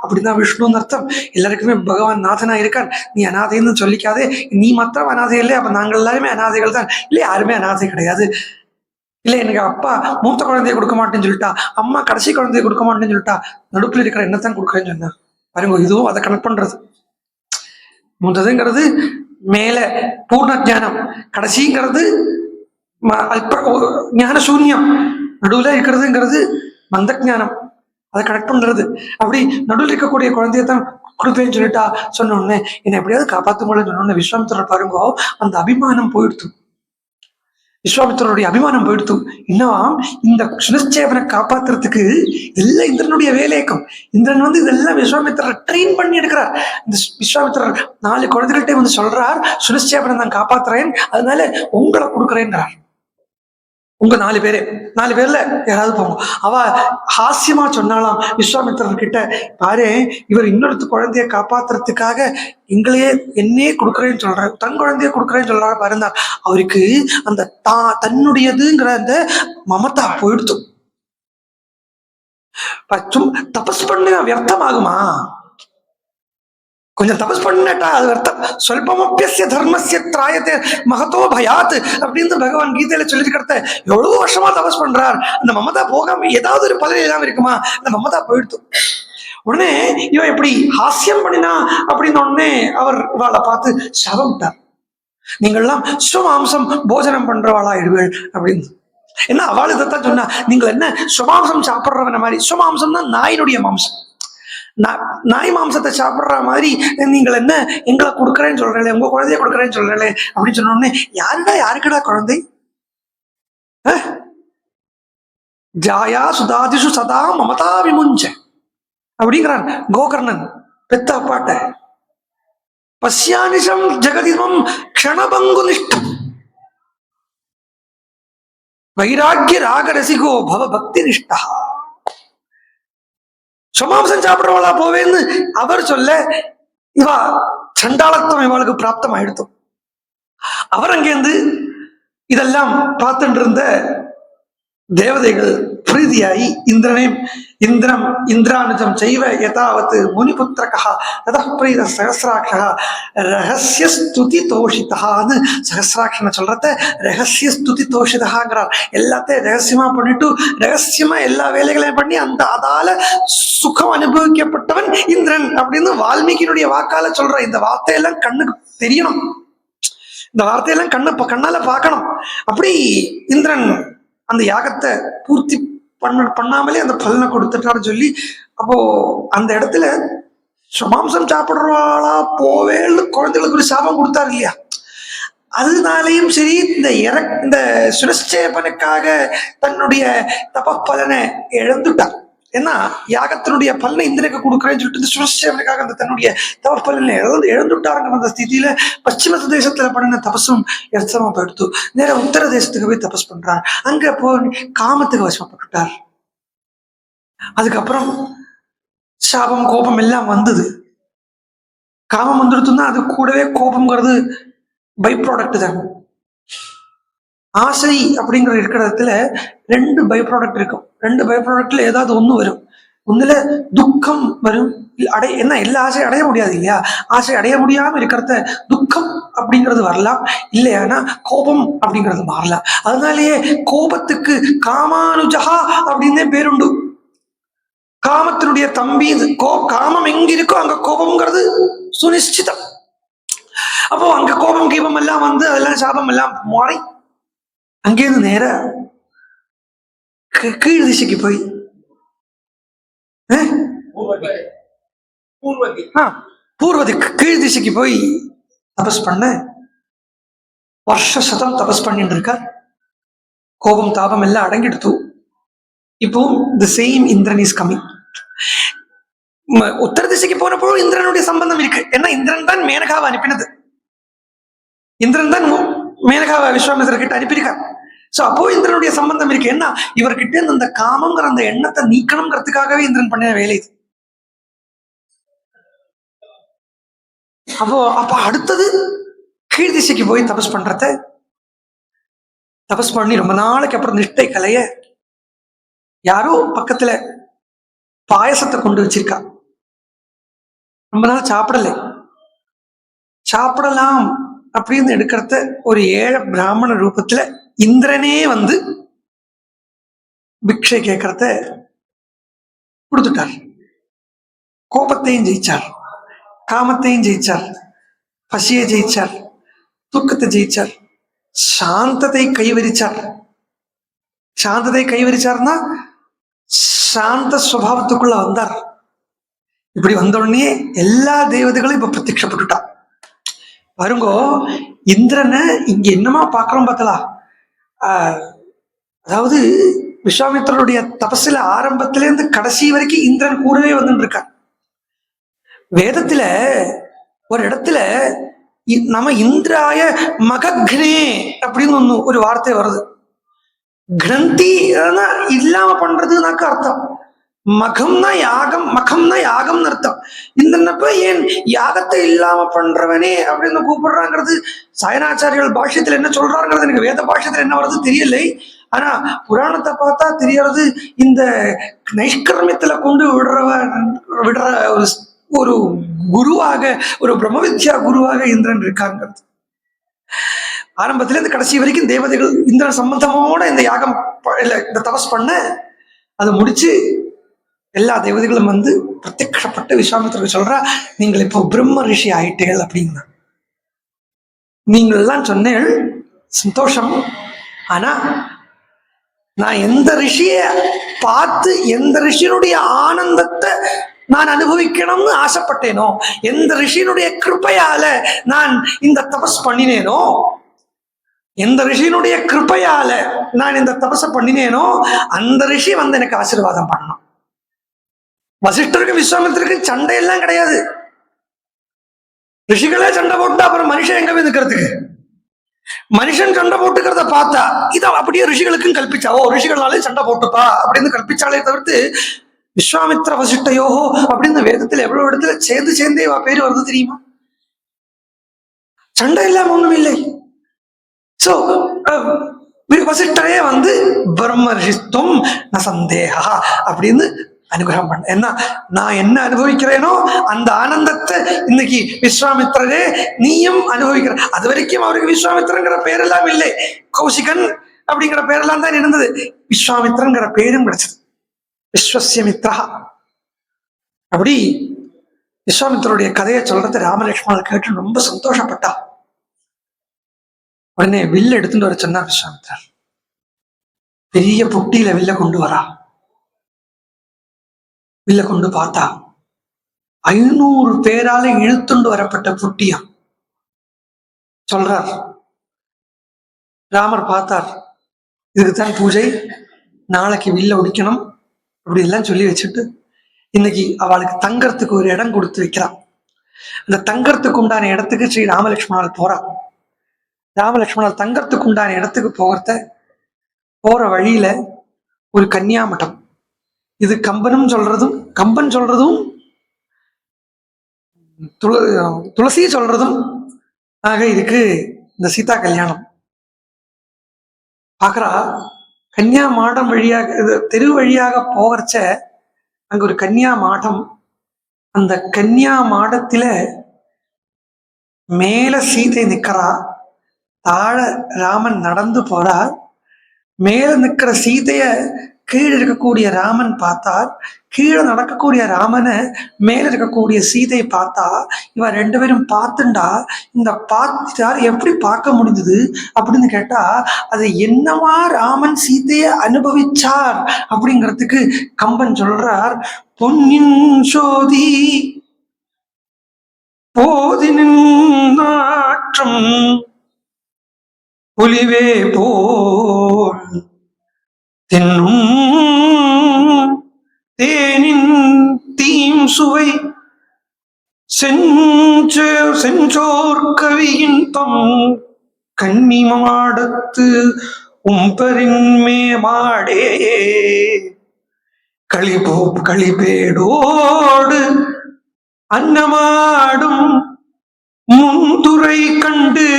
அப்படிதான் விஷ்ணுன்னு அர்த்தம். எல்லாருக்குமே பகவான் நாதனா இருக்கான், நீ அனாதைன்னு சொல்லிக்காதே. நீ மாத்திரம் அனாதை இல்லை, அப்ப நாங்கள் எல்லாருமே அனாதைகள் தான். இல்லை யாருமே அனாதை கிடையாது. இல்லை எனக்கு அப்பா மூத்த குழந்தைய கொடுக்க மாட்டேன்னு சொல்லிட்டா, அம்மா கடைசி குழந்தைய கொடுக்க மாட்டேன்னு சொல்லிட்டா, நடுப்புல இருக்கிற என்னத்தான் கொடுக்குறேன்னு சொன்னா பாருங்க. இதுவும் அதை கனெக்ட் பண்றது. மூத்ததுங்கிறது மேல பூர்ண ஜானம், கடைசிங்கிறது அல்ப ஞான சூன்யம், நடுவுல இருக்கிறதுங்கிறது மந்த ஜானம், அதை கனெக்ட் பண்றது. அப்படி நடுவில் இருக்கக்கூடிய குழந்தையத்தான் கொடுப்பேன்னு சொல்லிட்டா சொன்னோடனே என்னை எப்படியாவது காப்பாத்துங்களேன்னு சொன்னோடனே விஸ்வாமித்திரர் பாருங்க அந்த அபிமானம் போயிடுத்து. விஸ்வாமித்திரருடைய அபிமானம் போயிடுத்து. இன்னும் இந்த சுனஸ்சேபனை காப்பாத்துறதுக்கு இதெல்லாம் இந்திரனுடைய வேலையக்கம். இந்திரன் வந்து இதெல்லாம் விஸ்வாமித்திரர் ட்ரெயின் பண்ணி எடுக்கிறார். இந்த விஸ்வாமித்திரர் 4 குழந்தைகள்கிட்ட வந்து சொல்றார், சுனஸ்சேபனை நான் காப்பாத்துறேன், அதனால உங்களை கொடுக்குறேன்றார். உங்க 4 பேர்ல யாராவது போங்க. அவ ஹாஸ்யமா சொன்னாலாம் விஸ்வாமித்திரர் கிட்ட, பாரு இவர் இன்னொருத்த குழந்தைய காப்பாத்துறதுக்காக என்னையே கொடுக்குறேன்னு சொல்றாரு, தன் குழந்தைய கொடுக்குறேன்னு சொல்றாரு பாருங்க. அவருக்கு அந்த தன்னுடையதுங்கிற அந்த மமதா போயிடுத்து. தபஸ் பண்ண வியர்த்தமாகுமா? கொஞ்சம் தபஸ் பண்ணட்டா அது அர்த்தம். சொல்பமப்பிய தர்மசிய திராயத்தை மகத்தோ பயாத் அப்படின்னு பகவான் கீதையில சொல்லிருக்கிறத எவ்வளவு வருஷமா தபஸ் பண்றார். அந்த மமதா போகாம ஏதாவது ஒரு பதவி இல்லாம இருக்குமா? அந்த மமதா போயிடுத்து. உடனே இவன் எப்படி ஹாஸ்யம் பண்ணினா அப்படின்னு உடனே அவர் இவாளை பார்த்து சாபம் விட்டார். நீங்கள்லாம் ஸ்வமாம்சம் போஜனம் பண்றவாளாயிடுவீள் அப்படின்னு. ஏன்னா அவள் இதைத்தான் சொன்னா, நீங்கள் என்ன ஸ்வமாம்சம் சாப்பிட்றவன மாதிரி, ஸ்வமாம்சம் தான் நாயினுடைய மாம்சம், நாய் மாம்சத்தை சாப்பிட்ற மாதிரி நீங்கள் என்ன எங்களை கொடுக்குறேன்னு சொல்றேன், உங்க குழந்தைய கொடுக்குறேன்னு சொல்றேன் அப்படின்னு சொன்னோடனே, யாருடா யாருக்குடா குழந்தை? ஜாயா சுதாதிஷு சதா மமதா விமுஞ்ச அப்படிங்கிறான் கோகர்ணன் பெத்த அப்பாட்ட. பசியானிஷம் ஜெகதிமம் க்ஷணபங்கு நிஷ்டம் வைராக்கிய ராகரசிகோ பவ பக்தி நிஷ்டா. சுமாம்சம் சாப்பிடுறவளா போவேன்னு அவர் சொல்ல, இவா சண்டாளத்துவம் இவளுக்கு பிராப்தம் ஆயிடுத்தோம். அவர் அங்கேருந்து இதெல்லாம் பார்த்துட்டு இருந்த தேவதைகள் பிரீதியாயி இந்திரனே இந்திரானுஜம் செய்வ யதாவது முனிபுத்திரகா ததப்பிரீத சகசிராட்சா ரகசிய ஸ்துதி தோஷிதான்னு சகசிராட்சனை சொல்றத ரகசிய ஸ்துதி தோஷிதாங்கிறார். எல்லாத்தையும் ரகசியமா பண்ணிட்டு ரகசியமா எல்லா வேலைகளையும் பண்ணி அதால சுகம் அனுபவிக்கப்பட்டவன் இந்திரன் அப்படின்னு வால்மீகியினுடைய வாக்கால சொல்ற. இந்த வார்த்தையெல்லாம் கண்ணுக்கு தெரியணும், இந்த வார்த்தையெல்லாம் கண்ணால பார்க்கணும். அப்படி இந்திரன் அந்த யாகத்தை பூர்த்தி பண்ணாமலே அந்த பலனை கொடுத்துட்டான்னு சொல்லி, அப்போ அந்த இடத்துல சுமாம்சம் சாப்பிடுறவாளா போவேன்னு குழந்தைகளுக்கு ஒரு சாபம் கொடுத்தாரு இல்லையா. அதனாலையும் சரி இந்த சுரஸ்சேபனுக்காக தன்னுடைய தப பலனை இழந்துட்டார். ஏன்னா யாகத்தினுடைய பலனை இந்திரனுக்கு கொடுக்குறேன்னு சொல்லிட்டு சுரஸ்சேவனுக்காக அந்த தன்னுடைய தப பலனை இழந்துட்டாருங்கிற அந்த ஸ்திதியில பশ্চিம தேசத்துல பண்ணின தபசும் எர்த்தமா போயிடுத்து. நேரம் உத்தர தேசத்துக்கு போய் தபஸ் பண்றார். அங்க போய் காமத்துக்கு வசப்பட்டுட்டார். அதுக்கப்புறம் சாபம் கோபம் எல்லாம் வந்தது. காமம் வந்துடுத்துன்னா அது கூடவே கோபம்ங்கிறது பை ப்ராடக்ட் தான். ஆசை அப்படிங்கிற இருக்கிற இடத்துல ரெண்டு பை ப்ராடக்ட் இருக்கும். ரெண்டு பை ப்ராடக்ட்ல ஏதாவது ஒண்ணு வரும். ஒண்ணுல துக்கம் வரும். என்ன எல்லா ஆசையும் அடைய முடியாது இல்லையா. ஆசை அடைய முடியாம இருக்கிறத துக்கம் அப்படிங்கிறது வரலாம், இல்லையானா கோபம் அப்படிங்கிறது மாறலாம். அதனாலேயே கோபத்துக்கு காமானுஜகா அப்படின்னே பேருண்டு. காமத்தினுடைய தம்பி. காமம் எங்க இருக்கோ அங்க கோபம்ங்கிறது சுனிச்சிதம். அப்போ அங்க கோபம் கீபம் எல்லாம் வந்து அதெல்லாம் சாபம் எல்லாம் மாறி அங்கேருந்து நேர கீழ் திசைக்கு போய் பூர்வதிக்கு கீழ் திசைக்கு போய் தபஸ் பண்ண வருஷம் தபஸ் பண்ணிட்டு இருக்கார். கோபம் தாபம் எல்லாம் அடங்கிடுத்து. இப்போ the same Indran is coming. உத்தர திசைக்கு போனப்போ இந்திரனுடைய சம்பந்தம் இருக்கு. ஏன்னா இந்திரன் தான் மேனகாவை அனுப்பினது. இந்திரன் தான் மேனகாவை விஸ்வாமித்திரர்கிட்ட அனுப்பியிருக்கார். சோ அப்போ இந்திரனுடைய சம்பந்தம் இருக்கு. என்ன இவர்கிட்ட இருந்து அந்த காமங்கிற அந்த எண்ணத்தை நீக்கணுங்கிறதுக்காகவே இந்திரன் பண்ண வேலை இது. அப்ப அடுத்தது கீழ் திசைக்கு போய் தபஸ் பண்றத தபஸ் பண்ணி ரொம்ப நாளைக்கு அப்புறம் நிஷ்டை கலைய யாரோ பக்கத்துல பாயசத்தை கொண்டு வச்சிருக்கா. ரொம்ப நாள் சாப்பிடலாம் அப்படின்னு எடுக்கிறத ஒரு ஏழை பிராமண ரூபத்துல இந்திரனே வந்து பிக்ஷை கேட்கறத கொடுத்துட்டார். கோபத்தையும் ஜெயிச்சார், காமத்தையும் ஜெயிச்சார், பசியை ஜெயிச்சார், தூக்கத்தை ஜெயிச்சார், சாந்தத்தை கைவரிச்சார். சாந்தத்தை கைவரிச்சார்னா சாந்த சுபாவத்துக்குள்ள வந்தார். இப்படி வந்த உடனே எல்லா தேவதைகளும் இப்ப பிரத்யட்சப்பட்டுட்டா. பாருங்கோ, இந்திரனை இங்க என்னமா பாக்குறோம் பார்த்தலா. அதாவது விஸ்வாமித்திரருடைய தபசில ஆரம்பத்திலேருந்து கடைசி வரைக்கும் இந்திரன் கூடவே வந்துட்டு இருக்கார். வேதத்துல ஒரு இடத்துல நம்ம இந்திராய மகக்னே அப்படின்னு ஒரு வார்த்தை வருது. கிரந்தி இல்லாம பண்றதுனாக்க அர்த்தம். மகம்னா யாகம், மகம்னா யாகம்னு அர்த்தம். இந்திரனப்ப ஏன் யாகத்தை இல்லாம பண்றவனே அப்படின்னு கூப்பிடுறாங்கிறது சாயனாச்சாரியர்கள் பாஷ்யத்துல என்ன சொல்றாங்கிறது எனக்கு வேத பாஷ்யத்துல என்ன வருது தெரியலை. ஆனா புராணத்தை பார்த்தா தெரியறது இந்த நைஷ்கர்மியத்துல கொண்டு விடுற ஒரு குருவாக, ஒரு பிரம்ம வித்யா குருவாக இந்திரன் இருக்காங்கிறது. ஆரம்பத்துல இருந்து கடைசி வரைக்கும் தேவதைகள் இந்திரன் சம்பந்தமோட இந்த யாகம் இந்த தபஸ் பண்ண அதை முடிச்சு எல்லா தேவதைகளும் வந்து பிரத்யக்ஷப்பட்டு விஸ்வாமித்திரருக்கு சொல்றா, நீங்கள் இப்போ பிரம்ம ரிஷி ஆயிட்டீர்கள் அப்படின்னா. நீங்கள் எல்லாம் சொன்னேன் சந்தோஷம். ஆனா நான் எந்த ரிஷிய பார்த்து எந்த ரிஷியினுடைய ஆனந்தத்தை நான் அனுபவிக்கணும்னு ஆசைப்பட்டேனோ, எந்த ரிஷியினுடைய கிருப்பையால நான் இந்த தபஸ் பண்ணினேனோ, எந்த ரிஷியினுடைய கிருப்பையால நான் இந்த தபஸை பண்ணினேனோ அந்த ரிஷி வந்து எனக்கு ஆசீர்வாதம் பண்ணணும். வசிஷ்டருக்கு விஸ்வாமித்திற்கு சண்டையெல்லாம் கிடையாது. ரிஷிகளே சண்டை போட்டு அப்புறம் மனுஷன் எங்க போய் நிற்கிறதுக்கு? மனுஷன் சண்டை போட்டுக்கிறத பார்த்தா இதை அப்படியே ரிஷிகளுக்கும் கல்பிச்சா, ஓ ரிஷிகளாலே சண்டை போட்டுப்பா அப்படின்னு கல்பிச்சாலே தவிர்த்து விஸ்வாமித்ர வசிஷ்டயோகோ அப்படின்னு வேதத்துல எவ்வளவு இடத்துல சேர்ந்தே பேரு வருது தெரியுமா? சண்டை இல்லாம ஒண்ணும் இல்லை. சோ வசிஷ்டரே வந்து பிரம்மரிஷித்துவம் ந சந்தேகா அப்படின்னு அனுகிரகம் பண்ண. என்ன நான் என்ன அனுபவிக்கிறேனோ அந்த ஆனந்தத்தை இன்னைக்கு விஸ்வாமித்திரரே நீயும் அனுபவிக்கிற. அது வரைக்கும் அவருக்கு விஸ்வாமித்திரங்கிற பேரெல்லாம் இல்லை, கௌசிகன் அப்படிங்கிற பேரெல்லாம் தான் இருந்தது. விஸ்வாமித்திரங்கிற பேரும் கிடைச்சது, விஸ்வசியமித்ரா. அப்படி விஸ்வாமித்திரருடைய கதையை சொல்றது ராமலட்சுமணர் கேட்டு ரொம்ப சந்தோஷப்பட்டா. உடனே வில்ல எடுத்துட்டு வர சொன்னார் விஸ்வாமித்திரர். பெரிய புட்டியில வில்ல கொண்டு வரா. வில்ல கொண்டு பார்த்தா 500 பேரால இழுத்துண்டு வரப்பட்ட புட்டியா. சொல்றார் ராமர் பார்த்தார், இதுக்குத்தான் பூஜை, நாளைக்கு வில்ல ஒடிக்கணும் அப்படி எல்லாம் சொல்லி வச்சுட்டு இன்னைக்கு அவளுக்கு தங்கறதுக்கு ஒரு இடம் கொடுத்து வைக்கிறான். அந்த தங்கறதுக்கு உண்டான இடத்துக்கு ஸ்ரீ ராமலட்சுமணால் போறான். ராமலட்சுமணால் தங்கறதுக்கு உண்டான இடத்துக்கு போற வழியில ஒரு கன்னியாமட்டம். இது கம்பன் சொல்றதும் துளசி சொல்றதும் ஆக இதுக்கு இந்த சீதா கல்யாணம். பாக்குறா, கன்னியா மாடம் வழியாக தெரு வழியாக போகிறச்ச அங்க ஒரு கன்னியா மாடம். அந்த கன்னியா மாடத்தில மேல சீதை நிக்கிறா, தாழ ராமன் நடந்து போறார். மேல நிக்கிற சீதைய கீழே இருக்கக்கூடிய ராமன் பார்த்தார், கீழே நடக்கக்கூடிய ராமனை மேல இருக்கக்கூடிய சீதை பார்த்தா. இவ 2 பேரும் பார்த்துண்டா. இந்த பார்த்தார் எப்படி பார்க்க முடிஞ்சது அப்படின்னு கேட்டா, அது என்னவா ராமன் சீதைய அனுபவிச்சார் அப்படிங்கிறதுக்கு கம்பன் சொல்றார், பொன்னின் சோதி போதினின் நாற்றம் புலிவே போல் தென்னும் தேனின் தீம் சுவை செஞ்சோர் கவியின் தம் கன்னிமாடத்து உம்பரின் மேமாடே களிபேடோடு அன்னமாடும் முந்துரை கண்டு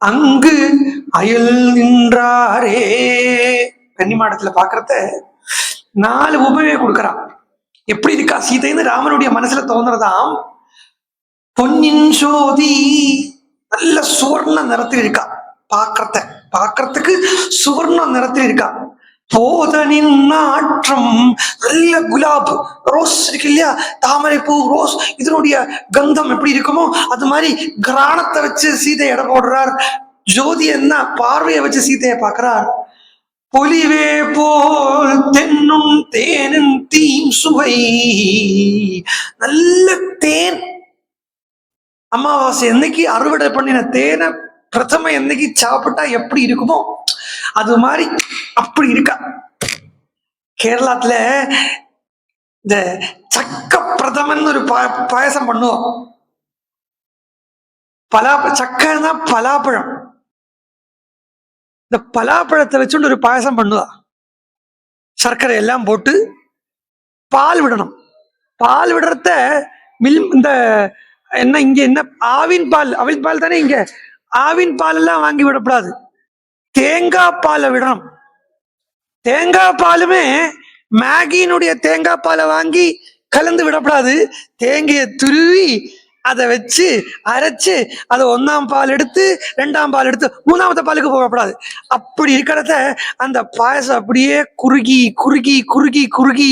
அங்கு அயல் நின்றாரே. கன்னிமாடத்துல பாக்குறத 4 உபமையை கொடுக்கறான். எப்படி இருக்கா சீதைன்னு ராமனுடைய மனசுல தோன்றதாம். பொன்னின் சோதி, நல்ல சுவர்ண நிறத்தில் இருக்கா. பார்க்கறதுக்கு சுவர்ண நிறத்தில் இருக்கா. போதனின் நாற்றம், நல்ல குலாப் ரோஸ் இருக்கு இல்லையா, தாமரை பூ ரோஸ், இதனுடைய கந்தம் எப்படி இருக்குமோ அது மாதிரி கிராணத்தை வச்சு சீதை எடை போடுறார். ஜோதி என்ன பார்வையை வச்சு சீதையை பார்க்கிறார். பொலிவே போல் தென்னும் தேனும் தீம் சுவை, நல்ல தேன். அமாவாசை என்னைக்கு அறுவடை பண்ணின தேனை பிரதம என்னைக்கு சாப்பிட்டா எப்படி இருக்குமோ அது மாதிரி அப்படி இருக்கா. கேரளாத்துல இந்த சக்க பிரதமன் ஒரு பாயசம் பண்ணுவோம். சக்கன்னா பலாப்பழம். இந்த பலாப்பழத்தை வச்சுட்டு ஒரு பாயசம் பண்ணுவா. சர்க்கரை எல்லாம் போட்டு பால் விடணும். பால் விடுறத இந்த என்ன இங்க என்ன ஆவின் பால் தானே, இங்க ஆவின் பால் எல்லாம் வாங்கி விடக்கூடாது, தேங்காய் பாலை விடணும். தேங்காய் பாலுமே மேகியினுடைய தேங்காய் பாலை வாங்கி கலந்து விடக்கூடாது. தேங்காயை துருவி அதை வச்சு அரைச்சு அதை 1ஆம் பால் எடுத்து 2ஆம் பால் எடுத்து 3ஆவது பாலுக்கு போகக்கூடாது. அப்படி இருக்கிறத அந்த பாயசம் அப்படியே குறுகி குறுகி குறுகி குறுகி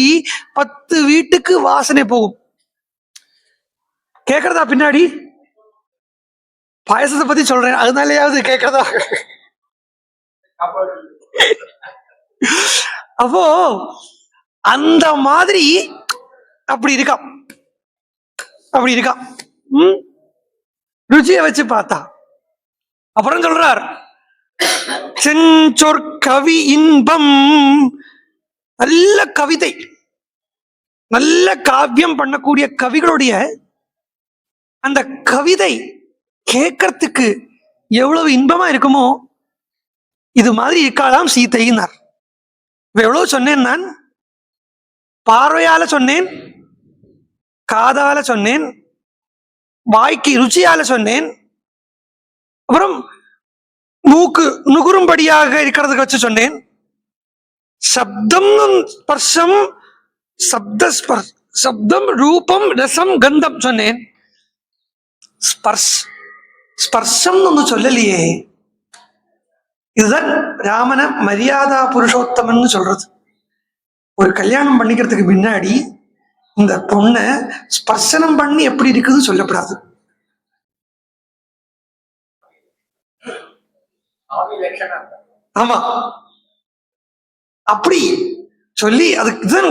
10 வீட்டுக்கு வாசனை போகும். கேக்குறதா பின்னாடி? பாயசத்தை பத்தி சொல்றேன், அதனாலயாவது கேட்கறதா. அப்போ அந்த மாதிரி அப்படி இருக்கா, அப்படி இருக்கா. ருச்சியை வச்சு பார்த்தா. அப்புறம் சொல்றார், செஞ்சொற்கவி இன்பம். நல்ல கவிதை, நல்ல காவியம் பண்ணக்கூடிய கவிகளுடைய அந்த கவிதை கேட்கறதுக்கு எவ்வளவு இன்பமா இருக்குமோ, இது மாதிரி இருக்காளாம் சீதையினார். எவ்வளவு சொன்னேன் நான், பார்வையால சொன்னேன், காதால சொன்னேன், வாய்க்கு ருச்சியால சொன்னேன், அப்புறம் மூக்கு நுகுரும்படியாக இருக்கிறதுக்கு வச்சு சொன்னேன், சப்தம் ஸ்பர்ஷம், சப்தம் ரூபம் ரசம் கந்தம் சொன்னேன். ஸ்பர்ஷம் ஒன்று சொல்லலையே. இதுதான் ராமன மரியாதா புருஷோத்தமன் சொல்றது. ஒரு கல்யாணம் பண்ணிக்கிறதுக்கு முன்னாடி இந்த பொண்ணை ஸ்பர்சனம் பண்ணி எப்படி இருக்குதுன்னு சொல்லப்படாது. ஆமா, அப்படி சொல்லி அதுக்குதான்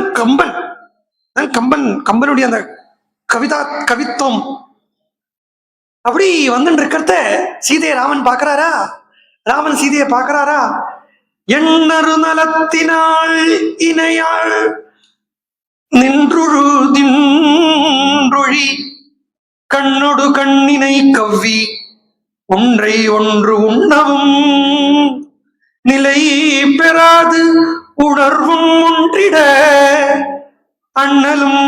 கம்பனுடைய அந்த கவித்துவம் அப்படி வந்து இருக்கிறத சீதையை ராமன் பாக்குறாரா, ராமன் சீதையை பாக்குறாரா. எண்ணறு நலத்தினாள் இணையாள் நின்றொழி கண்ணொடு கண்ணினை கவ்வி ஒன்றை ஒன்று உண்ணவும் நிலை பெறாது உணர்வும் ஒன்றிட அண்ணலும்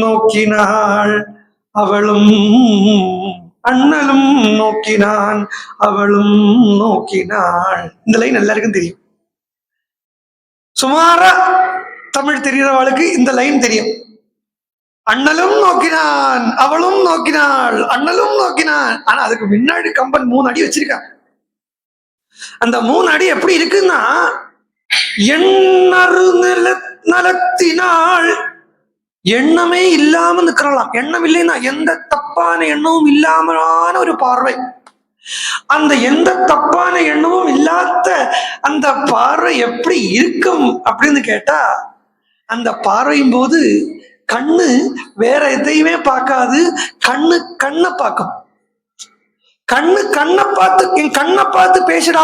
நோக்கினாள் அவளும், அண்ணலும் நோக்கினான் அவளும் நோக்கினாள். இந்த லைன் எல்லாருக்கும் தெரியும். சுமாரா தமிழ் தெரிகிறவளுக்கு இந்த லைன் தெரியும். அண்ணலும் நோக்கினான் அவளும் நோக்கினாள், அண்ணலும் நோக்கினான். ஆனா அதுக்கு முன்னாடி கம்பன் 3 அடி வச்சிருக்கான். அந்த 3 அடி எப்படி இருக்குன்னா, எண்ணறு நலத்தினாள், எண்ணமே இல்லாம நிற்கலாம். எண்ணம் இல்லைன்னா எந்த தப்பான எண்ணமும் இல்லாமலான ஒரு பார்வை. அந்த எந்த தப்பான எண்ணமும் இல்லாத அந்த பார்வை எப்படி இருக்கும் அப்படின்னு கேட்டா, அந்த பார்வையும் போது கண்ணு வேற எதையுமே பார்க்காது, கண்ணை பார்க்கும். கண்ணை பார்த்து, என் கண்ணை பார்த்து பேசுடா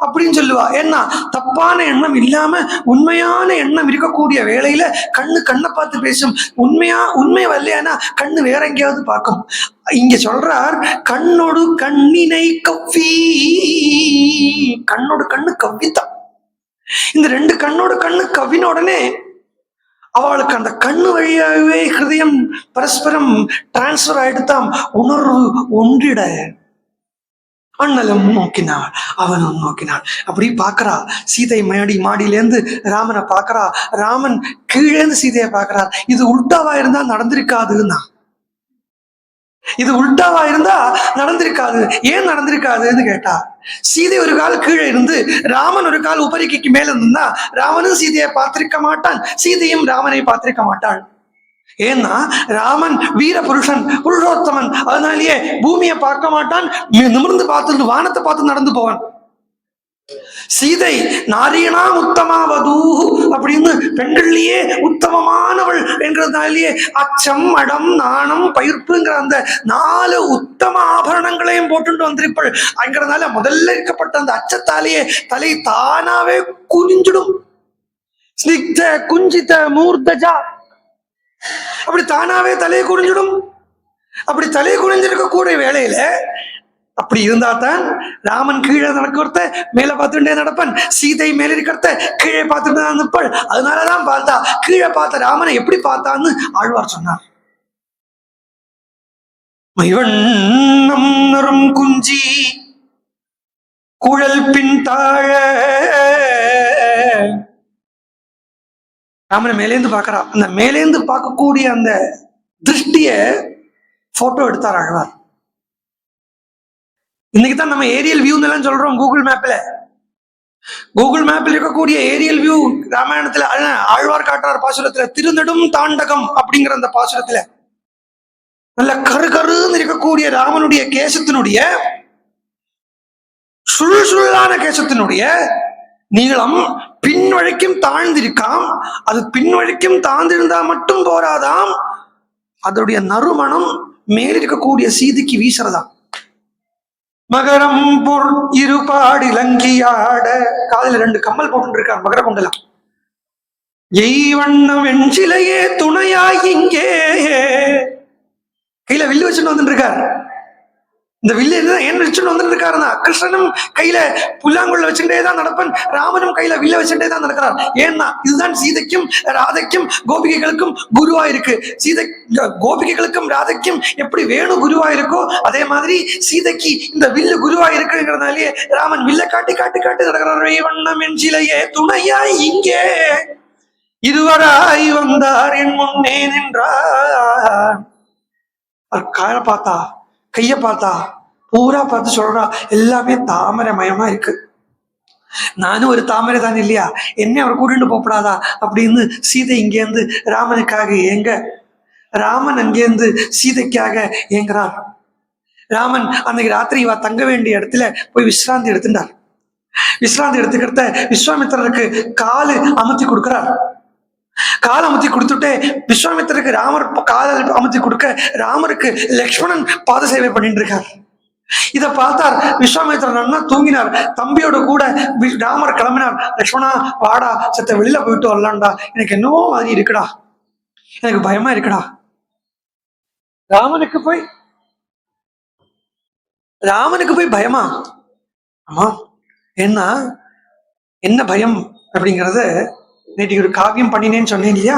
அப்படின்னு சொல்லுவா. ஏன்னா தப்பான எண்ணம் இல்லாம உண்மையான எண்ணம் இருக்கக்கூடிய வேளையில கண்ணை பார்த்து பேசும். உண்மை வரலையானா கண்ணு வேற எங்கேயாவது பார்க்கும். இங்க சொல்றார், கண்ணோடு கண்ணினை கவ்வி. கண்ணோடு கண்ணு கவ்வித்தான். இந்த 2 கண்ணோடு கண்ணு கவ்வின உடனே அவளுக்கு அந்த கண்ணு வழியாகவே ஹிருதயம் பரஸ்பரம் டிரான்ஸ்பர் ஆயிடுத்தாம். உணர்வு ஒன்றிட அண்ணலும் நோக்கினாள் அவனும் நோக்கினாள். அப்படி பாக்குறா சீதை மாடியிலேருந்து ராமனை பாக்குறா. ராமன் கீழேந்து சீதையை பாக்குறார். இது உல்டாவா இருந்தா நடந்திருக்காதுன்னா, இது உல்டாவா இருந்தா நடந்திருக்காது. ஏன் நடந்திருக்காதுன்னு கேட்டா, சீதை ஒரு கால் கீழே இருந்து ராமன் ஒரு கால் உபரிக்கைக்கு மேல இருந்தா ராமனும் சீதையை பார்த்திருக்க மாட்டான், சீதையும் ராமனை பார்த்திருக்க மாட்டாள். ஏன்னா ராமன் வீர புருஷன், புருஷோத்தமன். அதனாலேயே பூமியை பார்க்க மாட்டான், நிமிர்ந்து பார்த்து வானத்தை பார்த்து நடந்து போவான். சீதை நாரியனா உத்தமாவது அப்படின்னு பெண்கள்லயே உத்தமமானவள் என்கிறதுனாலேயே அச்சம், அடம், நாணம், பயிர்ப்புங்கிற அந்த 4 உத்தம ஆபரணங்களையும் போட்டு வந்திருப்பாள். அங்கிறதுனால முதல்ல இருக்கப்பட்ட அந்த அச்சத்தாலேயே தலை தானாவே குனிஞ்சிடும். ஸ்னிக்த குஞ்சித மூர்த்தஜா, அப்படி தானாவே தலையை குனிஞ்சிடும். அப்படி தலையை குனிஞ்சிருக்கக்கூடிய வேளையில அப்படி இருந்தா தான் ராமன் கீழே நடக்கிறத மேல பார்த்துட்டே நடப்பன், சீதை மேல இருக்கிறத கீழே பார்த்துட்டு தான் நிற்பாள். அதனாலதான் பார்த்தா கீழே பார்த்த ராமனை எப்படி பார்த்தான்னு ஆழ்வார் சொன்னார். மைவண்ணம் நரும் குஞ்சி குழல் பின் தாழ. ராமனை மேலேந்து பாக்குறா. அந்த மேலேந்து பார்க்கக்கூடிய அந்த திருஷ்டிய போட்டோ எடுத்தார் ஆழ்வார். இன்னைக்கு தான் நம்ம ஏரியல் வியூ எல்லாம் சொல்றோம். கூகுள் மேப்ல இருக்கக்கூடிய ஏரியல் வியூ ராமாயணத்துல ஆழ்வார் காட்டுறார் பாசுரத்துல. திருநெடும் தாண்டகம் அப்படிங்கிற அந்த பாசுரத்துல நல்ல கருன்னு இருக்கக்கூடிய ராமனுடைய கேசத்தினுடைய சுருள் சுருளான கேசத்தினுடைய நீளம் பின்வழிக்கும் தாழ்ந்திருக்காம். அது பின்வழிக்கும் தாழ்ந்திருந்தா மட்டும் போராதாம், அதோடைய நறுமணம் மேலிருக்கக்கூடிய சீதைக்கு வீசுறதாம். மகரம் பொர் இருபாடி லங்கியாட, காதில் 2 கம்மல் போட்டு இருக்கார் மகர குண்டலம். எய் வண்ணம் வெஞ்சிலையே துணையாய் இங்கே, கையில வில்லு வச்சுட்டு வந்துட்டு இருக்காரு. இந்த வில்லு ஏன் வச்சுட்டு வந்துட்டு இருக்காருன்னா, கிருஷ்ணனும் கையில புல்லாங்குள்ள வச்சுட்டே தான் நடப்பன், ராமனும் கையில வில்ல வச்சுட்டே தான் நடக்கிறார். ஏன்னா இதுதான் சீதைக்கும் ராதைக்கும் கோபிகைகளுக்கும் குருவா இருக்கு. சீதை கோபிகைகளுக்கும் ராதைக்கும் எப்படி வேணு குருவா இருக்கோ அதே மாதிரி சீதைக்கு இந்த வில்லு குருவா இருக்குங்கிறதுனாலே ராமன் வில்ல காட்டி காட்டி காட்டி நடக்கிறார். வண்ணம் என் சிலையே துணையாய் இங்கே இருவராய் வந்தார் என் முன்னே நின்றார். காலை பார்த்தா கைய பார்த்தா பூரா பார்த்து சொல்றா, எல்லாமே தாமரை மயமா இருக்கு. நானும் ஒரு தாமரை தான் இல்லையா, என்ன அவர் கூட்டிட்டு போகப்படாதா அப்படின்னு சீதை இங்கேருந்து ராமனுக்காக ஏங்க, ராமன் அங்கேருந்து சீதைக்காக ஏங்குறார். ராமன் அன்னைக்கு ராத்திரி இவ தங்க வேண்டிய இடத்துல போய் விசிராந்தி எடுத்துட்டார். விசிராந்தி எடுத்துக்கிட்ட விஸ்வாமித்திரருக்கு காலு அமுத்தி கொடுக்கிறார். கால் அமுத்தி கொடுத்துட்டு விஸ்வாமித்திரருக்கு ராமர் கால அமுத்தி கொடுக்க ராமருக்கு லக்ஷ்மணன் பாத சேவை பண்ணிட்டு இருக்கார். இதை பார்த்தார் விஸ்வாமித்திரன். அண்ணா தூங்கினார். தம்பியோட கூட ராமர் கிளம்பினார். லக்ஷ்மணா வாடா, சத்த வெளியில போயிட்டு வரலாம்டா, எனக்கு என்னவோ மாதிரி இருக்குடா, எனக்கு பயமா இருக்குடா. ராமனுக்கு போய் பயமா? ஆமா, என்ன பயம் அப்படிங்கறத நேற்று ஒரு காவியம் பண்ணினேன்னு சொன்னேன் இல்லையா,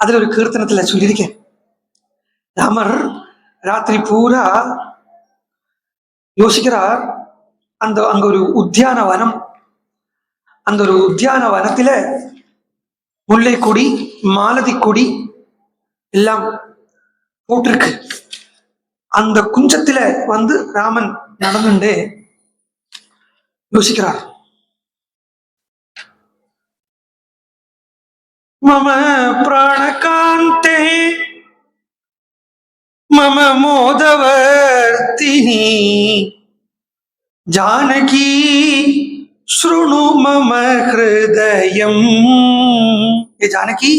அதுல ஒரு கீர்த்தனத்துல சொல்லியிருக்கேன். ராமர் ராத்திரி பூரா யோசிக்கிறார். அங்க ஒரு உத்தியான வனம், அந்த ஒரு உத்தியான வனத்துல முல்லை கொடி மாலதி கொடி எல்லாம் போட்டிருக்கு. அந்த குஞ்சத்துல வந்து ராமன் நடந்துட்டே யோசிக்கிறார். மம பிராணகாந்தே மம மோதவர்த்தினி ஜானகி ஸ்ருணு மம ஹிருதயம். ஏ ஜானகி,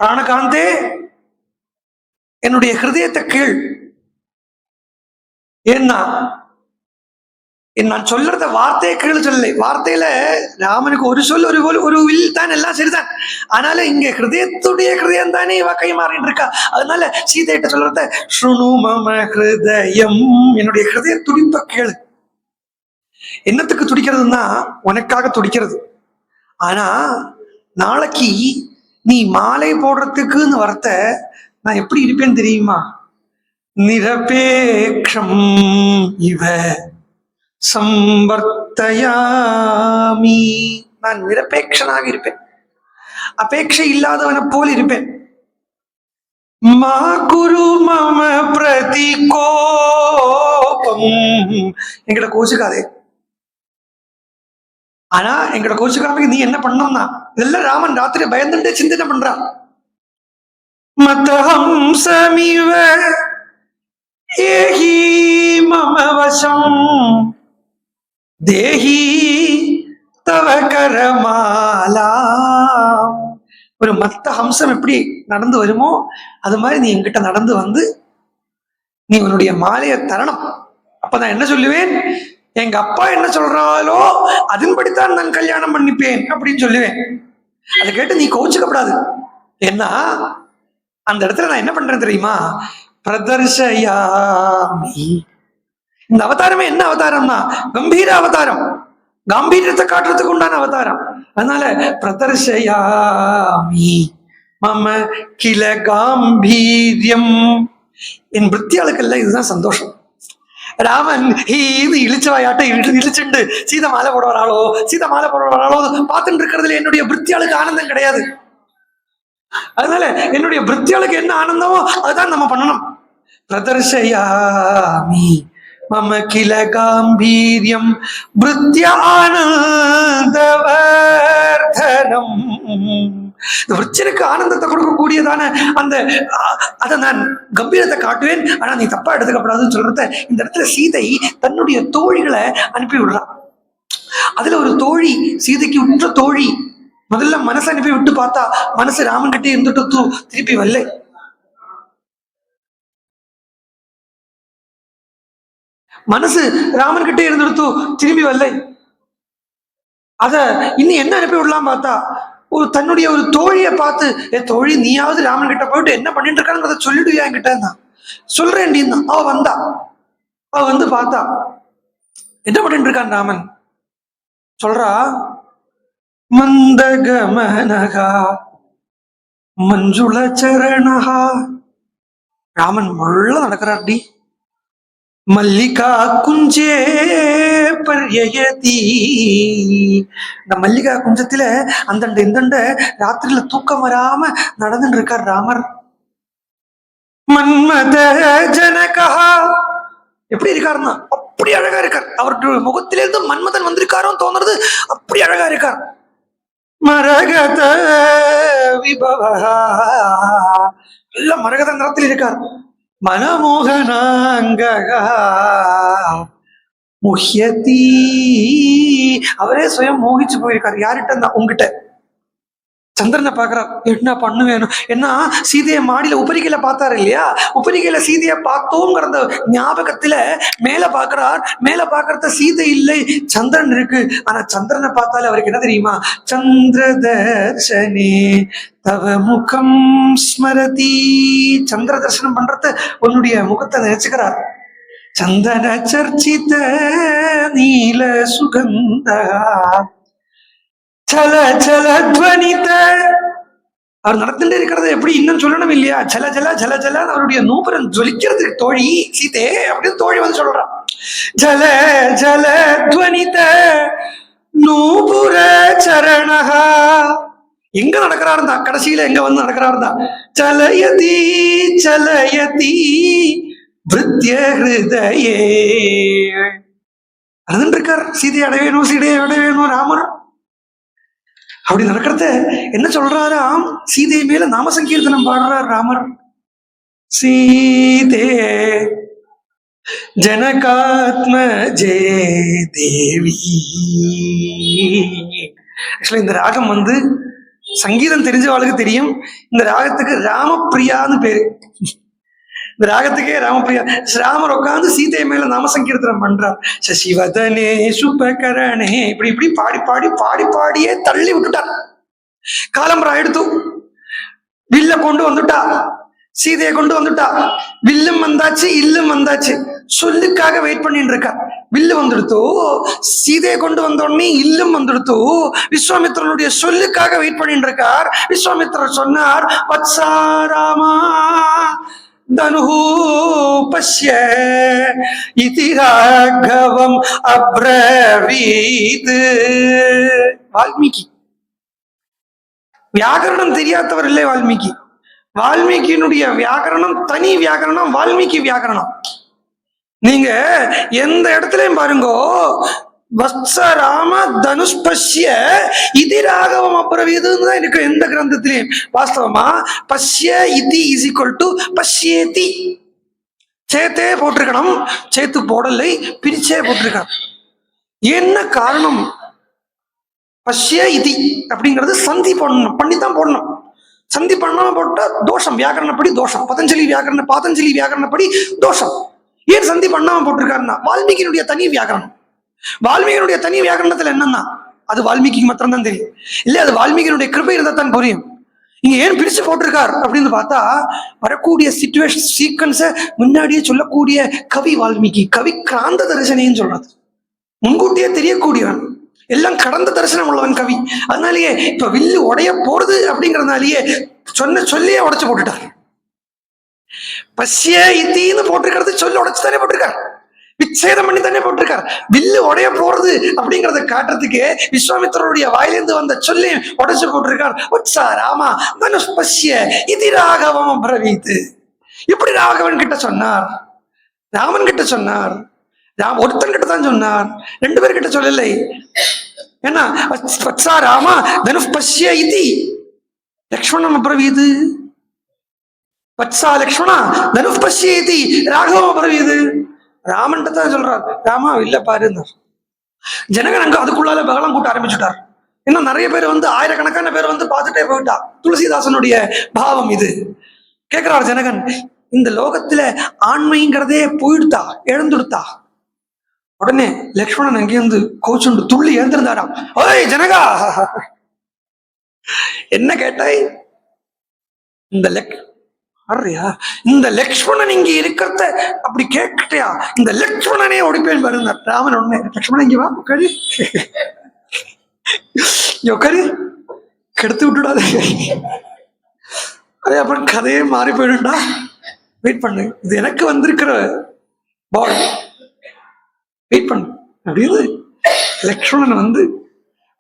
பிராணகாந்தே, என்னுடைய ஹிருதயத்தை கேள். ஏன்னா நான் சொல்றத வார்த்தையை கீழே சொல்லலை. வார்த்தையில ராமனுக்கு ஒரு சொல் ஒரு வில் தான், எல்லாம் சரிதான். ஆனாலும் இங்க ஹிருதயம் தானே இவ கை மாறிட்டு இருக்கா. அதனால சீதையிட்ட சொல்றத ஸ்ருணு மம ஹிருதயம், என்னுடைய ஹிருதய துடிப்ப கேளு. என்னத்துக்கு துடிக்கிறதுன்னா உனக்காக துடிக்கிறது. ஆனா நாளைக்கு நீ மாலை போடுறதுக்குன்னு வரத்த நான் எப்படி இருப்பேன்னு தெரியுமா? நிரபேக்ஷம் இவ சம்பர்த்தயாமி, நான் நிரபேட்சனாக இருப்பேன், அபேட்சை இல்லாதவனை போல் இருப்பேன். மா குரு மம பிரதி கோபம், எங்கிட்ட கோச்சுக்காதே. ஆனா எங்கிட்ட கோச்சுக்காம நீ என்ன பண்ணணும்னா, இதெல்லாம் ராமன் ராத்திரி பயந்துட்டு சிந்தனை பண்றான். மதஹம் சமிவ ஏஹி மம வசம் தேஹி தவ கரமாலா. ஒரு மத்த ஹம்சம் எப்படி நடந்து வருமோ அது மாதிரி நீ என்கிட்ட நடந்து வந்து நீ உன்னுடைய மாலையை தரணும். அப்ப நான் என்ன சொல்லுவேன், எங்க அப்பா என்ன சொல்றாலோ அதன்படித்தான் நான் கல்யாணம் பண்ணிப்பேன் அப்படின்னு சொல்லுவேன். அதை கேட்டு நீ கோச்சுக்கப்படாது. ஏன்னா அந்த இடத்துல நான் என்ன பண்றேன் தெரியுமா? பிரதர்ஷயாமி. இந்த அவதாரமே என்ன அவதாரம்னா கம்பீர அவதாரம், காம்பீரியத்தை காட்டுறதுக்கு உண்டான அவதாரம். அதனால பிரதர்ஷயாமி மம கில காம்பீரியம். என் விருத்தியாளுக்கெல்லாம் இதுதான் சந்தோஷம். ராமன் இது இழிச்சவாயாட்ட இழிச்சுண்டு சீதை மாலை போட வராளோ பார்த்துட்டு இருக்கிறதுல என்னுடைய விருத்தியாளுக்கு ஆனந்தம் கிடையாது. அதனால என்னுடைய விருத்தியாளுக்கு என்ன ஆனந்தமோ அதுதான் நம்ம பண்ணணும். பிரதர்ஷயாமி மம கில காம்பீரியம் விருத்தியானந்தவர்தனம். இந்த விருச்சனுக்கு ஆனந்தத்தை கொடுக்கக்கூடியதான அந்த அதை நான் கம்பீரத்தை காட்டுவேன், ஆனா நீ தப்பா எடுத்துக்கப்படாதுன்னு சொல்றத இந்த இடத்துல சீதை தன்னுடைய தோழிகளை அனுப்பி விடுறான். அதுல ஒரு தோழி, சீதைக்கு உற்ற தோழி, முதல்ல மனசை அனுப்பி விட்டு பார்த்தா மனசு ராமன் கிட்டே இருந்துட்டு திருப்பி வரல. மனசு ராமன் கிட்டே இருந்துட்டு திரும்பி வரல. அத இன்னும் என்ன அனுப்பி விடலாம் பார்த்தா தன்னுடைய ஒரு தோழியை பார்த்து, தோழி நீயாவது ராமன் கிட்ட போயிட்டு என்ன பண்ணிட்டு இருக்கான்னு சொல்லிடுவியா என்கிட்ட தான் சொல்றேன். அவ வந்தா, அவ வந்து பார்த்தா என்ன பண்ணிட்டு இருக்கான் ராமன் சொல்றா, மந்தகமனகா மஞ்சுள சரணகா. ராமன் முள்ள நடக்கிறார்டி. மல்லிகா குஞ்சே பர்யயதி. இந்த மல்லிகா குஞ்சத்துல அந்தண்ட இந்தண்ட ராத்திரியில தூக்கம் வராம நடந்துட்டு இருக்கார் ராமர். மன்மத ஜனகா. எப்படி இருக்காருன்னா அப்படி அழகா இருக்கார். அவருடைய முகத்திலிருந்து மன்மதன் வந்திருக்காரோன்னு தோணுறது, அப்படி அழகா இருக்கார். மரகத விபவா. நல்ல மரகத நிறத்தில் இருக்கார். மனமோகனாங்ககா முஹ்யதி. அவரே சுயம் மோகிச்சு போயிருக்காரு. யார்கிட்ட? உங்ககிட்ட. சந்திரனை பாக்குறார். என்ன பண்ணு வேணும் என்ன, சீதையை மாடியில உபரிகையில பார்த்தாரு இல்லையா, உபரிகையில சீதையை பார்த்தோங்கிற ஞாபகத்துல மேல பாக்குறார். மேல பாக்குறத சீதை இல்லை, சந்திரன் இருக்கு. ஆனா சந்திரனை பார்த்தாலே அவருக்கு என்ன தெரியுமா, சந்திர தர்ஷனே தவ முகம் ஸ்மரதி. சந்திர தரிசனம் பண்றது உன்னுடைய முகத்தை நினைச்சுக்கிறார். சந்தன சர்ச்சித நீல சுகந்த சல சல துவனித. அவர் நடந்துட்டே இருக்கிறத எப்படி இன்னும் சொல்லணும் இல்லையா, ஜல ஜல ஜல ஜல. அவருடைய நூபுரன் ஜொலிக்கிறதுக்கு தோழி சீதே அப்படின்னு தோழி வந்து சொல்றான். ஜல ஜல துவனித நூபுர சரணகா. எங்க நடக்கிறாருந்தா, கடைசியில எங்க வந்து நடக்கிறாருந்தா, சலயதி சலயதி விருத்திய ஹிருதயே. நடந்துட்டு இருக்கார். சீதையை அடைவேணும், சீதையை அடைவேணும் ராமர். அப்படி நடக்கிறத என்ன சொல்றாராம், சீதை மேல நாம சங்கீர்த்தனம் பாடுறார் ராமர். சீதே ஜனகாத்ம ஜே தேவி. ஆக்சுவலி இந்த ராகம் வந்து சங்கீதம் தெரிஞ்சவாளுக்கு தெரியும். இந்த ராகத்துக்கு ராமப்பிரியான்னு பேரு. இந்த ராகத்துக்கே ராமப்பிரியா. ராமர் உட்காந்து சீதை மேல நாம சங்கீர்த்தனம் பண்றார். சசிவதனே சுபகரணே. இப்படி இப்படி பாடி பாடி பாடி பாடியே தள்ளி விட்டுட்டார். காலம்பரா எடுத்து வில்ல கொண்டு வந்துட்டா, சீதையை கொண்டு வந்துட்டா. வில்லும் வந்தாச்சு, இல்லும் வந்தாச்சு. சொல்லுக்காக வெயிட் பண்ணிட்டு இருக்கா. வில்லு வந்துடுத்தோ, சீதையை கொண்டு வந்தோடனே இல்லும் வந்துடுத்தோ. விஸ்வாமித்திரனுடைய சொல்லுக்காக வெயிட் பண்ணிட்டு இருக்கார். விஸ்வாமித்திரர் சொன்னார், வத்சாராமா தனுஹு பஷ்ய இதி ராகவம் அப்ரவீத். வால்மீகி வியாகரணம் தெரியாதவர் இல்லை வால்மீகி. வால்மீகியினுடைய வியாகரணம் தனி வியாகரணம், வால்மீகி வியாகரணம். நீங்க எந்த இடத்துலயும் பாருங்கோ, வத்சராம தனுஷ்பஷ்ய இதி ராகவம் அப்ரவீதுன்னு தான் இருக்கு எந்த கிரந்தத்திலையும். வாஸ்தவமா பஷ்ய இதி இஸ் ஈக்வல் டு பஷ்யேதி. சேத்தே போட்டிருக்கணும், சேத்து போடலை, பிரிச்சே போட்டிருக்கான். என்ன காரணம்? பஷ்ய இதி அப்படிங்கிறது சந்தி பண்ணணும், பண்ணித்தான் போடணும். சந்தி பண்ணாம போட்டா தோஷம், வியாகரணப்படி தோஷம். பாதஞ்சலி வியாகரணப்படி தோஷம். ஏன் சந்தி பண்ணாம போட்டிருக்காருன்னா வால்மீகியினுடைய தனி வியாகரணம். வால்மீகியினுடைய தனி வியாகரணத்துல என்னன்னா அது வால்மீகிக்கு மாத்திரம் தான் தெரியும். இல்ல அது வால்மீகியினுடைய கிருபை இருந்தா தான் புரியும். இங்க ஏன் பிரிச்சு போட்டிருக்கார் அப்படின்னு பார்த்தா, வரக்கூடிய சிச்சுவேஷன் சீக்வன்ஸ முன்னாடியே சொல்லக்கூடிய கவி வால்மீகி. கவி கிராந்த தரிசனேன்னு சொல்றது, முன்கூட்டியே தெரியக்கூடியவன், எல்லாம் கடந்த தரிசனம் உள்ளவன் கவி. அதனாலேயே இப்ப வில்லு உடைய போறது அப்படிங்கறதுனாலயே சொல்லியே உடைச்சு போட்டுட்டார். பஷ்ய இத்தின்னு போட்டிருக்கிறது சொல்லி உடைச்சு தானே போட்டிருக்கார், விச்சேதம் பண்ணி தானே போட்டிருக்கார். வில்லு உடைய போறது அப்படிங்கறத காட்டுறதுக்கு விஸ்வாமித்திரருடைய வாயிலிருந்து வந்த சொல்லி உடைச்சு போட்டிருக்கார். உற்சா ராமா தனுஷ் பஷ்ய இதி ராகவம் அப்ரவீத். இப்படி ராகவன் கிட்ட சொன்னார், ராமன் கிட்ட சொன்னார். ஒருத்தன் கிட்ட தான் சொன்னார், 2 பேர்கிட்ட சொல்லலை. ஏன்னா வத்சா ராமா தனுஷ் பஷ்ய இதி லக்ஷ்மணம் அப்ரவீது வத்சா லக்ஷ்மணா தனு பசியேதி ராகவம் அப்ரவீது. ராமன் தான் சொல்றார், ராமா இல்ல பாருங்க. ஜனகன் அங்க அதுக்குள்ளால பகலம் கூட்ட ஆரம்பிச்சுட்டார். இன்னும் நிறைய பேர் ஆயிரக்கணக்கான பேர் பார்த்துட்டே போயிட்டா. துளசிதாசனுடைய பாவம் இது. கேட்கிறார் ஜனகன், இந்த லோகத்துல ஆண்மைங்கிறதே போயிடுத்தா, எழுந்துடுத்தா? உடனே லக்ஷ்மணன் அங்கிருந்து கோச்சுண்டு துள்ளி எழுந்திருந்தாராம். ஓய் ஜனகா, என்ன கேட்டாய்? இந்த லக்ஷ்மணன் இங்க இருக்கிறத அப்படி கேட்கட்டியா? இந்த லக்ஷ்மணனே ஒடிப்பேன் பாருங்க. ராமன் உடனே, லக்ஷ்மணன் இங்க வா, உட்காரு உட்காரு, கெடுத்து விட்டுடாது. அதே அப்புறம் கதையே மாறி போயிடும்டா, வெயிட் பண்ணு, இது எனக்கு வந்திருக்கிற பால், வெயிட் பண்ணு அப்படின்னு லக்ஷ்மணன்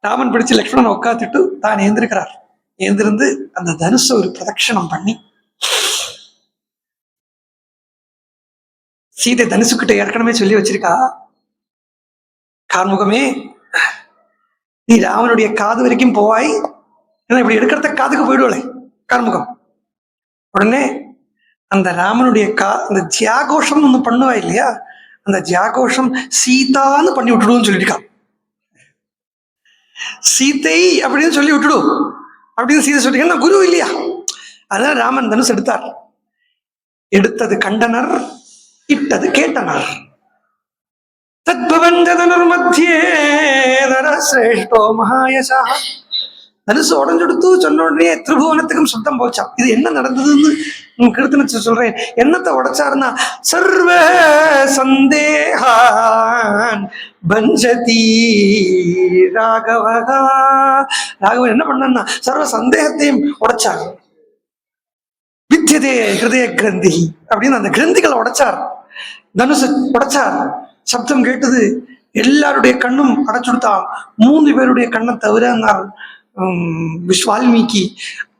ராமன் பிடிச்சு லக்ஷ்மணன் உட்காந்துட்டு தான் எழுந்திருக்கிறார். எழுந்திருந்து அந்த தனுஷை ஒரு பிரதட்சணம் பண்ணி, சீதை தனுசுக்கிட்ட ஏற்கனவே சொல்லி வச்சிருக்கா, கார்முகமே நீ ராவனுடைய காது வரைக்கும் போவாய், ஏன்னா இப்படி எடுக்கிறத காதுக்கு போயிடுவலை கார்முகம். உடனே அந்த ராமனுடைய அந்த ஜியாகோஷம் ஒண்ணு பண்ணுவா இல்லையா, அந்த ஜியாகோஷம் சீதான்னு பண்ணி விட்டுடுன்னு சொல்லியிருக்கான். சீதை அப்படின்னு சொல்லி விட்டுடும் அப்படின்னு சீதை சொல்லிருக்கா, குரு இல்லையா? அதனால ராமன் தனுஷ் எடுத்தார். எடுத்தது கண்டனர், இட்டது கேட்டனர். தத்பவஞ்சதனர் மத்தியே சிரேஷ்டோ மகாயசா. தனுசு உடஞ்செடுத்து சொன்ன உடனே திரிபுவனத்துக்கும் சுத்தம் போச்சான். இது என்ன நடந்ததுன்னு கிருத்தன சொல்றேன். என்னத்தை உடைச்சாருன்னா, சர்வ சந்தேகான் பஞ்சதி ராகவகா. ராகவன் என்ன பண்ணா, சர்வ சந்தேகத்தையும் உடைச்சார். வித்தியதே ஹிருதய கிரந்தி அப்படின்னு அந்த கிரந்திகளை உடைச்சார். தனுசு உடைச்சார். சப்தம் கேட்டது, எல்லாருடைய கண்ணும் அடைச்சுடுத்தான். 3 பேருடைய கண்ணை தவிர வால்மீகி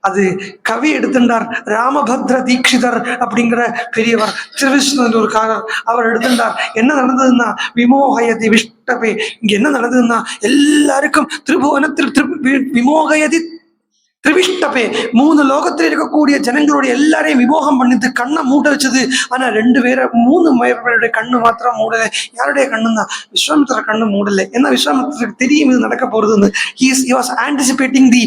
அது கவி எடுத்துட்டார். ராமபத்ர தீட்சிதர் அப்படிங்கிற பெரியவர், திருவிஷ்ணூர்காரர், அவர் எடுத்துட்டார். என்ன நடந்ததுன்னா, விமோகயதி விஷ்டபே. இங்க என்ன நடந்ததுன்னா, எல்லாருக்கும் விமோகயதி திரிவிஷ்டபே, 3 லோகத்தில் இருக்கக்கூடிய ஜனங்களுடைய எல்லாரையும் விமோகம் பண்ணிட்டு கண்ணை மூட வச்சது. ஆனா 3 பேருடைய கண்ணு மாத்திரம் மூடலை. யாருடைய கண்ணுன்னா, விஸ்வாமித்திர கண்ணு மூடலை. ஏன்னா விஸ்வாமித்திரருக்கு தெரியும் இது நடக்க போறதுன்னு. he was anticipating the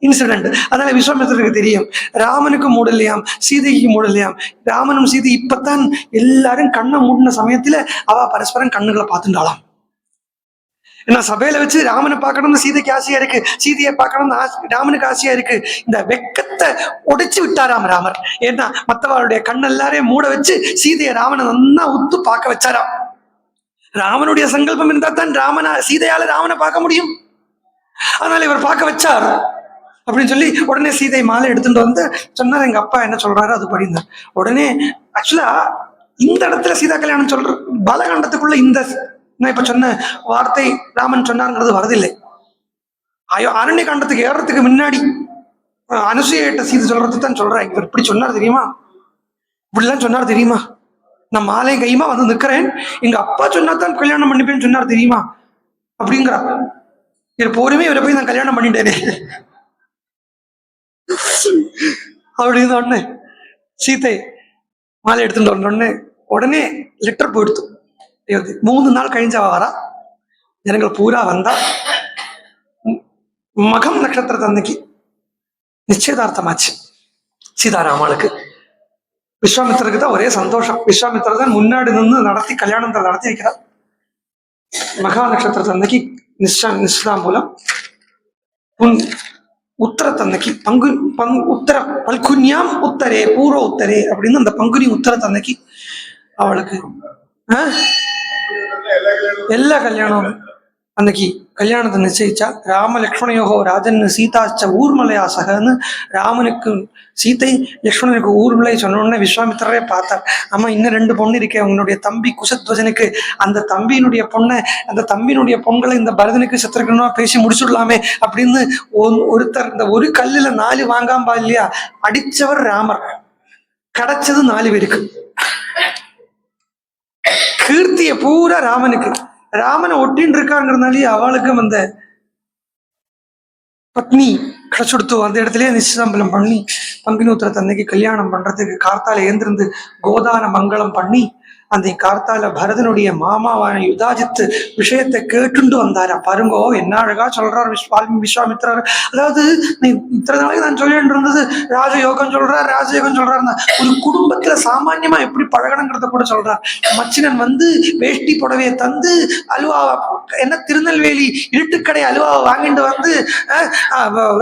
incident. அதனால விஸ்வாமித்திரருக்கு தெரியும். ராமனுக்கு மூடலையாம், சீதைக்கு மூடலையாம். ராமனும் சீதை இப்பத்தான் எல்லாரும் கண்ணை மூடின சமயத்துல அவ பரஸ்பரம் கண்ணுகளை பார்த்துட்டாளாம். ஏன்னா சபையில வச்சு ராமனை பார்க்கணும்னு சீதைக்கு ஆசையா இருக்கு, சீதையை பார்க்கணும்னு ராமனுக்கு ஆசையா இருக்கு. இந்த வெக்கத்தை உடைச்சு விட்டாராம் ராமர். ஏன்னா மற்றவருடைய கண் எல்லாரையும் மூட வச்சு சீதையை ராமனை நல்லா உத்து பார்க்க வச்சாராம். ராமனுடைய சங்கல்பம் இருந்தா தான் சீதையால ராமனை பார்க்க முடியும். அதனால இவர் பார்க்க வச்சார் அப்படின்னு சொல்லி உடனே சீதை மாலை எடுத்துட்டு சொன்னார், எங்க அப்பா என்ன சொல்றாரு அது படிந்தார். உடனே ஆக்சுவலா இந்த இடத்துல சீதா கல்யாணம் சொல்ற பாலகாண்டத்துக்குள்ள இந்த நான் இப்ப சொன்ன வார்த்தை ராமன் சொன்னாருங்கிறது வரதில்லை. அரண்ய காண்டத்துக்கு ஏறதுக்கு முன்னாடி அனுசூயிட்ட சீதை சொல்றது தான் சொல்றேன். இவர் இப்படி சொன்னார் தெரியுமா, இப்படிலாம் சொன்னார் தெரியுமா, நான் மாலை கையுமா நிக்கிறேன், எங்க அப்பா சொன்னா தான் கல்யாணம் பண்ணிப்பேன்னு சொன்னார் தெரியுமா அப்படிங்கிறா. இவர் போருமே இவரை போய் நான் கல்யாணம் பண்ணிட்டேனே அப்படின்னு உடனே சீத்தை மாலை எடுத்துட்டு உடனே லெட்டர் போயிடுத்து. 3 நாள் கழிஞ்சவ வரா. ஜனங்கள் பூரா வந்தா. மகம் நட்சத்திரத்தை அன்னைக்கு நிச்சயதார்த்தமாச்சு சீதாராமனுக்கு. விஸ்வாமித்திரருக்கு தான் ஒரே சந்தோஷம். விஸ்வாமித்திரர் தான் முன்னாடி நின்று நடத்தி கல்யாணத்தை நடத்தி வைக்கிறார். மகா நட்சத்திரத்தை அன்னைக்கு நிஷ்டாம்பூலம் உத்தரத்தன்னைக்கு உத்தர பல்குன்யாம் உத்தரே பூர்வ உத்தரே அப்படின்னு அந்த பங்குனி உத்தரத்தன்னைக்கு அவளுக்கு எல்லா கல்யாணம் அன்னைக்கு கல்யாணத்தை நிச்சயிச்சா. ராம லக்ஷ்மணயோகோ ராஜன் சீதாச்ச ஊர்மலையா சகன்னு. ராமனுக்கு சீதை, லக்ஷ்மணனுக்கு ஊர்மலை சொன்ன உடனே விஸ்வாமித்திரரே பார்த்தார். ஆமா, இன்னும் 2 பொண்ணு இருக்கேன், உன்னுடைய தம்பி குசத்வஜனுக்கு. அந்த தம்பியினுடைய பொண்களை இந்த பரதனுக்கு சத்ருகனா பேசி முடிச்சுடலாமே அப்படின்னு ஒருத்தர் இந்த ஒரு கல்லுல 4 வாங்காம்பா இல்லையா, அடிச்சவர் ராமர். கிடைச்சது 4 பேருக்கு. கீர்த்திய பூரா ராமனுக்கு. ராமனை ஒட்டின்னு இருக்காங்கிறதுனாலே அவளுக்கும் அந்த பத்னி கிடைச்சுடுத்து அந்த இடத்துலயே நிச்சயம்பலம் பண்ணி பங்குனி உத்திரத்து அன்னைக்கு கல்யாணம் பண்றதுக்கு கார்த்தால எழுந்திருந்து கோதான மங்களம் பண்ணி அந்த கார்த்தால பரதனுடைய மாமாவான யுதாஜித்து விஷயத்தை கேட்டுண்டு வந்தாரா. பாருங்கோ என்ன அழகா சொல்றார் விஸ்வாமித்திரர். அதாவது இத்தனை நாளைக்கு நான் சொல்லிட்டு இருந்தது ராஜயோகம் சொல்றார் ராஜயோகம் சொல்றாருன்னா ஒரு குடும்பத்துல சாமான்யமா எப்படி பழகணுங்கிறத கூட சொல்றார். மச்சினன் வந்து வேஷ்டி புடவையை தந்து அல்வா என்ன திருநெல்வேலி இருட்டுக்கடை அல்வாவை வாங்கிட்டு வந்து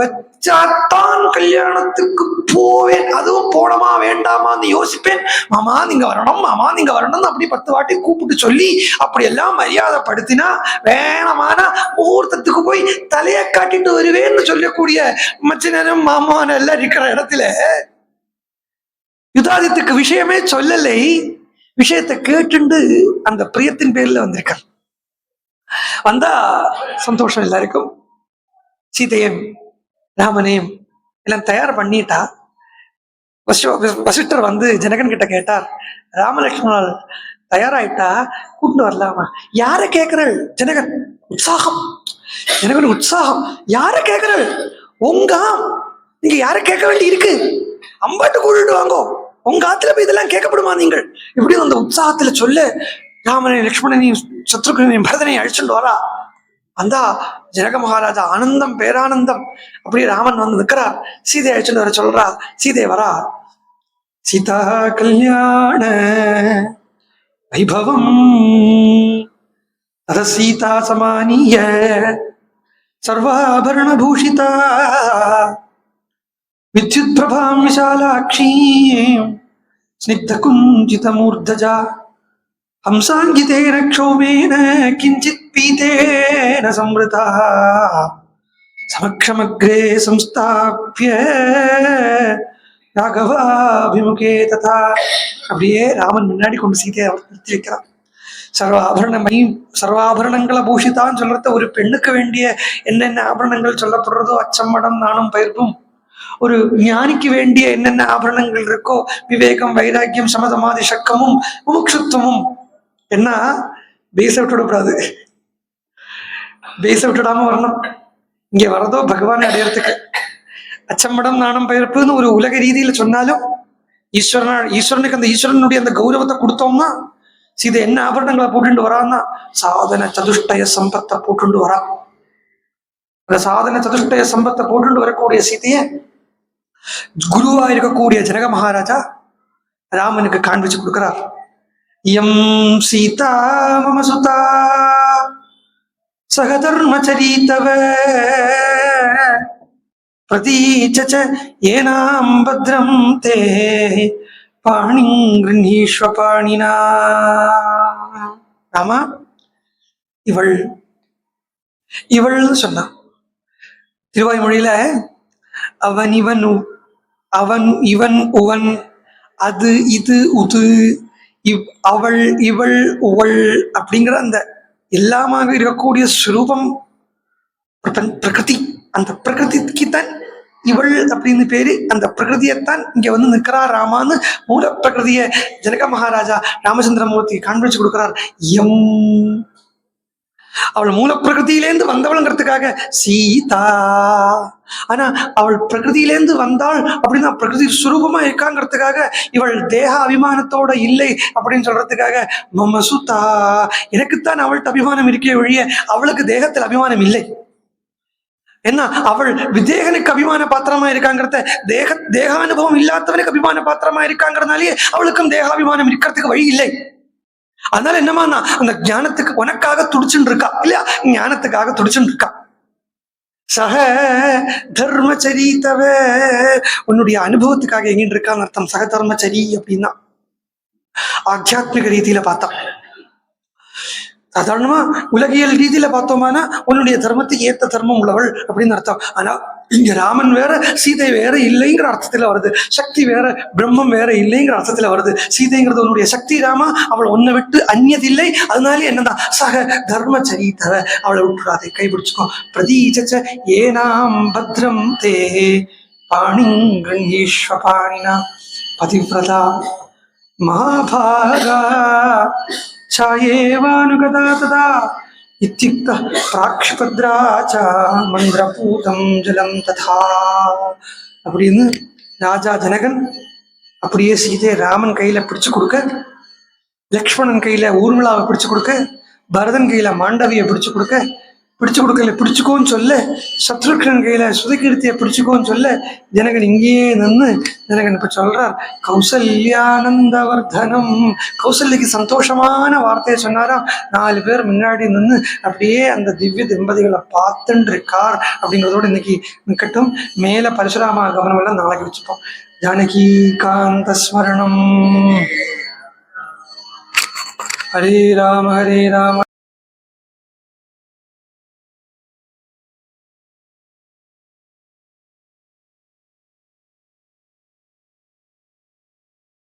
வச்சாத்தான் கல்யாணத்துக்கு போவேன், அதுவும் போனமா வேண்டாமான்னு யோசிப்பேன். மாமா நீங்க வரணும் மாமா நீங்க வரணும் அப்படி 10 வாட்டி கூப்பிட்டு சொல்லி அப்படி எல்லாம் மரியாதைப்படுத்தினா வேணமான முகூர்த்தத்துக்கு போய் தலையை காட்டிட்டு வருவேன்னு சொல்லக்கூடிய மச்சினரும் மாமான் எல்லாம் இருக்கிற இடத்துல யுதாதித்துக்கு விஷயமே சொல்லலை. விஷயத்தை கேட்டுண்டு அந்த பிரியத்தின் பேர்ல வந்திருக்கார். வந்தா சந்தோஷம் எல்லாருக்கும். சீதையும் ராமனையும் எல்லாம் தயார் பண்ணிட்டா. வசிஷ்டர் வந்து ஜனகன் கிட்ட கேட்டார், ராமலட்சுமணர் தயாராயிட்டா கூட்டு வரலாமா? யார கேட்கிறள்? ஜனகன் உற்சாகம். ஜனகன் உற்சாகம். யார கேட்கிறள்? உங்க நீங்க யார கேட்க வேண்டி இருக்கு? அம்பாட்டு கூட்டிட்டு வாங்கோ. உங்க ஆத்துல போய் இதெல்லாம் கேட்கப்படுமா நீங்கள்? இப்படி அந்த உற்சாகத்துல சொல்ல ராமனை லட்சுமணனையும் சத்ருகனையும் பரதனையும் அழிச்சுட்டு வரா. வந்தா ஜனக மகாராஜா ஆனந்தம் பேரானந்தம். அப்படியே ராமன் வந்து நிற்கிறார். சீதை அழிச்சுட்டு வர சொல்றா. சீதை வரா. சீதா கல்யாண வைபவம் அத சீதா சமானிய சர்வாபரண பூஷிதா வித்யுத் பிரபாம் விஷாலாட்சி ஸ்னிக்த குஞ்சித மூர்தஜா ஹம்சாங்கிதேன க்ஷோமேன கிஞ்சித் பீதேன சம்ருதா சமக்ஷமக்ரே சம்ஸ்தாப்ய ராகவாபிமுகே ததா. அப்படியே ராமன் முன்னாடி கொண்டு சீதையை அவர் நிறுத்தி வைக்கிறார். சர்வாபரணங்களை பூஷித்தான்னு சொல்றத ஒரு பெண்ணுக்கு வேண்டிய என்னென்ன ஆபரணங்கள் சொல்லப்படுறதோ அச்சம்மடம் நானும் பயிர்ப்பும், ஒரு ஞானிக்கு வேண்டிய என்னென்ன ஆபரணங்கள் இருக்கோ விவேகம் வைராக்கியம் சமதமாதி சக்கமும் முமுட்சுத்துவமும். என்ன பேச விட்டுவிடக்கூடாது, பேச விட்டுடாம வரணும். இங்க வரதோ பகவானை அடையறதுக்கு. அச்சம்படம் நாணம் பயிர்ப்புன்னு ஒரு உலக ரீதியில சொன்னாலும் ஈஸ்வரனுக்கு அந்த ஈஸ்வரனுடைய அந்த கௌரவத்தை கொடுத்தோம்னா சீதை என்ன ஆபரணங்களை போட்டுட்டு வரான்னா சாதன சதுஷ்டய சம்பத்தை போட்டுண்டு வரா. அந்த சாதன சதுஷ்டய சம்பத்தை போட்டுண்டு வரக்கூடிய சீதைய குருவா இருக்கக்கூடிய ஜனக மகாராஜா ராமனுக்கு காண்பிச்சு கொடுக்கிறார். எம் சீதா மம சுதா சகதர்மச்சரீதவ பிரதீச்ச ஏனாம் பத்ரம் தே பாணிங்கிறீஸ்வ பாணினா. ராமா இவள் இவள்னு சொன்னான். திருவாய்மொழியில அவன் இவன் அவன் இவன் உவன் அது இது உது அவள் இவள் உவள் அப்படிங்கிற அந்த எல்லாமாக இருக்கக்கூடிய ஸ்வரூபம் பிரகிருதி. அந்த பிரகிருதிக்கு தான் இவள் அப்படின்னு பேரு. அந்த பிரகிருதியைத்தான் இங்க வந்து நிற்கிறா ராமான்னு மூல பிரகிருதிய ஜனக மகாராஜா ராமச்சந்திரமூர்த்தி காண்பிச்சு கொடுக்கிறார். எம் அவள் மூல பிரகிருதியிலேருந்து வந்தவளுங்கிறதுக்காக சீதா. ஆனா அவள் பிரகிருதியிலேருந்து வந்தாள் அப்படின்னா பிரகிருதி சுரூபமா இருக்காங்கிறதுக்காக இவள் தேக அபிமானத்தோட இல்லை அப்படின்னு சொல்றதுக்காக மம சுதா, எனக்குத்தான் அவள்கிட்ட அபிமானம் இருக்கே ஒழிய அவளுக்கு தேகத்தில் அபிமானம் இல்லை. என்ன அவள் விதேகனுக்கு அபிமான பாத்திரமா இருக்காங்கிறத தேகானுபவம் இல்லாதவனுக்கு அபிமான பாத்திரமா இருக்காங்கிறதுனாலேயே அவளுக்கும் தேகாபிமானம் இருக்கிறதுக்கு வழி இல்லை. அதனால என்னமா அந்த ஞானத்துக்கு உனக்காக துடிச்சுட்டு இருக்கா இல்லையா, ஞானத்துக்காக துடிச்சுட்டு இருக்கா. சக தர்மச்சரீதவ உன்னுடைய அனுபவத்துக்காக எங்கிட்டு இருக்கான்னு அர்த்தம். சக தர்மச்சரி அப்படின்னா ஆத்தியாத்மிக ரீதியில பார்த்தா. சாதாரணமா உலகியல் ரீதியில பார்த்தோம்னா உன்னுடைய தர்மத்துக்கு ஏத்த தர்மம் உள்ளவள் அப்படின்னு அர்த்தம். ஆனா இங்க ராமன் வேற சீதை வேற இல்லைங்கிற அர்த்தத்துல வருது. சக்தி வேற பிரம்மம் வேற இல்லைங்கிற அர்த்தத்துல வருது. சீதைங்கிறது உன்னுடைய சக்தி ராமா, அவள் ஒன்னை விட்டு அந்நியதில்லை. அதனாலே என்னதான் சக தர்மச்சரீதவ, அவளை விட்டுறாதை கைபிடிச்சுக்கோ. பிரதீச்ச ஏனாம் பத்ரம் தே பாணிங்கிறீஸ்வ பாணினா பதிவிரதா மகாபாகா சாயேவானுகதா ததா இத்தியுக்த பிராக்ஷபத்ராச்ச மந்திரபூதம் ஜலம் ததா அப்படின்னு ராஜா ஜனகன் அப்படியே சீதையை ராமன் கையில பிடிச்சு கொடுக்க, லக்ஷ்மணன் கையில ஊர்மிளாவை பிடிச்சு கொடுக்க, பரதன் கையில மாண்டவியை பிடிச்சு கொடுக்க, பிடிச்சு கொடுக்கல பிடிச்சுக்கோன்னு சொல்ல, சத்ருக்னன் கையில சுதகீர்த்தியை பிடிச்சுக்கோன்னு சொல்ல, ஜனகன் இங்கேயே நின்று ஜனகன் இப்ப சொல்றார் கௌசல்யானந்தவர்தனம். கௌசல்யக்கு சந்தோஷமான வார்த்தையை சொன்னாராம். 4 பேர் முன்னாடி நின்று அப்படியே அந்த திவ்ய தம்பதிகளை பார்த்துட்டு இருக்கார் அப்படிங்கிறதோட இன்னைக்கு நிக்கட்டும். மேல பரசுராம கவனம் எல்லாம் நாளைக்கு வச்சுப்போம். ஜானகி காந்த ஸ்மரணம். ஹரே ராம ஹரே ராம.